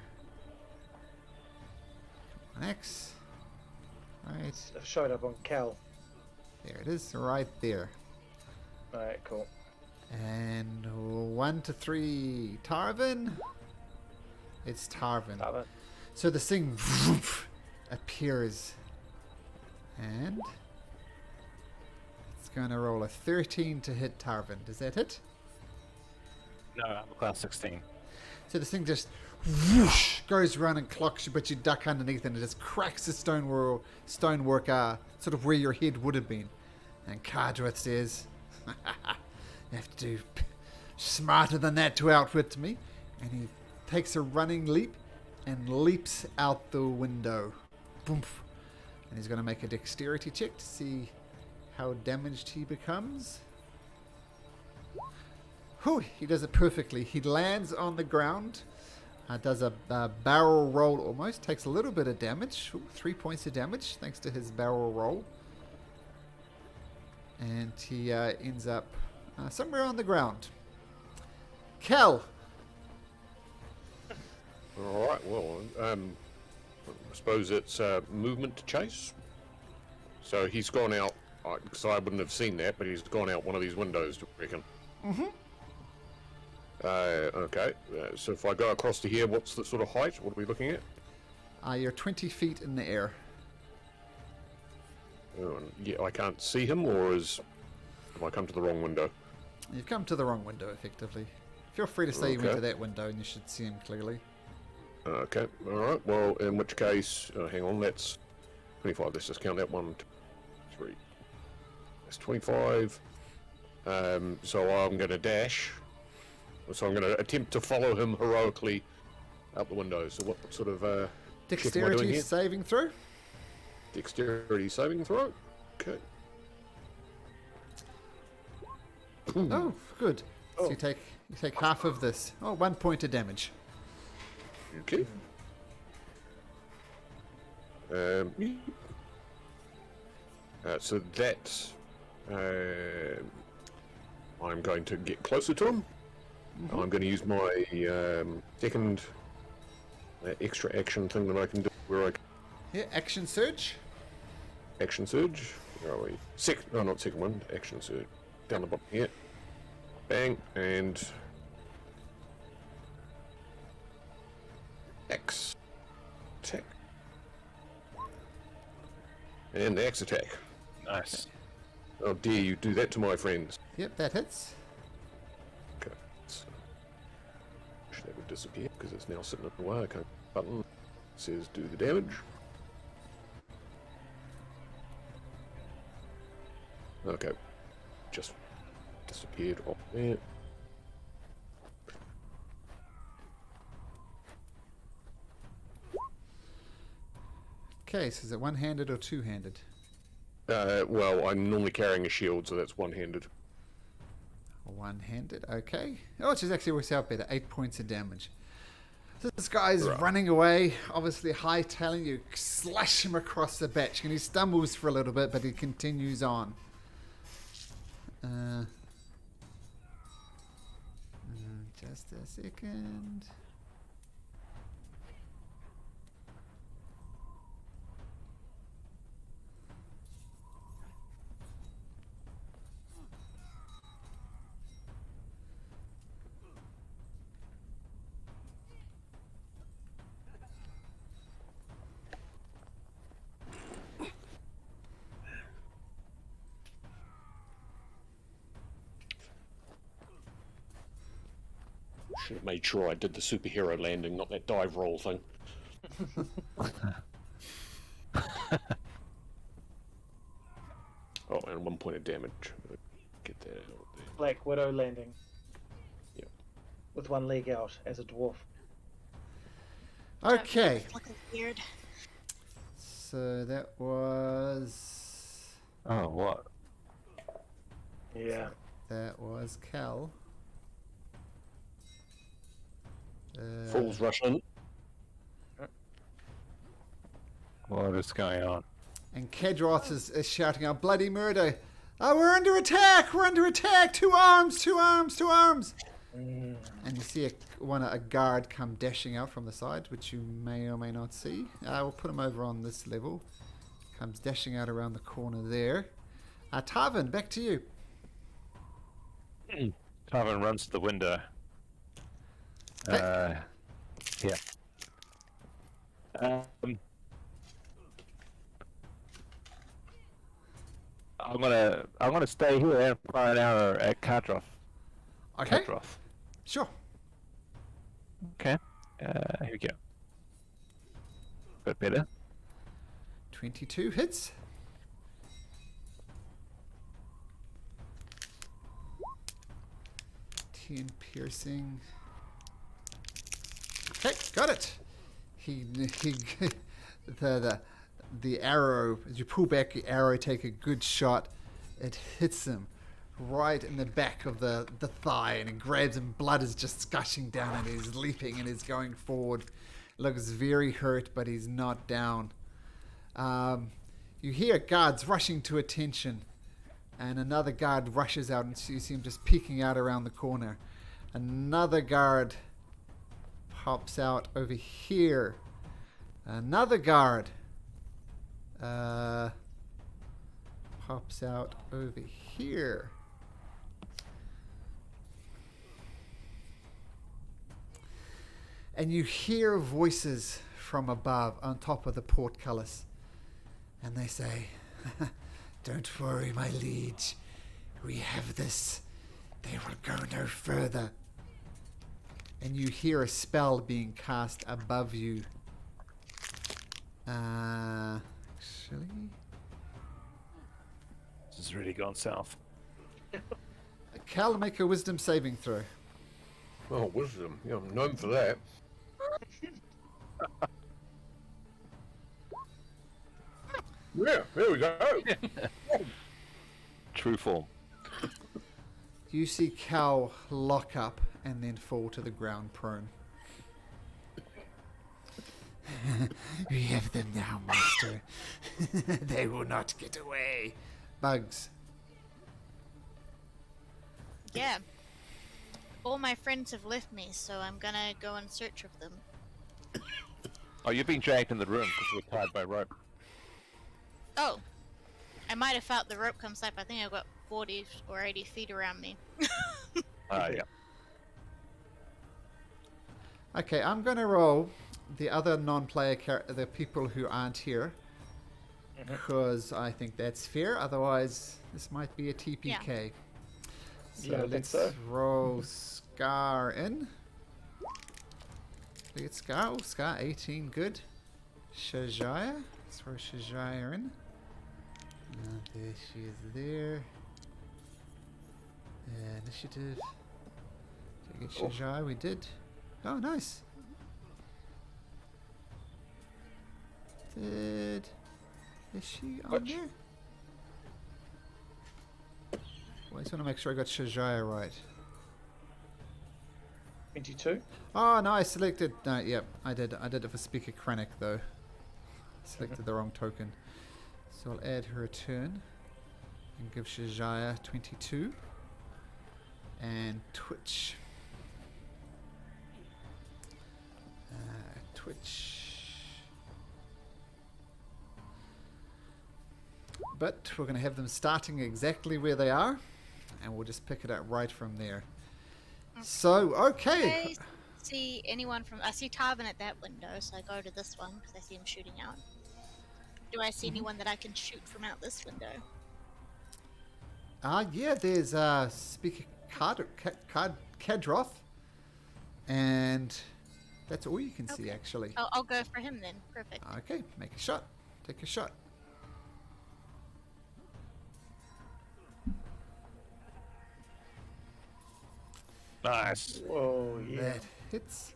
An axe. Right. I've showed up on Cal. There it is, right there. Alright, cool. And 1 to 3, Tarvin. It's Tarvin. Love it. So this thing appears, and going to roll a 13 to hit Tarvin. Does that hit? No, I'm a class 16. So this thing just whoosh, goes around and clocks you, but you duck underneath and it just cracks the stonework sort of where your head would have been. And Cardroth says, you have to do smarter than that to outwit me. And he takes a running leap and leaps out the window. Boom. And he's going to make a dexterity check to see how damaged he becomes. Whew, he does it perfectly. He lands on the ground, does a barrel roll almost, takes a little bit of damage. Ooh, 3 points of damage thanks to his barrel roll. And he ends up somewhere on the ground. Kel! Alright, well, I suppose it's movement to chase. So he's gone out, because I wouldn't have seen that, but he's gone out one of these windows, I reckon. Mm-hmm. Okay, so if I go across to here, what's the sort of height? What are we looking at? You're 20 feet in the air. Oh, and yeah, I can't see him, or have I come to the wrong window? You've come to the wrong window, effectively. Feel free to say you went to that window and you should see him clearly. Okay, alright, well, in which case, hang on, that's 25, let's just count that 1, 2, 3. That's 25. So I'm going to dash. So I'm going to attempt to follow him heroically out the window. So what sort of check am I doing Dexterity here? saving throw. Dexterity saving throw. Okay. Ooh. Oh, good. Oh. So you take half of this. Oh, 1 point of damage. Okay. So that I'm going to get closer to him. Mm-hmm. I'm going to use my second extra action thing that I can do, where I Yeah, action surge. action surge. Where are we? Not second one. Action surge. Down the bottom here. Bang and X attack. And the X attack. Nice. Oh, dare you do that to my friends? Yep, that hits. Okay. So, wish that would disappear because it's now sitting in the way. I can't. Button says do the damage. Okay. Just disappeared off there. Okay, so is it one-handed or two-handed? Well, I'm normally carrying a shield, so that's one-handed. One-handed, okay. Oh, it just actually works out better. 8 points of damage. So this guy's Right. running away, obviously hightailing you, slash him across the back, and he stumbles for a little bit, but he continues on. Just a second. Should have made sure I did the superhero landing, not that dive roll thing. Oh, and 1 point of damage. Get that out there. Black Widow landing. Yep. With one leg out as a dwarf. Okay, Look at weird. so that was... Oh, what? Yeah. That was Cal. Fools rush in. What is going on? And Kedroth is shouting out, bloody murder. Oh, we're under attack! We're under attack! 2 arms! 2 arms! 2 arms! And you see a guard come dashing out from the side, which you may or may not see. We'll put him over on this level. Comes dashing out around the corner there. Tarvin, back to you. Tarvin runs to the window. Yeah. I'm gonna stay here and fire an arrow at Kadroth. Okay, Kadroth. sure. Okay. Here we go. Bit better. 22 hits. 10 piercing. Okay, got it. The arrow, as you pull back your arrow, take a good shot. It hits him right in the back of the thigh, and it grabs him. Blood is just gushing down, and he's leaping and he's going forward. Looks very hurt, but he's not down. You hear guards rushing to attention, and another guard rushes out, and you see him just peeking out around the corner. Another guard pops out over here. Another guard pops out over here. And you hear voices from above on top of the portcullis. And they say, "Don't worry, my liege. We have this. They will go no further." And you hear a spell being cast above you. Actually, This has really gone south. Cal, make a wisdom saving throw. Oh, wisdom. Yeah, I'm known for that. Yeah, there we go. True form. You see Cal lock up and then fall to the ground prone. We have them now, master. They will not get away. Bugs. Yeah. All my friends have left me, so I'm gonna go in search of them. Oh, you're being dragged in the room because we're tied by rope. Oh. I might have felt the rope come slap. I think I've got 40 or 80 feet around me. Yeah. Okay, I'm going to roll the other non-player the people who aren't here, because I think that's fair. Otherwise, this might be a TPK. So Yeah, I think let's so. roll Scar in. We get Scar. Oh, Scar 18, good. Shajaya. Let's throw Shajaya in. There she is there. Initiative. Take it, Shajaya. We did. Oh, nice. Is she on What? there? Well, I just want to make sure I got Shajaya right. 22. Oh no, I selected. No, yep, I did. I did it for Speaker Krennic though. Selected the wrong token. So I'll add her a turn and give Shajaya 22 and Twitch. Twitch. But we're going to have them starting exactly where they are, and we'll just pick it up right from there. So, okay. I see anyone from... I see Tarvin at that window, so I go to this one because I see him shooting out. Do I see anyone that I can shoot from out this window? Yeah, there's Speaker Kadroth, and that's all you can see, Okay. actually. I'll go for him then. Perfect. Okay, make a shot. Take a shot. Nice. Whoa, yeah. That hits.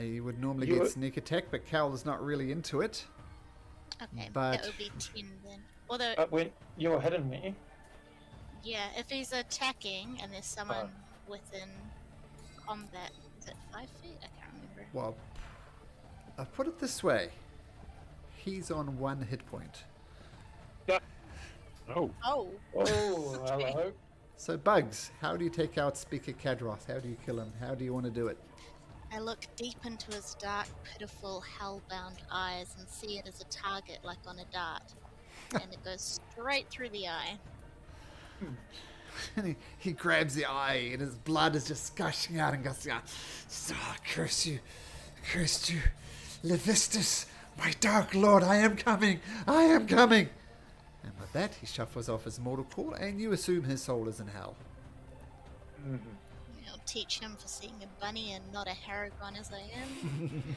You would normally You get were- sneak attack, but Cal is not really into it. Okay, But- that would be 10 then. Although, When you were hitting me, yeah, if he's attacking and there's someone within combat, is it 5 feet? I can't remember. Well, I'll put it this way. He's on 1 hit point. Oh. Oh, oh, hello. So, Bugs, how do you take out Speaker Kadroth? How do you kill him? How do you want to do it? I look deep into his dark, pitiful, hell-bound eyes and see it as a target like on a dart. And it goes straight through the eye. And he grabs the eye, and his blood is just gushing out and gushing out. Oh, curse you, Libistas, my dark lord, I am coming, and with that, he shuffles off his mortal coil, and you assume his soul is in hell. Mhm. I'll teach him for seeing a bunny and not a Haragon as I am.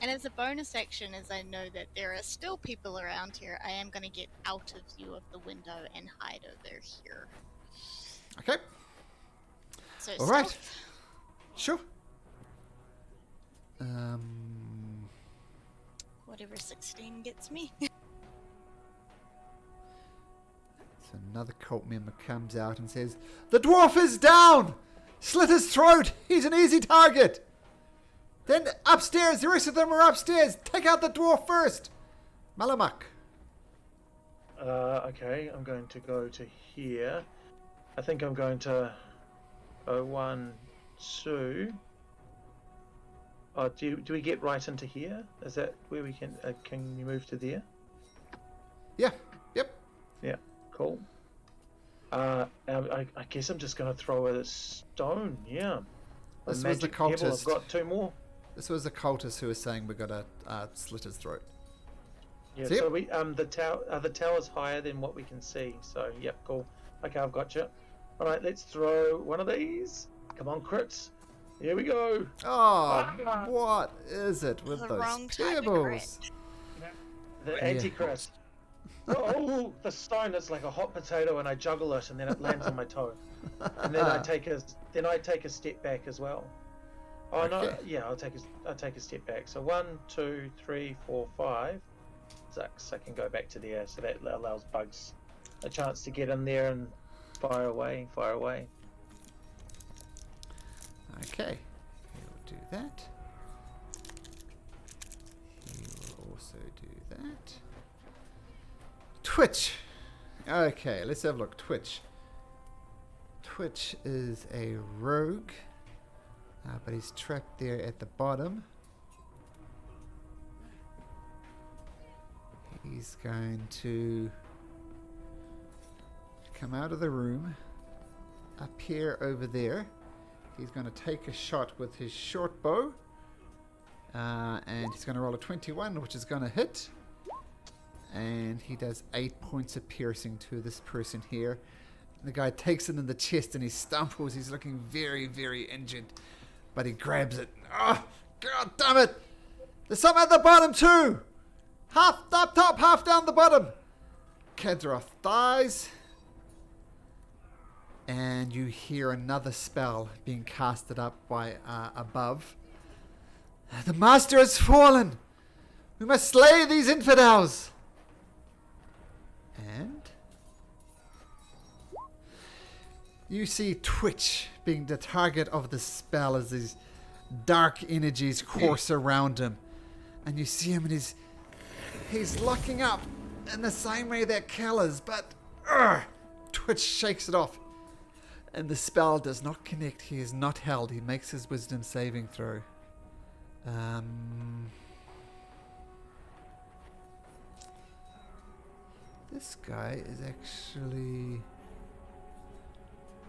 And as a bonus action, as I know that there are still people around here, I am going to get out of view of the window and hide over here. Okay. So All right. stealth. Sure. Whatever 16 gets me. So another cult member comes out and says, "The dwarf is down! Slit his throat! He's an easy target! Then upstairs, the rest of them are upstairs! Take out the dwarf first! Malamak." Okay, I'm going to go to here. I think I'm going to go 1, 2. Oh, do we get right into here? Is that where we can you move to there? Yeah, yep. Yeah, cool. I guess I'm just going to throw a stone. Yeah. A This was the magic pebble. cultist. I've got 2 more. This was the cultist who was saying we're gonna slit his throat. Yeah. See? So we the tower's higher than what we can see. So yep, cool. Okay, I've got you. All right, let's throw one of these. Come on, crits. Here we go. Oh, what is it with The those wrong type of pebbles? The anti-crest. Oh, the stone is like a hot potato, and I juggle it, and then it lands on my toe, and then I take a step back as well. Oh no, Okay. yeah, I'll take a step back. So 1, 2, 3, 4, 5. Zucks, I can go back to there, so that allows bugs a chance to get in there and fire away. Okay, he'll do that. He will also do that. Twitch. Okay, let's have a look. Twitch. Twitch is a rogue, but he's trapped there at the bottom. He's going to come out of the room, appear over there. He's going to take a shot with his short bow, and he's going to roll a 21, which is going to hit. And he does 8 points of piercing to this person here. The guy takes it in the chest and he stumbles. He's looking very, very injured, but he grabs it. Oh, God damn it! There's some at the bottom too. Half up top, half down the bottom. Kadroth dies. And you hear another spell being casted up by above. The master has fallen. We must slay these infidels. And you see Twitch being the target of the spell as these dark energies course around him. And you see him and he's locking up in the same way that Kel is, but Twitch shakes it off. And the spell does not connect. He is not held. He makes his wisdom saving throw. This guy is actually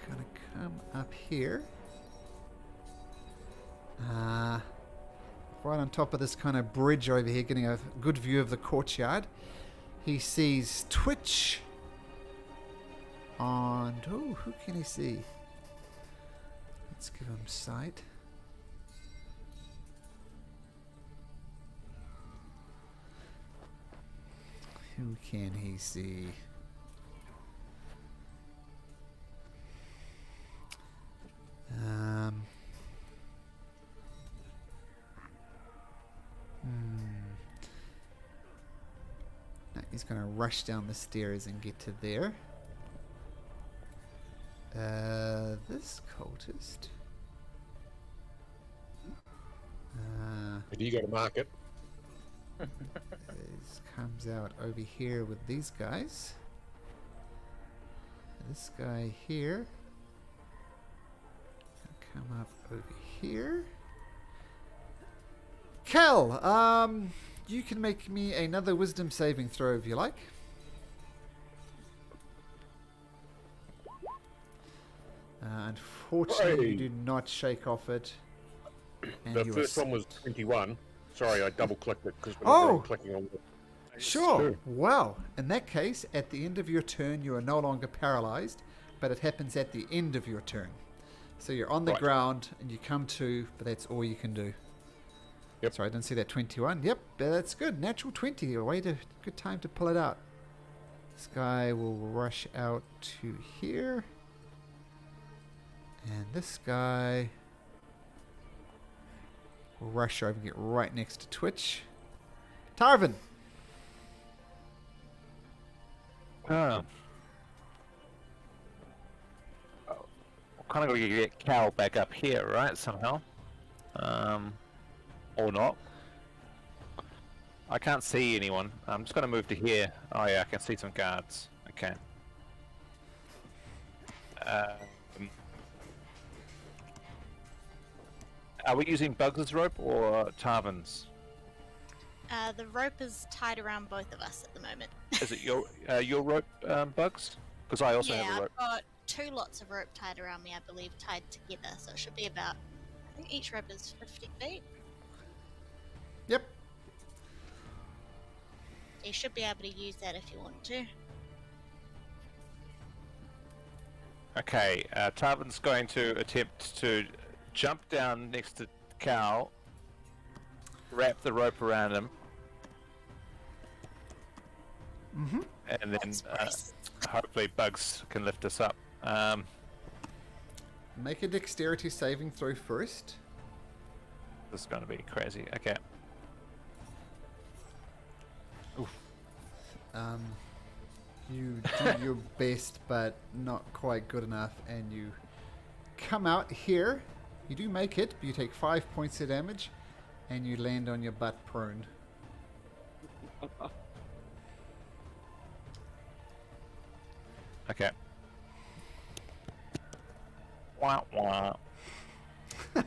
gonna come up here. Right on top of this kind of bridge over here, getting a good view of the courtyard. He sees Twitch. And who can he see? Let's give him sight. Who can he see? No, he's going to rush down the stairs and get to there. This cultist. Have you got to mark it? Comes out over here with these guys. This guy here. Come up over here. Kel, you can make me another wisdom saving throw if you like. Unfortunately, you do not shake off it. And The you first are one was 21. Sorry, I double clicked it because Oh! I'm clicking on Sure. true. Well, in that case, at the end of your turn, you are no longer paralyzed, but it happens at the end of your turn. So you're on the Right. ground and you come to, but that's all you can do. Yep. Sorry, I didn't see that 21. Yep, that's good. Natural 20. Good time to pull it out. This guy will rush out to here. And this guy will rush over and get right next to Twitch. Tarvin! Oh. Kind of going to get Cal back up here, right? Somehow. Or not. I can't see anyone. I'm just going to move to here. Oh yeah, I can see some guards. Okay. Are we using Bugs' rope or Tarvin's? The rope is tied around both of us at the moment. Is it your rope, Bugs? Because I also have a rope. I've got 2 lots of rope tied around me, I believe, tied together. So it should be about, I think each rope is 50 feet. Yep. You should be able to use that if you want to. Okay, Tarvin's going to attempt to jump down next to Cal, wrap the rope around him, and then That's nice. hopefully Bugs can lift us up. Make a dexterity saving throw first. This is going to be crazy. Okay. You do your best, but not quite good enough, and you come out here. You do make it, but you take 5 points of damage, and you land on your butt prone. Okay. Wah wah. You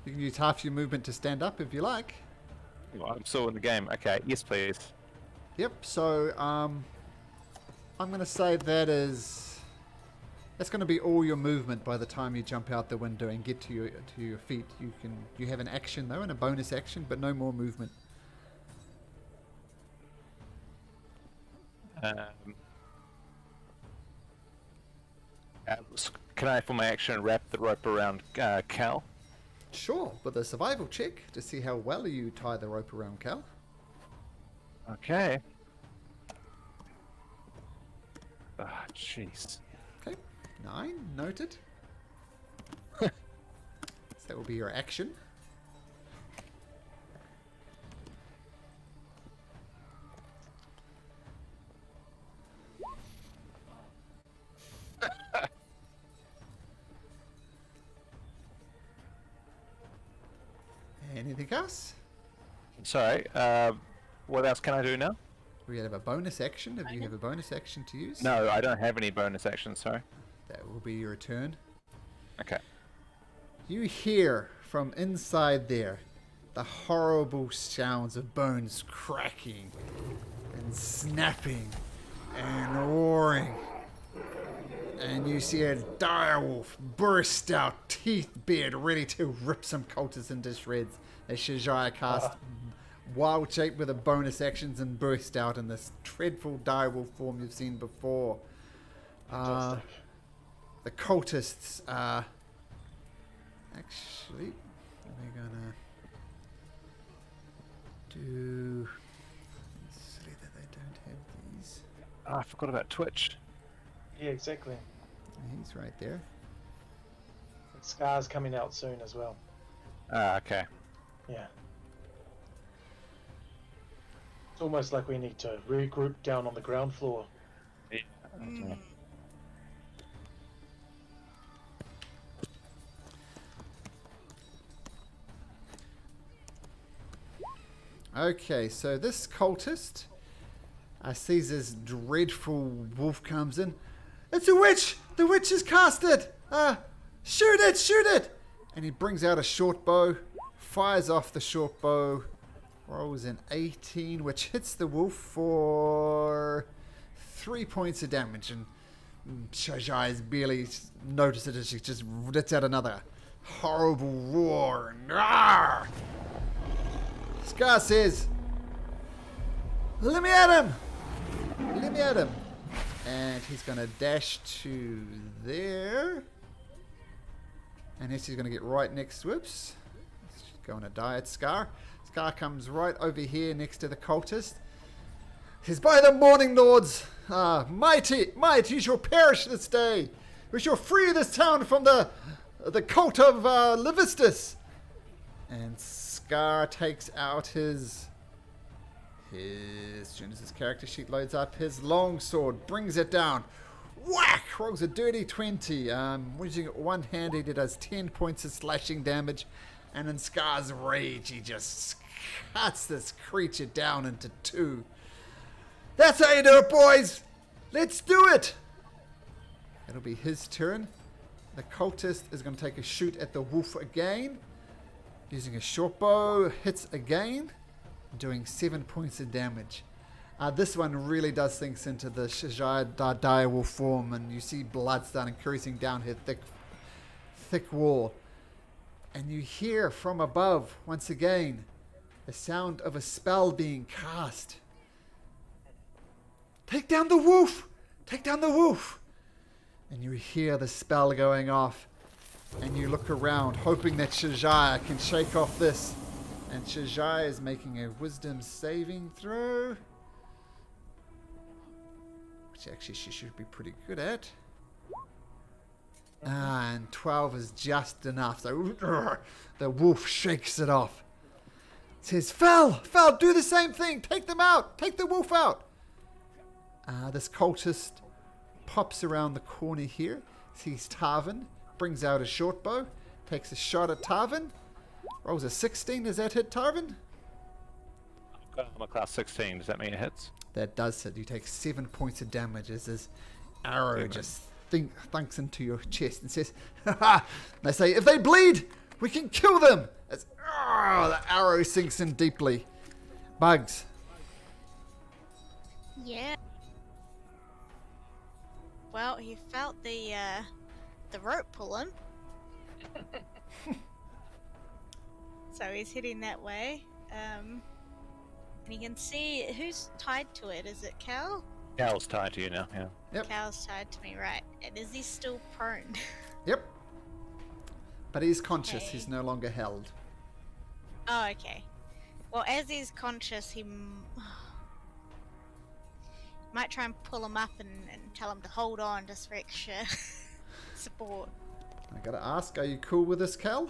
can use half your movement to stand up if you like. Well, I'm still in the game. Okay, yes please. Yep, so I'm going to say that's going to be all your movement by the time you jump out the window and get to your feet. You have an action though, and a bonus action, but no more movement. Can I, for my action, wrap the rope around Cal? Sure, with a survival check to see how well you tie the rope around Cal. Okay. Ah, jeez. Okay, 9, noted. So that will be your action. Anything else? Sorry. What else can I do now? We have a bonus action. If you have a bonus action to use, No, I don't have any bonus actions. Sorry. that will be your turn. Okay. You hear from inside there the horrible sounds of bones cracking and snapping and roaring. And you see a direwolf burst out, teeth bared, ready to rip some cultists into shreds as Shajaya cast Wild Shape with a bonus actions and burst out in this dreadful direwolf form you've seen before. The cultists are actually, they're gonna do. Silly that they don't have these. Oh, I forgot about Twitch. Yeah, exactly. He's right there. Scar's coming out soon as well. Ah, okay. Yeah. It's almost like we need to regroup down on the ground floor. Okay. Okay, so this cultist sees this dreadful wolf comes in. It's a witch! The witch is casted! Shoot it! Shoot it! And he brings out a short bow, fires off the short bow, rolls an 18, which hits the wolf for 3 points of damage. And Shajai's barely noticed it as she just lets out another horrible roar. And Scar says, let me at him! Let me at him! And he's going to dash to there. And he's going to get right next to Whoops. He's going to die at Scar. Scar comes right over here next to the cultist. Says, by the morning lords, might you shall perish this day. We shall free this town from the cult of Libistas. And Scar takes out his, as soon as his character sheet loads up, his longsword, brings it down. Whack! Rolls a dirty 20. Using it one-handed, it does 10 points of slashing damage. And in Scar's rage, he just cuts this creature down into 2. That's how you do it, boys! Let's do it! It'll be his turn. The cultist is going to take a shoot at the wolf again. Using a short bow, hits again, doing 7 points of damage. This one really does sinks into the Shajaya direwolf form, and you see blood starting coursing down her thick wall. And you hear from above, once again, the sound of a spell being cast. Take down the wolf! Take down the wolf! And you hear the spell going off. And you look around, hoping that Shajaya can shake off this. And Shajaya is making a wisdom saving throw. Which actually she should be pretty good at. And 12 is just enough. So the wolf shakes it off. It says, Fel, do the same thing. Take them out. Take the wolf out. This cultist pops around the corner here. Sees Tarvin. Brings out a short bow. Takes a shot at Tarvin. Rolls a 16. Does that hit Tarvin? I'm a class 16. Does that mean it hits? That does hit. You take 7 points of damage as this arrow just thunks into your chest and says, ha ha! They say, if they bleed, we can kill them! As the arrow sinks in deeply. Bugs. Yeah. Well, he felt the rope pulling. So he's heading that way. And you can see who's tied to it. Is it Cal? Cal's tied to you now, yeah. Yep. Cal's tied to me, right. And is he still prone? Yep. But he's conscious. Okay. He's no longer held. Oh, okay. Well, as he's conscious, he might try and pull him up and tell him to hold on just for extra support. I gotta ask, are you cool with this, Cal?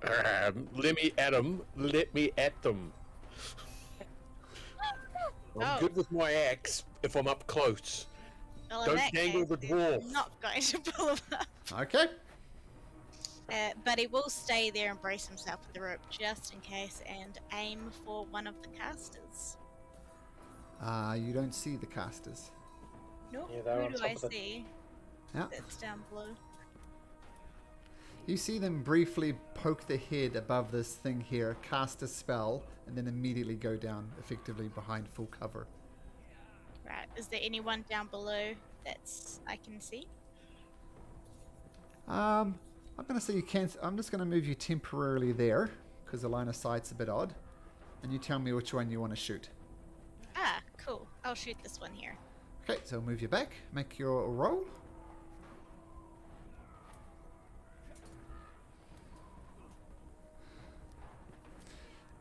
Let me at them. Let me at them. I'm good with my axe if I'm up close. Well, in Don't that tangle case, the dwarf. he's not going to pull him up. Okay. But he will stay there and brace himself with the rope just in case and aim for one of the casters. You don't see the casters. Nope. Yeah, they're on Who do top I of the- see? Yeah. That's down below. You see them briefly poke their head above this thing here, cast a spell, and then immediately go down effectively behind full cover. Right. Is there anyone down below that's I can see? I'm gonna say you can't. I'm just gonna move you temporarily there because the line of sight's a bit odd, and you tell me which one you want to shoot. Ah, cool. I'll shoot this one here. Okay, so I'll move you back. Make your roll.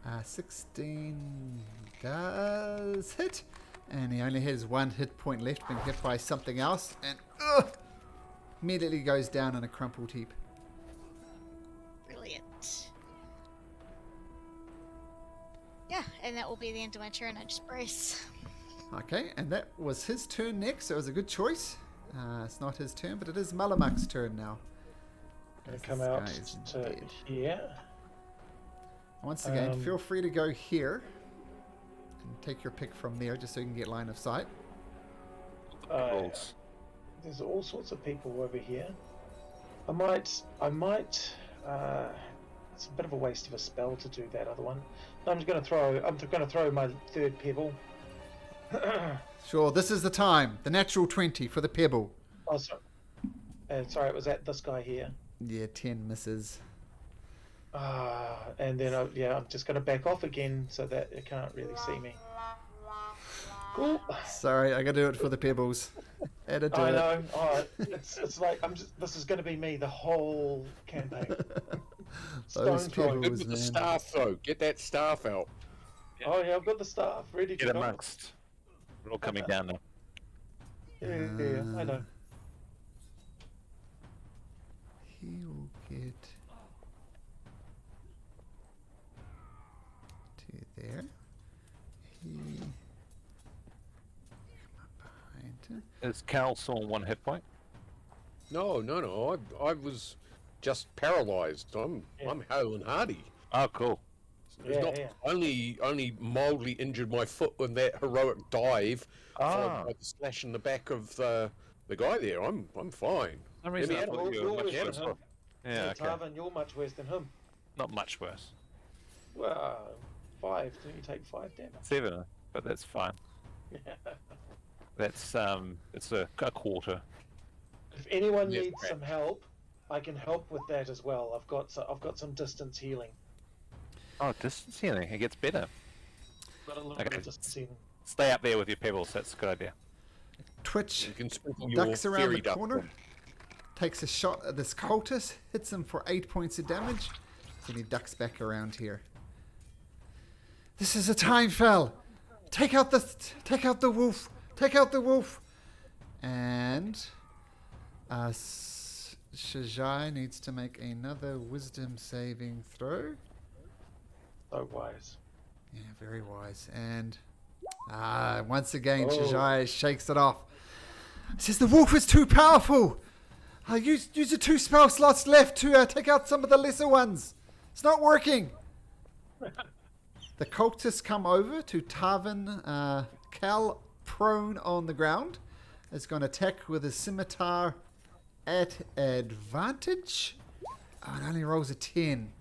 Uh, 16 does hit, and he only has 1 hit point left, being hit by something else, and immediately goes down in a crumpled heap. Brilliant. Yeah, and that will be the end of my turn. I just brace. Okay, and that was his turn next, so it was a good choice. It's not his turn, but it is Malamak's turn now. Gonna As come this out guy is to dead. here. Once again, feel free to go here and take your pick from there, just so you can get line of sight. Rolls. There's all sorts of people over here. I might. It's a bit of a waste of a spell to do that other one. I'm just gonna throw my third pebble. Sure, this is the time. The natural 20 for the pebble. Oh, sorry. Sorry, it was at this guy here. Yeah, 10 misses. And then I'm just going to back off again so that it can't really see me. Cool. Sorry, I gotta do it for the pebbles. Had to do I it. know. Oh, it's like this is going to be me the whole campaign. Those Stone throwing. Good pebbles, with the man. staff though. Get that staff out. Oh yeah, I've got the staff ready to Get go. amongst. We're all coming down now. Yeah, I know. He will get to there. He come up behind him. Is Cal still on 1 hit point? No. I was just paralysed. I'm hale and hearty. Oh, cool. It's not only mildly injured my foot with that heroic dive followed by the slash in the back of the guy there. I'm fine. For some reason I Maybe thought you were you're much worse worse. than him. Yeah, okay. Tarvin, you're much worse than him. Not much worse. Well, 5. Didn't you take 5 damage? 7, but that's fine. That's it's a quarter. If anyone Yes, needs right. some help, I can help with that as well. I've got some distance healing. Oh, distance healing. It gets better. Got a little Okay. bit of distance healing. Stay up there with your pebbles. That's a good idea. Twitch You can sprinkle your ducks around fairy the dust corner, on. takes a shot at this cultist, hits him for 8 points of damage, then he ducks back around here. This is a time fell. Take out the wolf. Take out the wolf. And Shajai needs to make another wisdom saving throw. So wise. Yeah, very wise. And once again, Oh. Shajai shakes it off. Says the wolf is too powerful. Use the 2 spell slots left to take out some of the lesser ones. It's not working. The cultists come over to Tarvin. Cal, prone on the ground, is going to attack with his scimitar at advantage. Oh, it only rolls a 10.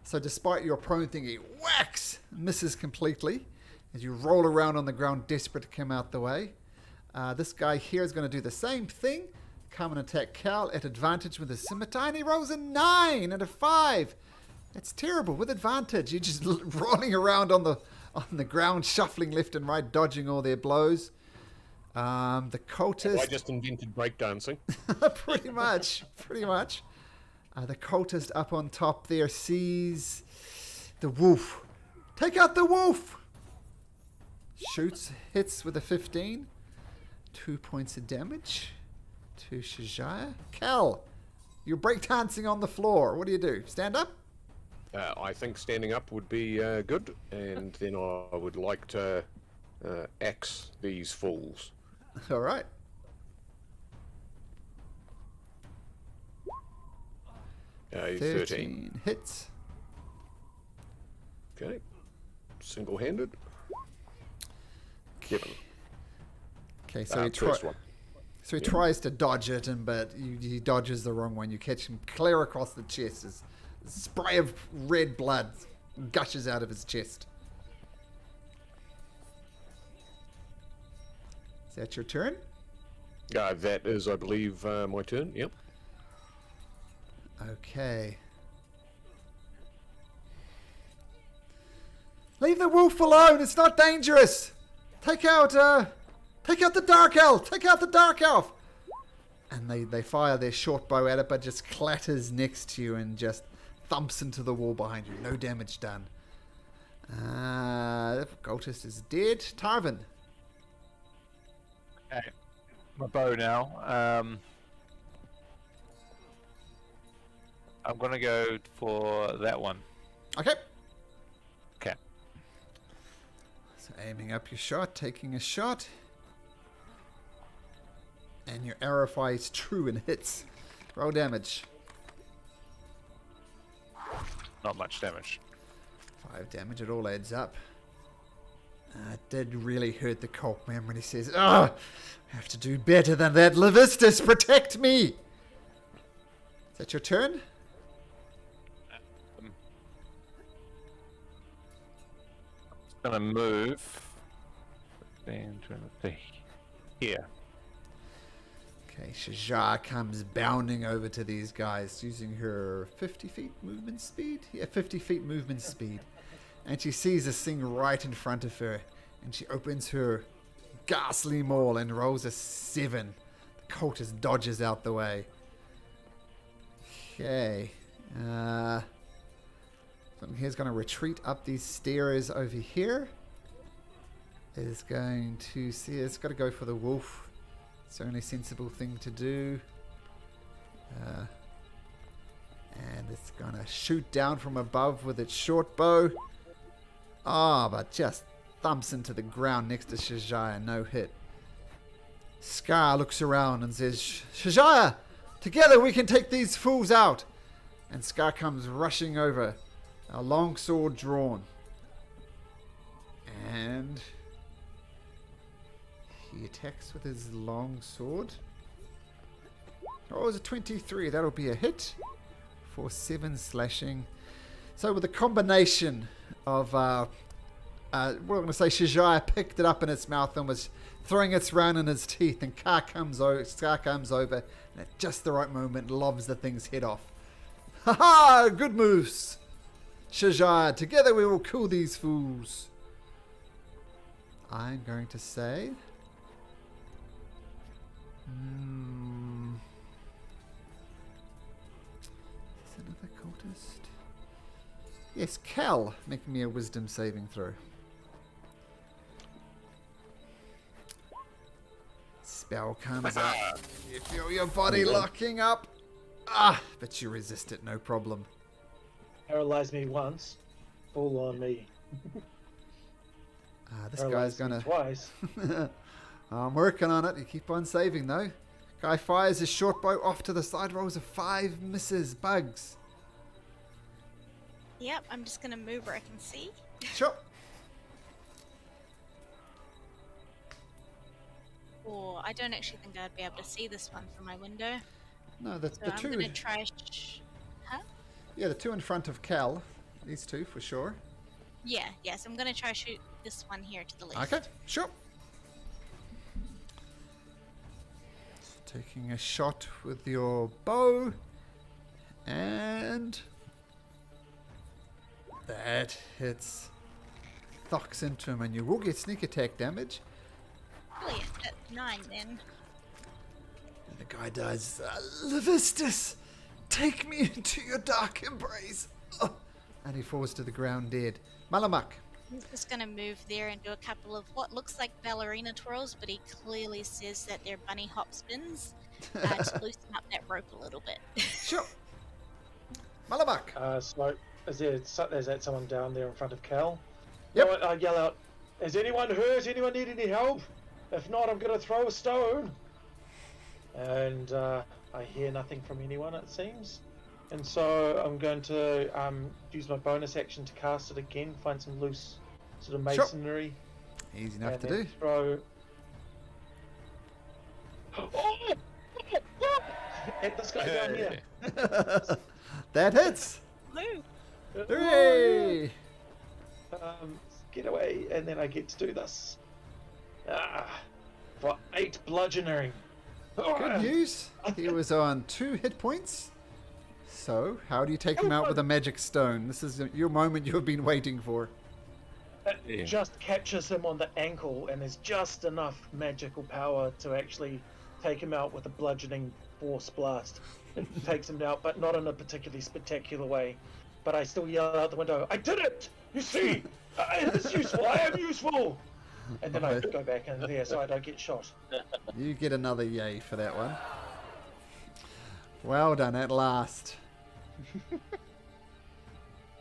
So despite your prone thing, he whacks, misses completely as you roll around on the ground, desperate to come out the way. This guy here is going to do the same thing. Come and attack Cal at advantage with his scimitar, and he rolls a 9 and a 5. It's terrible with advantage. You're just rolling around on the ground, shuffling left and right, dodging all their blows. The cultist. I just invented breakdancing. pretty much. The cultist up on top there sees the wolf. Take out the wolf! Shoots, hits with a 15. 2 points of damage to Shajaya. Cal, you're breakdancing on the floor. What do? Stand up? I think standing up would be good, and then I would like to axe these fools. All right. A 13. 13 hits. Okay. Single-handed. 7. Okay, so First one. he tries to dodge it, but he dodges the wrong one. You catch him clear across the chest. His spray of red blood gushes out of his chest. Is that your turn? That is, I believe, my turn. Yep. Okay. Leave the wolf alone. It's not dangerous. Take out the dark elf. Take out the dark elf. And they fire their short bow at it, but just clatters next to you and just thumps into the wall behind you. No damage done. The cultist is dead. Tarvin. Okay. My bow now. I'm gonna go for that one. Okay. Okay. So aiming up your shot, taking a shot. And your arrow fires true and hits. Roll damage. Not much damage. 5 damage, it all adds up. It did really hurt the cult man when he says, I have to do better than that. Libistas, protect me! Is that your turn? Gonna move. 15, 20, here. Okay, Shajar comes bounding over to these guys using her 50 feet movement speed? Yeah, 50 feet movement speed. And she sees this thing right in front of her. And she opens her ghastly maul and rolls a 7. The cultist dodges out the way. Okay. So here's going to retreat up these stairs over here. Is going to see, it's got to go for the wolf. It's the only sensible thing to do. And it's going to shoot down from above with its short bow. But just thumps into the ground next to Shajaya. No hit. Scar looks around and says, Shajaya, together we can take these fools out. And Scar comes rushing over. A long sword drawn. And he attacks with his long sword. Oh, it's a 23. That'll be a hit for 7 slashing. So with a combination of, we're going to say Shajaya picked it up in its mouth and was throwing its round in his teeth, and Scar comes over, and at just the right moment lobs the thing's head off. Ha ha! Good moves, Shajaya. Together we will kill these fools. I'm going to say... Is another cultist? Yes, Cal. Make me a wisdom saving throw. Spell comes up. You feel your body locking up. But you resist it, no problem. Paralyze me once, fall on me. This guy's gonna... Twice. I'm working on it. You keep on saving, though. Guy fires his short bow off to the side, rolls a 5, misses. Bugs. Yep, I'm just gonna move where I can see. Sure. Or I don't actually think I'd be able to see this one from my window. No, the So I'm two... gonna try... Huh? Yeah, the two in front of Cal. These two, for sure. Yeah, so I'm gonna try shoot this one here to the left. Okay, sure. Taking a shot with your bow. And... that hits. Thocks into him, and you will get sneak attack damage. Brilliant, that's 9 then. And the guy does, Libistas, take me into your dark embrace. Oh. And he falls to the ground dead. Malamak. He's just gonna move there and do a couple of what looks like ballerina twirls, but he clearly says that they're bunny hop spins to loosen up that rope a little bit. Sure. Malamak. So is that someone down there in front of Cal? Yep. I yell out, is anyone hurt? Anyone need any help? If not, I'm going to throw a stone. And I hear nothing from anyone, it seems. And so I'm going to use my bonus action to cast it again, find some loose sort of masonry. Sure. Easy enough to then do. Throw... At this guy down here. That hits. Move! Hooray! Get away, and then I get to do this. For 8 bludgeoning. Good news. He was on 2 hit points. So, how do you take him out with a magic stone? This is your moment you've been waiting for. It just catches him on the ankle, and there's just enough magical power to actually take him out with a bludgeoning force blast. It takes him out, but not in a particularly spectacular way. But I still yell out the window, I did it! You see! It's useful! I am useful! And then I go back in there so I don't get shot. You get another yay for that one. Well done at last.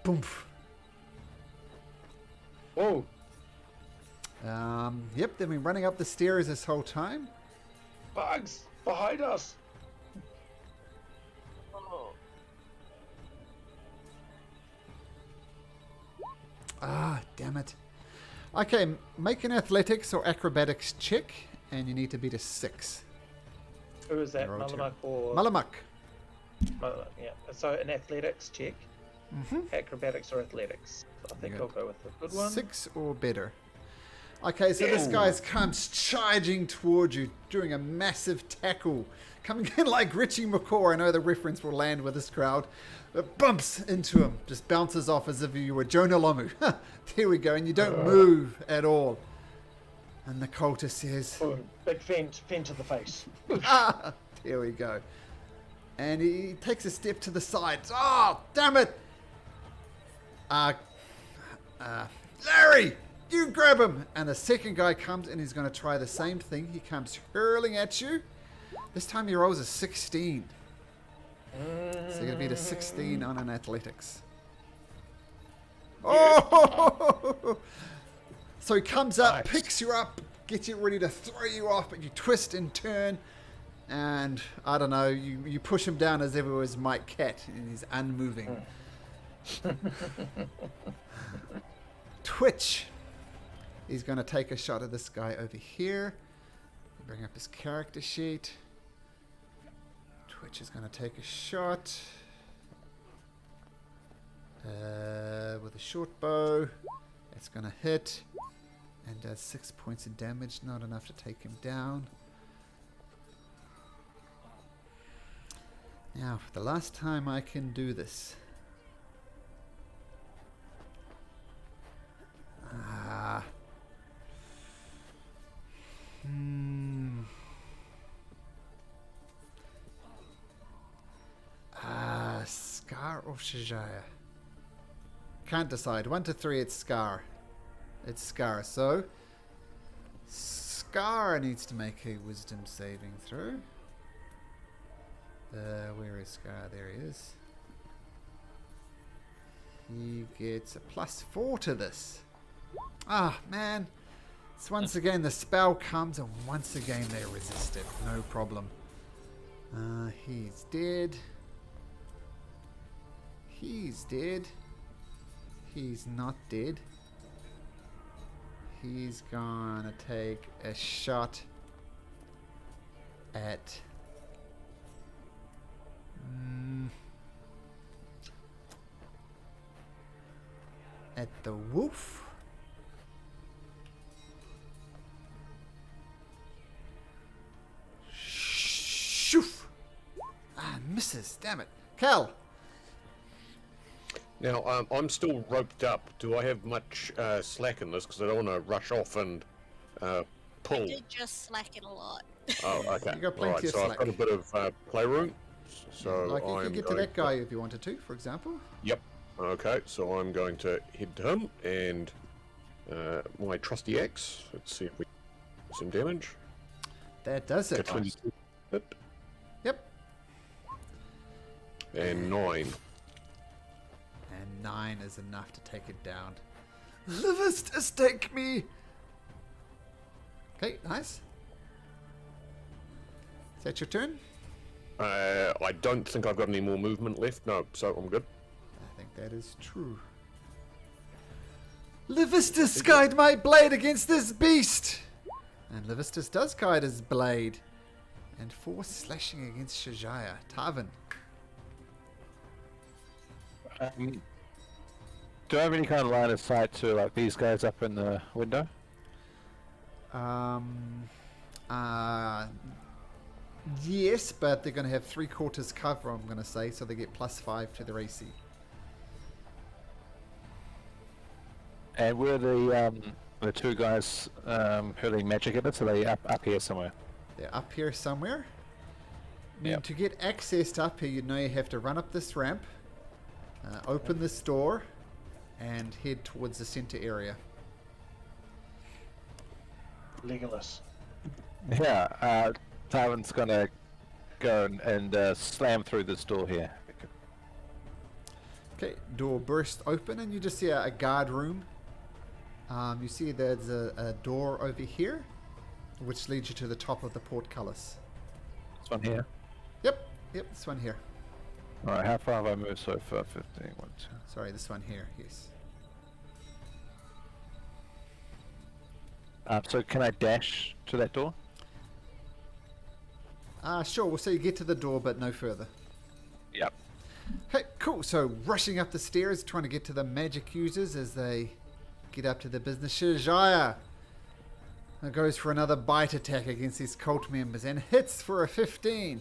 Boom. Whoa! Yep, they've been running up the stairs this whole time. Bugs! Behind us! Damn it. Okay, make an athletics or acrobatics check, and you need to beat a 6. Who is that? Roll Malamak or... Malamak. Malamak, yeah. So an athletics check. Mm-hmm. Acrobatics or athletics. I think I'll go with the good one. 6 or better. Okay, so this guy comes charging towards you, doing a massive tackle. Coming in like Richie McCaw. I know the reference will land with this crowd. It bumps into him, just bounces off as if you were Jonah Lomu. There we go, and you don't move at all. And the cultist says, Boom. Big feint to the face. there we go. And he takes a step to the side. Oh, damn it! Larry, you grab him! And the second guy comes and he's going to try the same thing. He comes hurling at you. This time he rolls a 16. So you're going to beat a 16 on an athletics. Oh! So he comes up, picks you up, gets you ready to throw you off, but you twist and turn. And, I don't know, you push him down as if it was Mike Cat, and he's unmoving. Twitch. He's going to take a shot at this guy over here. Bring up his character sheet. Twitch is going to take a shot. With a short bow. It's going to hit. And does 6 points of damage. Not enough to take him down. Now, for the last time I can do this. Scar or Shajaya? Can't decide. 1 to 3, it's Scar. It's Scar. So, Scar needs to make a wisdom saving throw. Where is Scar? There he is. He gets a +4 to this. Ah, man. So once again, the spell comes, and once again they resist it. No problem. He's dead. He's dead. He's not dead. He's gonna take a shot at... at the wolf. Shoof! Misses. Damn it. Cal. Now, I'm still roped up. Do I have much slack in this? Because I don't want to rush off and pull. I did just slack it a lot. Oh, okay. You got plenty Alright, of so slack. I've got a bit of playroom. So Like you I'm could get to going that guy if you wanted to, for example. Yep. Okay, so I'm going to head to him and my trusty axe. Let's see if we get some damage. That does it. 22 hit, Yep. and 9. And 9 is enough to take it down. Libistas, take me! Okay, nice. Is that your turn? I don't think I've got any more movement left. No, so I'm good. I think that is true. Libistas, guide my blade against this beast! And Libistas does guide his blade. And 4 slashing against Shajaya. Tarvin. Do I have any kind of line of sight to like these guys up in the window? Yes, but they're going to have 3/4 cover, I'm going to say, so they get +5 to their AC. And where are the two guys hurling magic at us? Are they up here somewhere? They're up here somewhere. Yep. To get access to up here, you know you have to run up this ramp, open this door, and head towards the center area. Legolas. Yeah, Tarvin's gonna go and slam through this door here. Okay, door bursts open, and you just see a guard room. You see there's a door over here, which leads you to the top of the portcullis. This one here. Yep, this one here. Alright, how far have I moved so far? 15, 1, 2. Sorry, this one here, yes. So can I dash to that door? Sure, we'll say you get to the door, but no further. Yep. Okay, cool. So rushing up the stairs, trying to get to the magic users as they get up to the business. Shajaya, goes for another bite attack against these cult members and hits for a 15.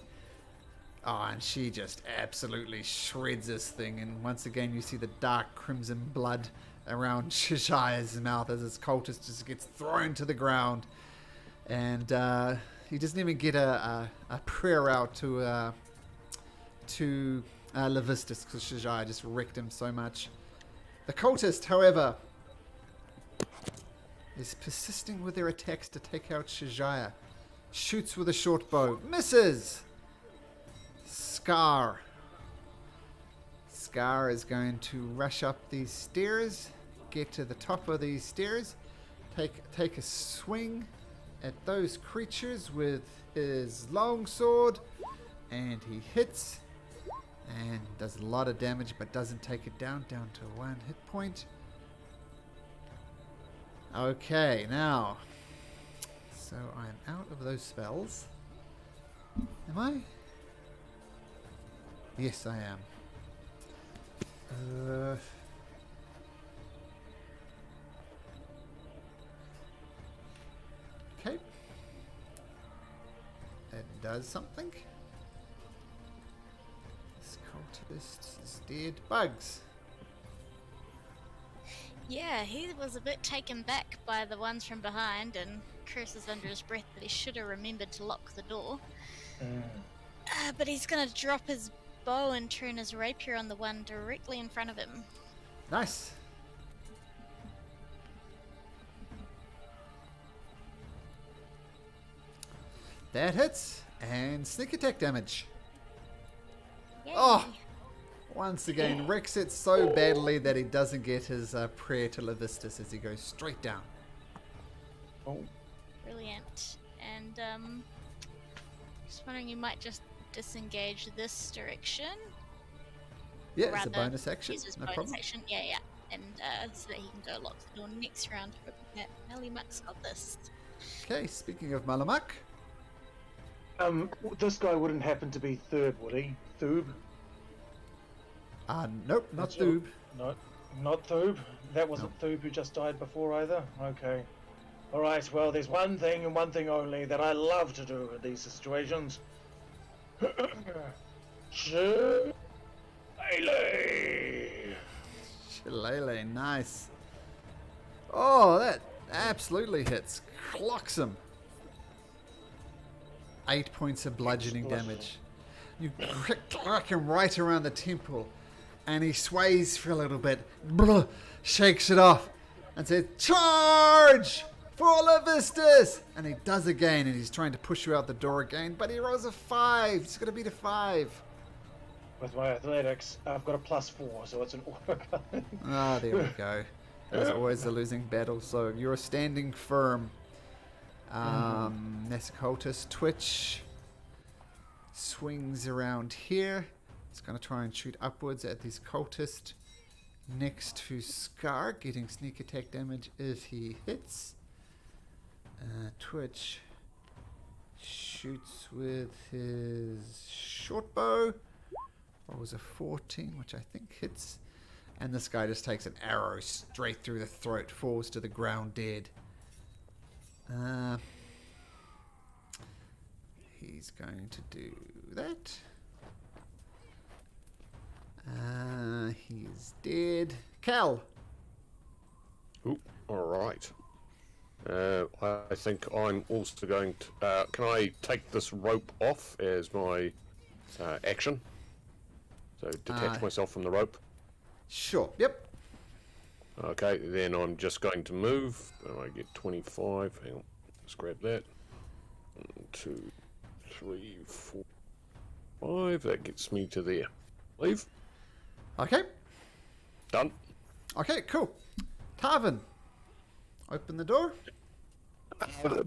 Oh, and she just absolutely shreds this thing. And once again, you see the dark crimson blood around Shashire's mouth as his cultist just gets thrown to the ground. And he doesn't even get a prayer out to Libistas because Shashire just wrecked him so much. The cultist, however, is persisting with their attacks to take out Shashire. Shoots with a short bow. Misses! Scar. Scar is going to rush up these stairs, get to the top of these stairs, take a swing at those creatures with his longsword, and he hits and does a lot of damage but doesn't take it down to 1 hit point. Okay, now, so I'm out of those spells. Am I? Yes, I am. Okay. That does something. This cultist is dead. Bugs. Yeah, he was a bit taken back by the ones from behind and curses under his breath that he should have remembered to lock the door. But he's gonna drop his bow and turn his rapier on the one directly in front of him. Nice. That hits. And sneak attack damage. Yay. Oh! Once again, wrecks it so badly that he doesn't get his prayer to Libistas as he goes straight down. Oh. Brilliant. And, just wondering, you might just disengage this direction. Yeah, it's a Rather, bonus action. Use his No bonus problem. action. Yeah. And, so that he can go lock the door next round. But that Mellymuck's got this. Okay, speaking of Malamak. This guy wouldn't happen to be Thurb, would he? Thurb? Nope, not That's your- Doob. Not Thurb? That wasn't Thurb who just died before either? Okay. Alright, well, there's one thing and one thing only that I love to do in these situations. Shillelagh! Shillelagh, nice. Oh, that absolutely hits. Clocks him. 8 points of bludgeoning damage. You crack him right around the temple, and he sways for a little bit, shakes it off, and says, "Charge for Libistas!" And he does again, and he's trying to push you out the door again, but he rolls a 5. He's going to beat a 5. With my athletics, I've got a +4, so it's an orc. Ah, there we go. There's always a losing battle, so you're standing firm. This cultist Twitch swings around here. It's going to try and shoot upwards at this cultist next to Scar, getting sneak attack damage if he hits. Twitch shoots with his short bow. Rolls a 14, which I think hits. And this guy just takes an arrow straight through the throat, falls to the ground dead. He's going to do that. He's dead. Cal. Ooh, all right. I think I'm also going to... can I take this rope off as my action? So detach myself from the rope. Sure. Yep. Okay, then I'm just going to move. I get 25. Hang on. Let's grab that. 1, 2, 3, 4, 5. That gets me to there. Leave. Okay. Done. Okay, cool. Tarvin. Open the door.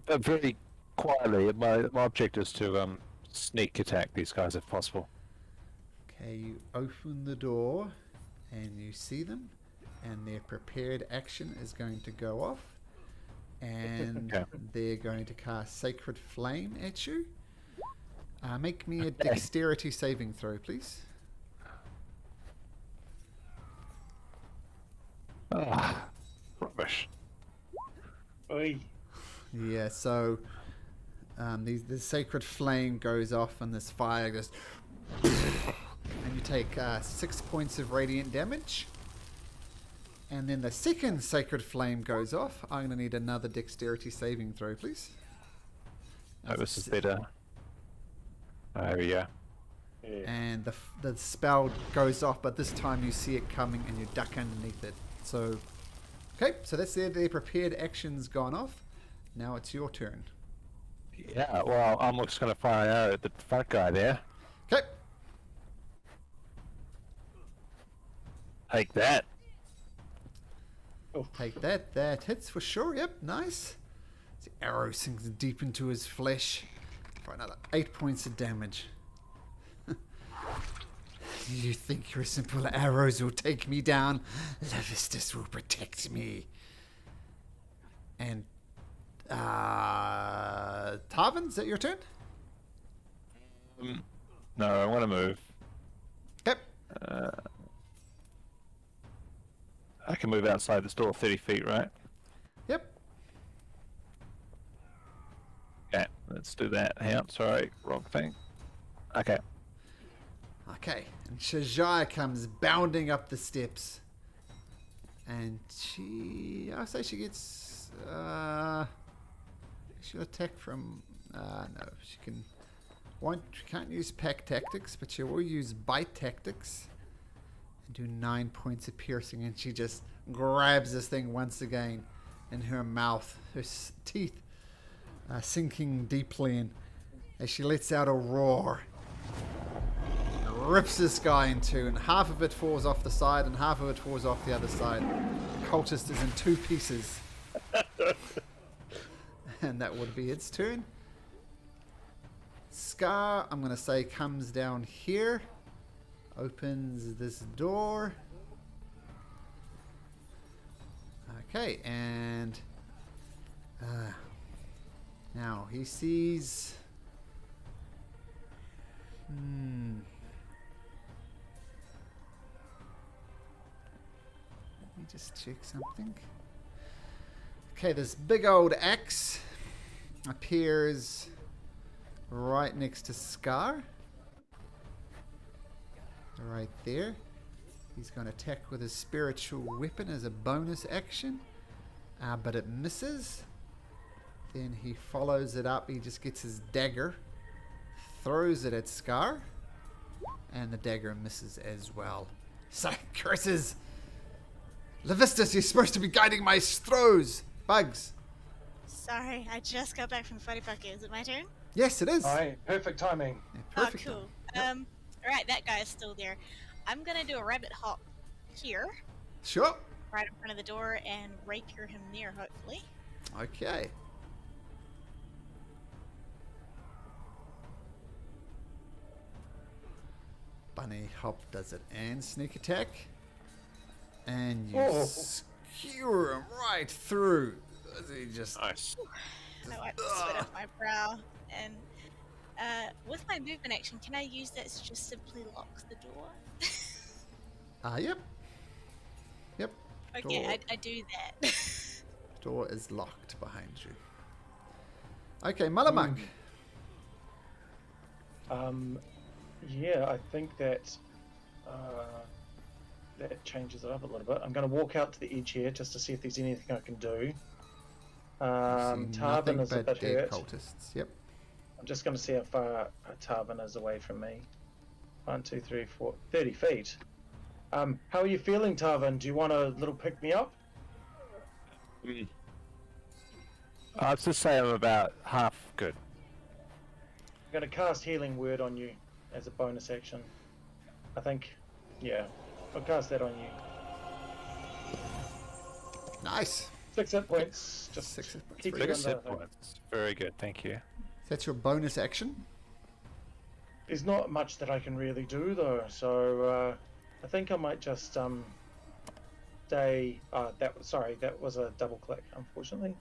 Very quietly, my object is to sneak attack these guys if possible. Okay, you open the door and you see them, and their prepared action is going to go off, and Okay. they're going to cast Sacred Flame at you. Make me a dexterity saving throw, please. Ah, rubbish. Oi. Yeah, so the sacred flame goes off and this fire goes... and you take 6 points of radiant damage. And then the second sacred flame goes off. I'm going to need another dexterity saving throw, please. Oh, this is better. Oh, yeah. And the spell goes off, but this time you see it coming and you duck underneath it. So, okay, so that's their prepared actions gone off. Now it's your turn. Yeah, well, I'm just going to fire out at the front guy there. Okay. Take that. Oh, Take that. That hits for sure. Yep, nice. The arrow sinks deep into his flesh for another 8 points of damage. You think your simple arrows will take me down? Libistas will protect me. And Tarvin, is that your turn? No, I want to move. Yep. I can move outside this door 30 feet, right? Yep. Okay, let's do that. Hang on, sorry, wrong thing. Okay. Okay. And Shajai comes bounding up the steps. And I'll say she gets, she'll attack from, no, she can't use pack tactics, but she will use bite tactics. And do 9 points of piercing, and she just grabs this thing once again in her mouth, her teeth sinking deeply in as she lets out a roar. Rips this guy in two, and half of it falls off the side and half of it falls off the other side. The cultist is in 2 pieces. And that would be its turn. Scar, I'm going to say, comes down here. Opens this door. Okay, and now he sees... Let me just check something. Okay, this big old axe appears right next to Scar. Right there. He's going to attack with his spiritual weapon as a bonus action. But it misses. Then he follows it up. He just gets his dagger. Throws it at Scar. And the dagger misses as well. So, curses! Libistas, you're supposed to be guiding my throws! Bugs! Sorry, I just got back from the Wharepaku. Is it my turn? Yes, it is. alright, perfect timing. Yeah, perfect. Oh, cool. Yep. Alright, that guy is still there. I'm gonna do a rabbit hop here, Sure. right in front of the door, and rapier him there, hopefully. Okay. Bunny hop does it, and sneak attack. And you skewer him right through. He just... Nice. I wipe the sweat off my brow, and with my movement action, can I use that to just simply lock the door? Yep. Yep. Okay, Door. I do that. Door is locked behind you. Okay, Malamunk. Yeah, I think that that changes it up a little bit. I'm going to walk out to the edge here just to see if there's anything I can do. Tarvin is a bit hurt. Cultists. Yep. I'm just going to see how far Tarvin is away from me. 1, 2, 3, 4, 30 feet. How are you feeling, Tarvin? Do you want a little pick me up? I'd just say I'm about half good. I'm going to cast Healing Word on you as a bonus action. I think, yeah, I'll cast that on you. Nice. 6 hit points. Just 6 hit points. keep Very you good. under. Hit points. Very good, thank you. That's your bonus action. There's not much that I can really do though, so I think I might just stay. That was a double click, unfortunately.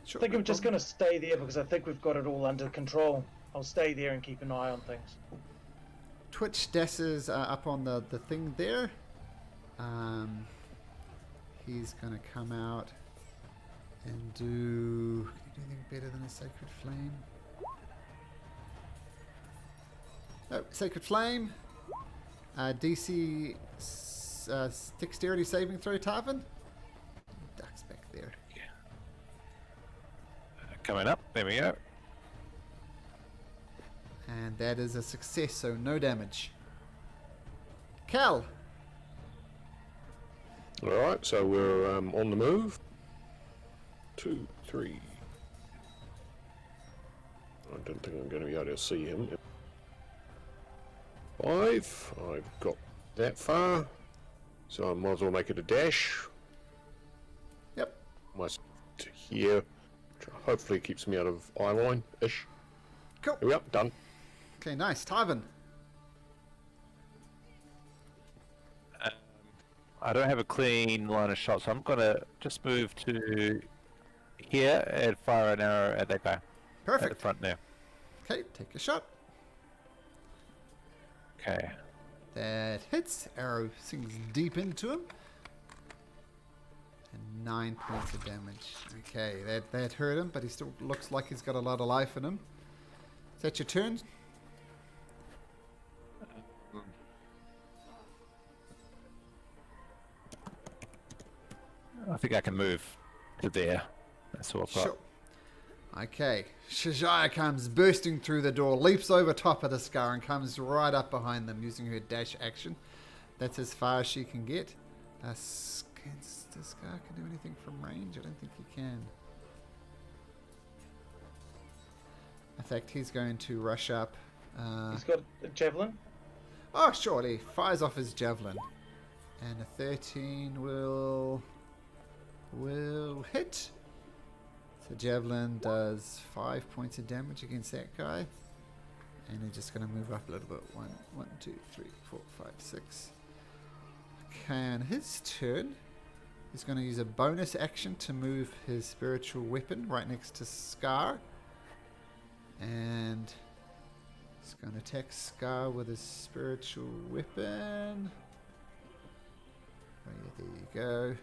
Sure, I think no I'm just problem. going to stay there because I think we've got it all under control. I'll stay there and keep an eye on things. Twitch dashes up on the thing there. He's going to come out and do... Anything better than a Sacred Flame? Oh, Sacred Flame. DC Dexterity saving throw, Tarvin. Duck's back there. Coming up. There we go. And that is a success, so no damage. Cal. Alright, so we're on the move. 2, 3. I don't think I'm going to be able to see him. 5. I've got that far. So I might as well make it a dash. Yep. Myself to here. Which hopefully keeps me out of eye line-ish. Cool. Here we are, done. Okay, nice. Tarvin. I don't have a clean line of shot, so I'm gonna just move to here and fire an arrow at that guy. Perfect. At the front there. Okay, take a shot. Okay. That hits. Arrow sinks deep into him. And 9 points of damage. Okay, that hurt him, but he still looks like he's got a lot of life in him. Is that your turn? I think I can move to there. That's all I've got. Sure. Okay, Shajaya comes bursting through the door, leaps over top of the Scar and comes right up behind them using her dash action. That's as far as she can get. The Scar can do anything from range? I don't think he can. In fact, he's going to rush up. He's got a javelin. Oh, surely. Fires off his javelin. And a 13 will hit. So javelin does 5 points of damage against that guy. And he's just going to move up a little bit. 1, 2, 3, 4, 5, 6. Okay, on his turn, he's going to use a bonus action to move his spiritual weapon right next to Scar. And he's going to attack Scar with his spiritual weapon. Oh, yeah, there you go.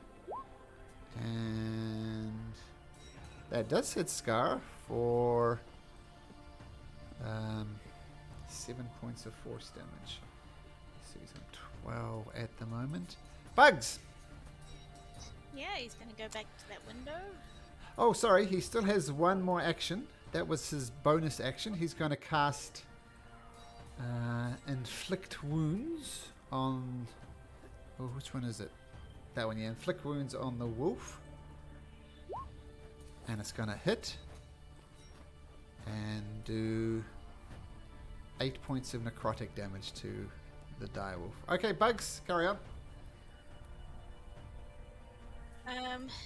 And that does hit Scar for 7 points of force damage. So he's on 12 at the moment. Bugs! Yeah, he's going to go back to that window. Oh, sorry, he still has one more action. That was his bonus action. He's going to cast Inflict Wounds on... Oh, which one is it? That one, yeah. Inflict Wounds on the wolf. And it's going to hit. And do 8 points of necrotic damage to the direwolf. Okay, Bugs, carry on.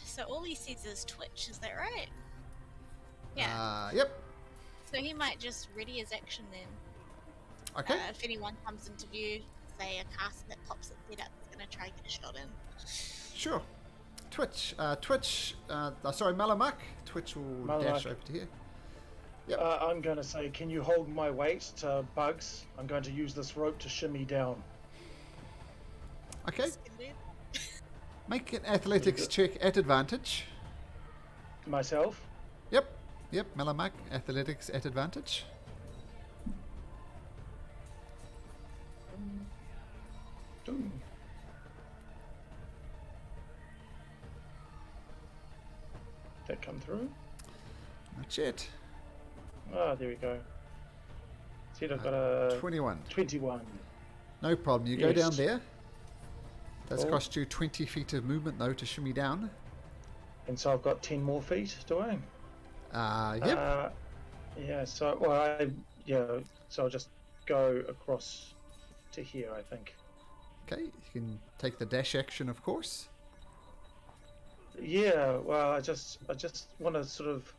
So all he sees is Twitch, is that right? Yeah. Yep. So he might just ready his action then. Okay. If anyone comes into view, say a caster that pops its head up, it's going to try and get a shot in. Sure. Twitch. Sorry, Malamak. Twitch will dash over to here. Yep. I'm going to say, can you hold my weight to Bugs? I'm going to use this rope to shimmy down. Okay. Yes, can do. Make an athletics check at advantage. Myself? Yep. Malamak, athletics at advantage. Ooh. That come through? Not yet. Ah, there we go. See, I've got a 21. 21. No problem. You go Yes. down there. Does Cool. cost you 20 feet of movement, though, to shimmy down. And so I've got 10 more feet, do I? Yep. Yeah, so, so I'll just go across to here, I think. Okay. You can take the dash action, of course. Yeah, well, I just want to sort of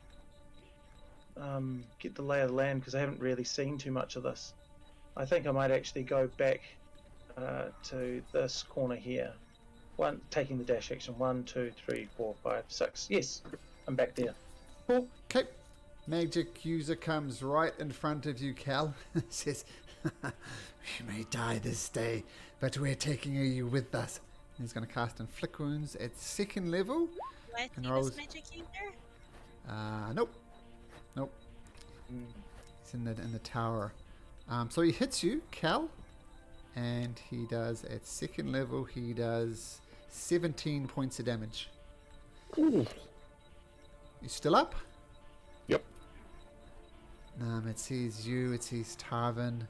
get the lay of the land because I haven't really seen too much of this. I think I might actually go back to this corner here. Taking the dash action. 1, 2, 3, 4, 5, 6. Yes, I'm back there. Cool. Okay. Magic user comes right in front of you, Cal. Says, "You may die this day, but we're taking you with us." And he's going to cast Inflict Wounds at 2nd level. Do I And see rolls- this magic user? Nope. Nope. He's in the tower. So he hits you, Cal, and he does at second level. He does 17 points of damage. Ooh. You still up? Yep. It sees you. It sees Tarvin.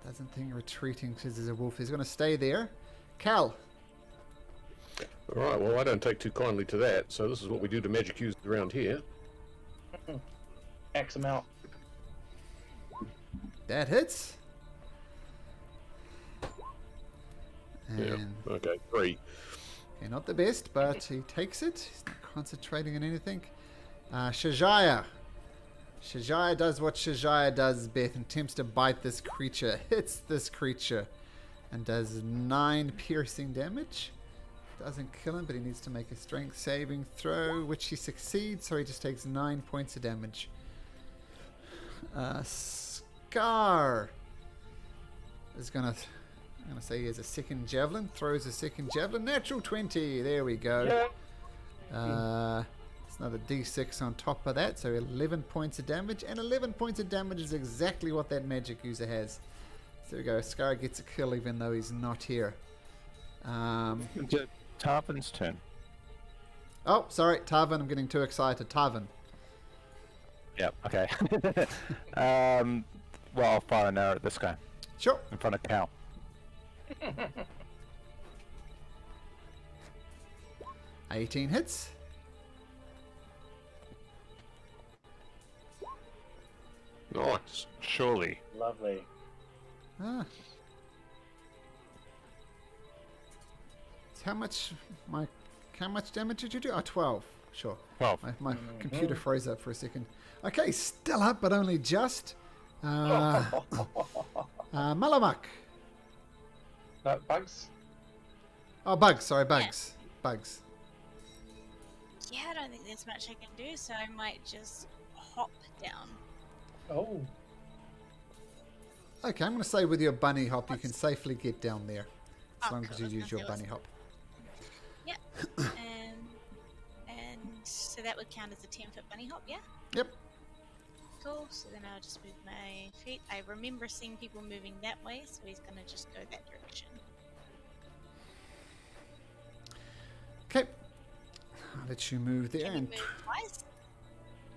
Doesn't think retreating because there's a wolf. He's going to stay there. Cal. All right. Well, I don't take too kindly to that. So this is what we do to magic users around here. Axe him out. That hits. Yeah. And Okay. 3. okay, not the best, but he takes it. He's not concentrating on anything. Shajaya. Shajaya does what Shajaya does, Beth, and attempts to bite this creature. Hits this creature and does 9 piercing damage. Doesn't kill him, but he needs to make a strength saving throw, which he succeeds, so he just takes 9 points of damage. Scar is gonna say he has a second javelin. Throws a second javelin. Natural 20. There we go. It's another d6 on top of that, so 11 points of damage, and 11 points of damage is exactly what that magic user has. So there we go. Scar gets a kill even though he's not here. Tarvin's turn. Oh, sorry, Tarvin. I'm getting too excited. Tarvin. Yep. Okay. Well, I'll fire an arrow at this guy Sure. in front of Cal. 18 hits. Nice. Surely. Lovely. Ah. So how much damage did you do? Oh, 12. Sure. 12. My computer froze up for a second. Okay, still up, but only just. Malamak. Bugs? Oh, Bugs. Sorry, Bugs. Bugs. Yeah, I don't think there's much I can do, so I might just hop down. Oh. Okay, I'm going to say with your bunny hop, you can safely get down there. As Oh, long cool. as you I was use gonna your say, bunny hop. Yep. and so that would count as a 10-foot bunny hop, yeah? Yep. Cool. So then I'll just move my feet. I remember seeing people moving that way, so he's gonna just go that direction. Okay. I'll let you move there. Can you And move twice?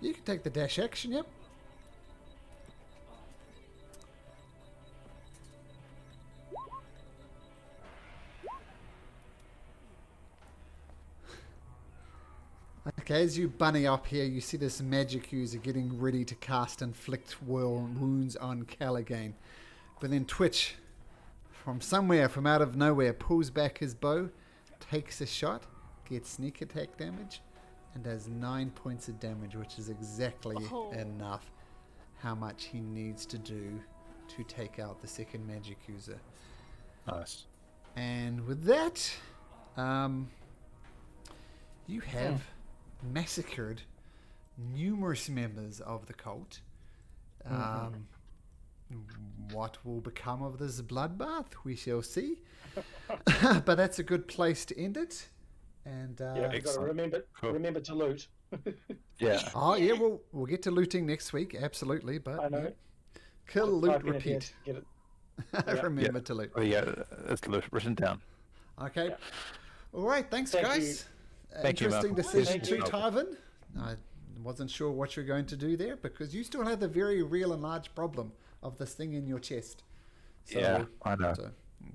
you can take the dash action, yep. Okay, as you bunny up here, you see this magic user getting ready to cast Inflict Wounds on Callaghan. But then Twitch, from somewhere, from out of nowhere, pulls back his bow, takes a shot, gets sneak attack damage, and does 9 points of damage, which is exactly enough how much he needs to do to take out the second magic user. Nice. And with that, you have massacred numerous members of the cult. What will become of this bloodbath, we shall see. But that's a good place to end it. And Yeah, you've got to remember to loot. Yeah. oh yeah, we'll get to looting next week, absolutely. But I know. yeah. Kill, loot, Type in it here repeat. to get it. Remember to loot. Oh, yeah, it's written down. Okay. Yeah. All right. Thanks, Thank guys. Thank you, Interesting Malcolm. decision Thank too, you. Tarvin. I wasn't sure what you're going to do there because you still have the very real and large problem of this thing in your chest. So, Yeah, I know. So